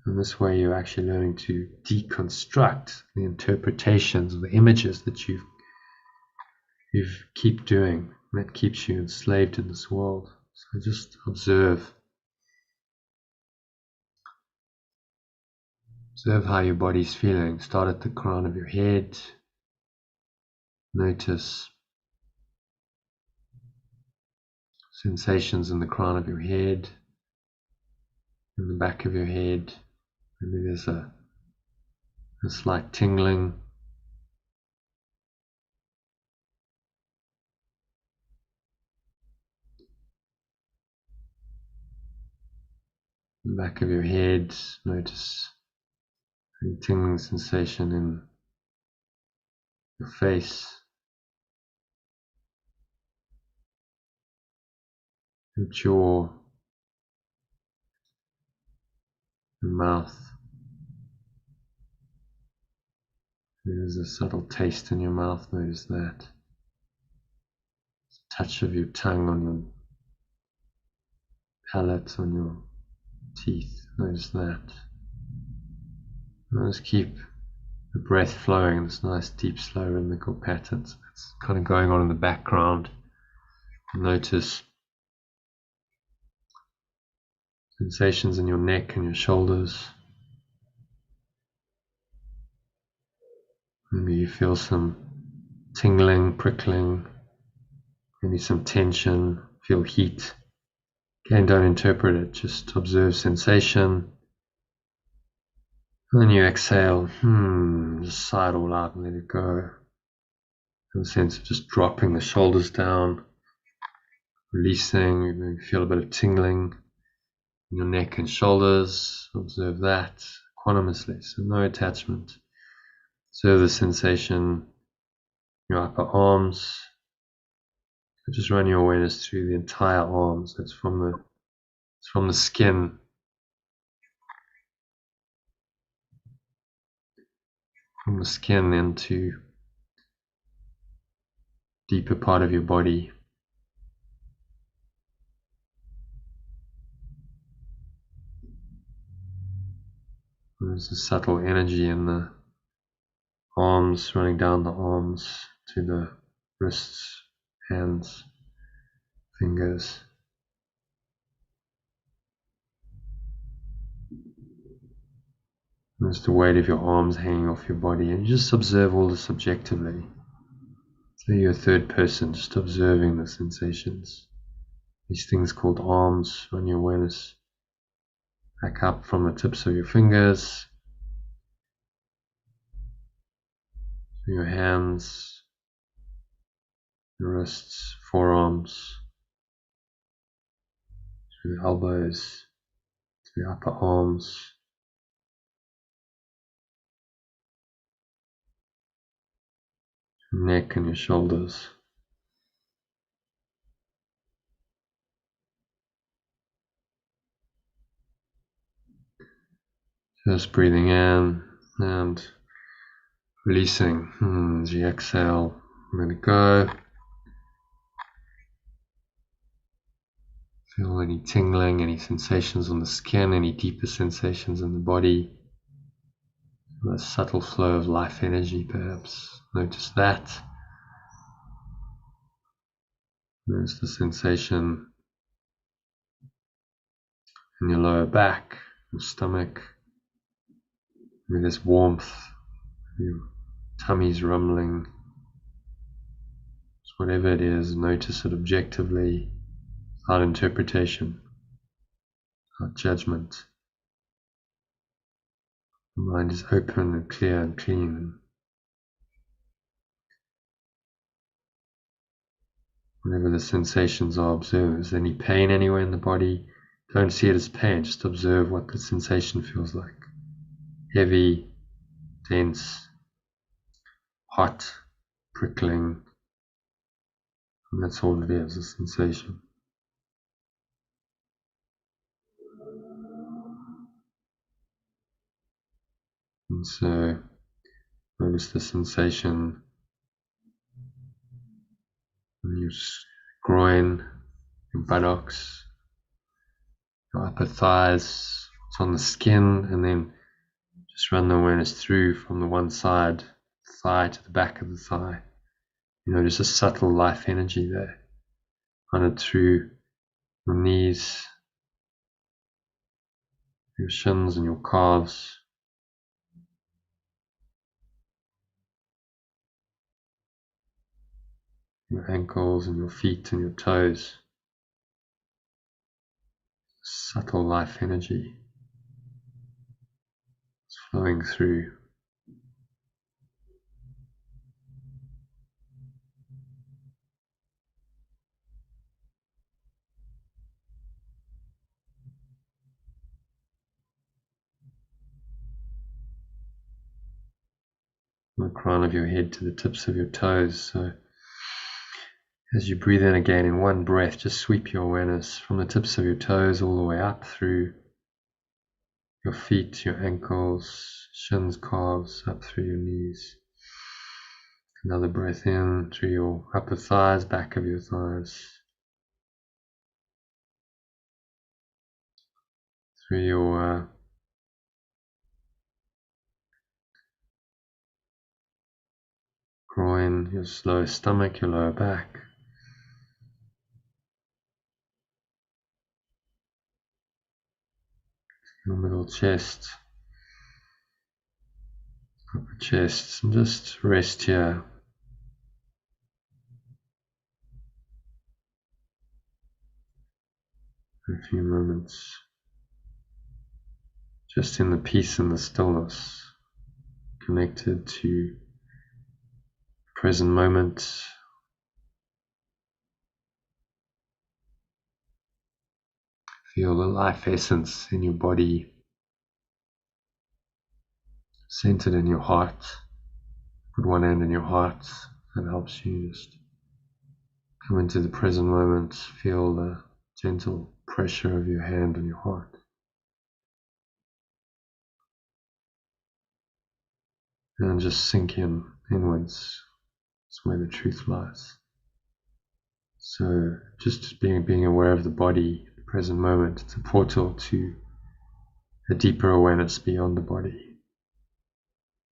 And this way you're actually learning to deconstruct the interpretations or the images that you keep doing, that keeps you enslaved in this world. So just observe. Observe how your body's feeling. Start at the crown of your head. Notice sensations in the crown of your head, in the back of your head. Maybe there's a slight tingling. In the back of your head, notice a tingling sensation in your face, your jaw, your mouth. There's a subtle taste in your mouth, notice that. Touch of your tongue on your palate, on your teeth, notice that. And just keep the breath flowing in this nice, deep, slow, rhythmical pattern. So it's kind of going on in the background. Notice sensations in your neck and your shoulders. Maybe you feel some tingling, prickling, maybe some tension, feel heat. Again, don't interpret it, just observe sensation. And then you exhale, just sigh it all out and let it go. Have a sense of just dropping the shoulders down, releasing. You maybe feel a bit of tingling in your neck and shoulders. Observe that equanimously, so no attachment. Observe the sensation in your upper arms. Just run your awareness through the entire arms. It's from the skin. From the skin into deeper part of your body. There's a subtle energy in the arms, running down the arms to the wrists, hands, fingers. There's the weight of your arms hanging off your body, and you just observe all this subjectively. So you're a third person, just observing the sensations. These things called arms, run your awareness back up from the tips of your fingers, your hands, your wrists, forearms, through the elbows, to the upper arms, your neck and your shoulders. Just breathing in and releasing as you exhale. Let it go. Feel any tingling, any sensations on the skin, any deeper sensations in the body. A subtle flow of life energy, perhaps. Notice that. Notice the sensation in your lower back, your stomach. Maybe there's warmth, your tummy's rumbling. Just whatever it is, notice it objectively, without interpretation, without judgment. The mind is open and clear and clean. Whatever the sensations are, observe. Is there any pain anywhere in the body? Don't see it as pain, just observe what the sensation feels like. Heavy, dense, hot, prickling. And that's all it is, a sensation. And so, notice the sensation in your groin, your buttocks, your upper thighs, it's on the skin, and then just run the awareness through from the one side thigh to the back of the thigh. You notice a subtle life energy there. Run it through your knees, your shins and your calves. Your ankles and your feet and your toes. Subtle life energy is flowing through. From the crown of your head to the tips of your toes. So as you breathe in again, in one breath, just sweep your awareness from the tips of your toes all the way up through your feet, your ankles, shins, calves, up through your knees. Another breath in through your upper thighs, back of your thighs, through your groin, your lower stomach, your lower back. Your middle chest, upper chest, and just rest here. For a few moments, just in the peace and the stillness, connected to the present moment. Feel the life essence in your body, centered in your heart. Put one hand in your heart, that helps you just come into the present moment. Feel the gentle pressure of your hand on your heart. And just sink inwards. That's where the truth lies. So just being aware of the body, the present moment, it's a portal to a deeper awareness beyond the body,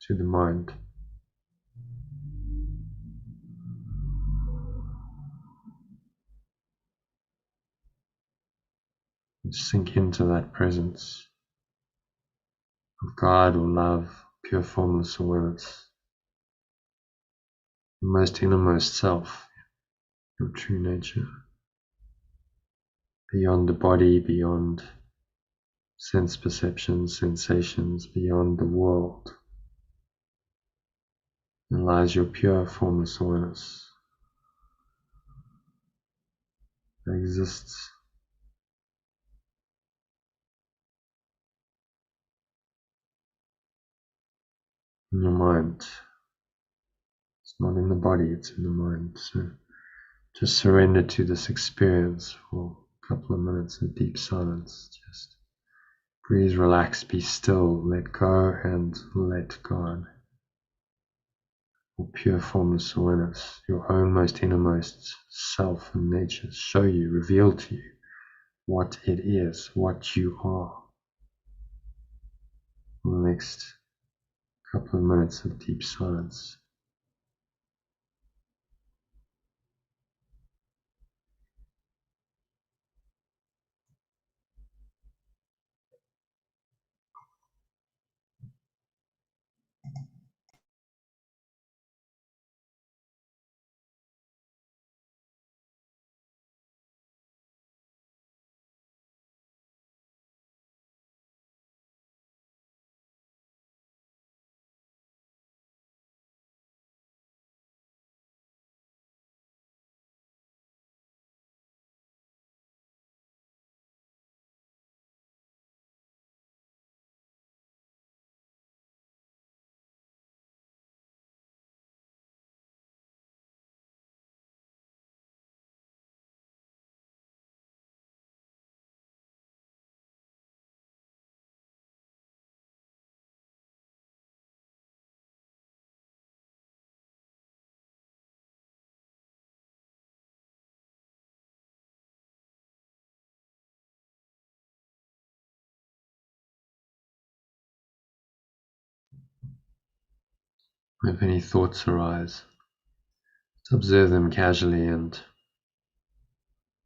to the mind. And sink into that presence of God or love, pure formless awareness, the most innermost self, your true nature, beyond the body, beyond sense perceptions, sensations, beyond the world. There lies your pure formless awareness that exists in your mind. It's not in the body, it's in the mind. So just surrender to this experience for a couple of minutes of deep silence. Just breathe, relax, be still, let go and let God. Or pure formless awareness, your own most innermost self and nature, show you, reveal to you what it is, what you are. For the next couple of minutes of deep silence. If any thoughts arise, just observe them casually, and if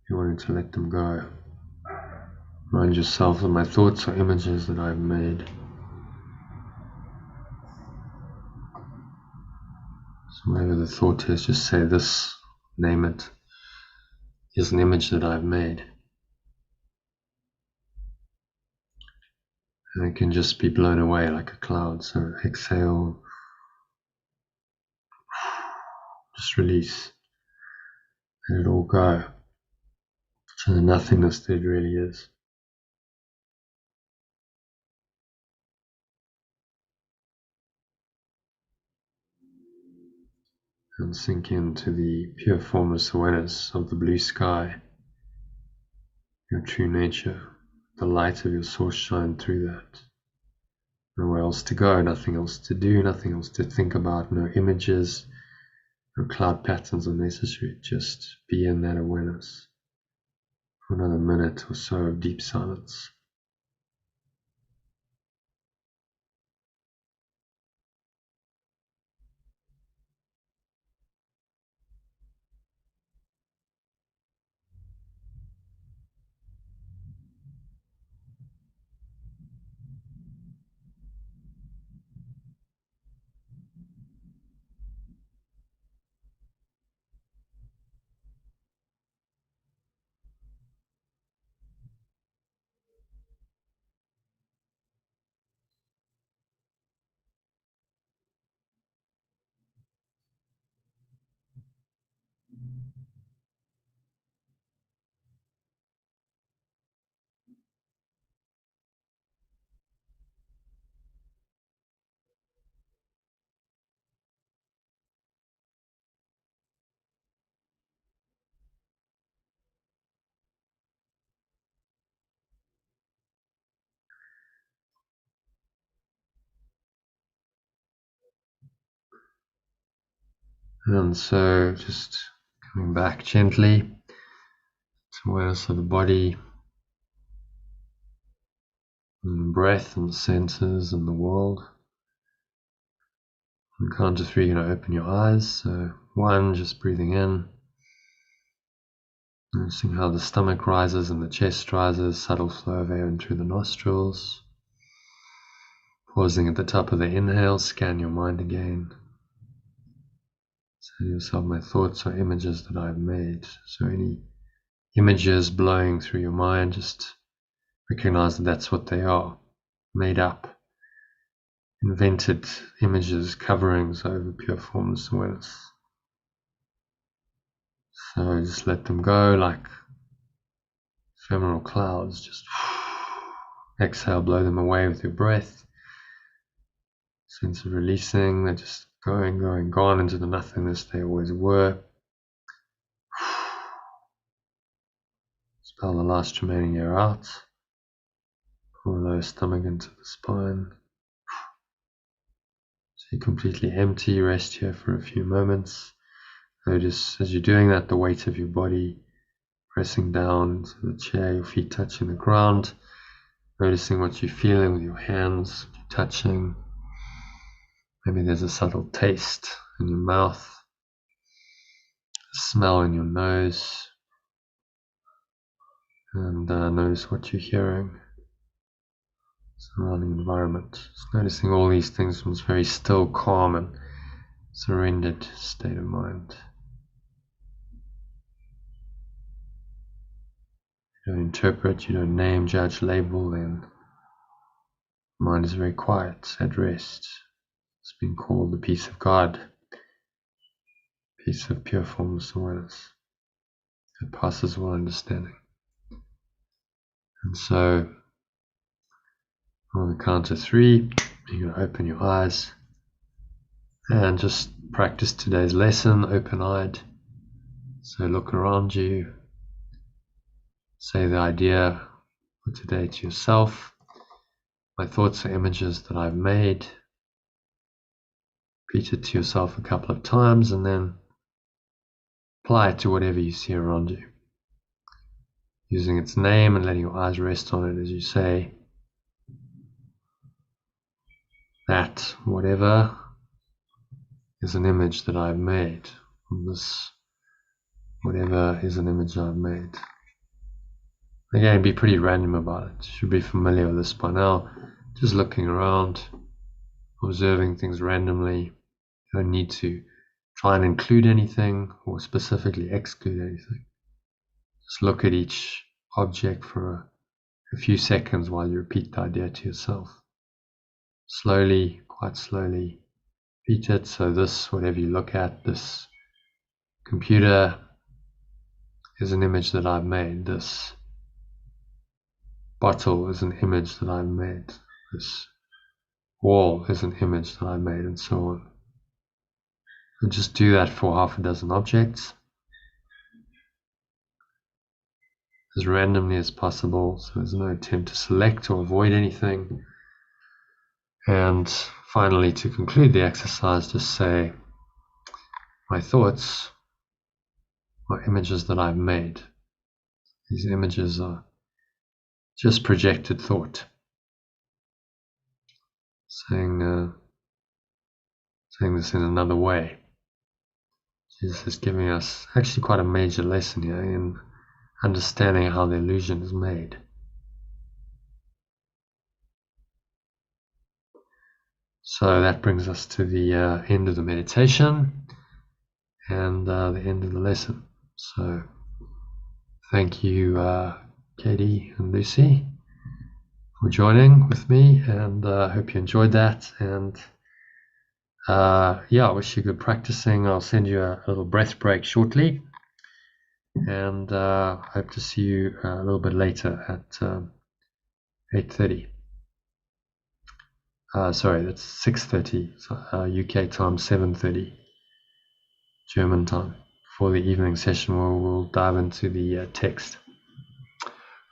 you're wanting to let them go, remind yourself that my thoughts are images that I've made. So whatever the thought is, just say this, name it, is an image that I've made. And it can just be blown away like a cloud. So exhale, just release, let it all go to the nothingness that it really is. And sink into the pure formless awareness of the blue sky, your true nature, the light of your source shine through that. Nowhere else to go, nothing else to do, nothing else to think about, no images, no cloud patterns are necessary. Just be in that awareness for another minute or so of deep silence. And so just coming back gently to awareness of the body, and the breath and the senses and the world. On count to 3, you're going to open your eyes. So 1, just breathing in. Noticing how the stomach rises and the chest rises, subtle flow of air in through the nostrils. Pausing at the top of the inhale, scan your mind again. Say to yourself, my thoughts are images that I've made. So any images blowing through your mind, just recognize that that's what they are. Made up, invented images, coverings over pure formless awareness. So just let them go like ephemeral clouds. Just exhale, blow them away with your breath. Sense of releasing, they're just going, gone into the nothingness they always were. Expel the last remaining air out. Pull the lower stomach into the spine. So you're completely empty. Rest here for a few moments. Notice as you're doing that, the weight of your body pressing down into the chair, your feet touching the ground. Noticing what you're feeling with your hands, what you're touching. Maybe there's a subtle taste in your mouth, a smell in your nose, and notice what you're hearing. Surrounding environment. Just noticing all these things from this very still, calm, and surrendered state of mind. You don't interpret, you don't name, judge, label, then mind is very quiet, at rest. It's been called the peace of God, peace of pure formless awareness that passes all understanding. And so, on the count of 3, you're going to open your eyes and just practice today's lesson open-eyed. So look around you, say the idea for today to yourself. My thoughts are images that I've made. Repeat it to yourself a couple of times and then apply it to whatever you see around you. Using its name and letting your eyes rest on it as you say that whatever is an image that I've made. This, whatever is an image I've made. Again, be pretty random about it. You should be familiar with this by now. Just looking around, observing things randomly. You don't need to try and include anything or specifically exclude anything. Just look at each object for a few seconds while you repeat the idea to yourself. Slowly, quite slowly, repeat it. So this, whatever you look at, this computer is an image that I've made. This bottle is an image that I've made. This wall is an image that I made, and so on. And just do that for half a dozen objects as randomly as possible, so there's no attempt to select or avoid anything. And finally, to conclude the exercise, just say, my thoughts are images that I've made. These images are just projected thought. Saying this in another way. Jesus is giving us actually quite a major lesson here in understanding how the illusion is made. So that brings us to the end of the meditation and the end of the lesson. So thank you, Katie and Lucy, for joining with me, and I hope you enjoyed that. And I wish you good practicing. I'll send you a little breath break shortly, and hope to see you a little bit later at 8:30. Sorry, that's 6:30 UK time, 7:30 German time for the evening session where we'll dive into the text.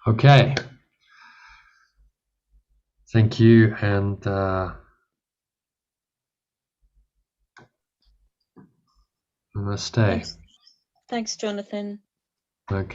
Okay. Thank you, and namaste. Thanks, Jonathan. Okay.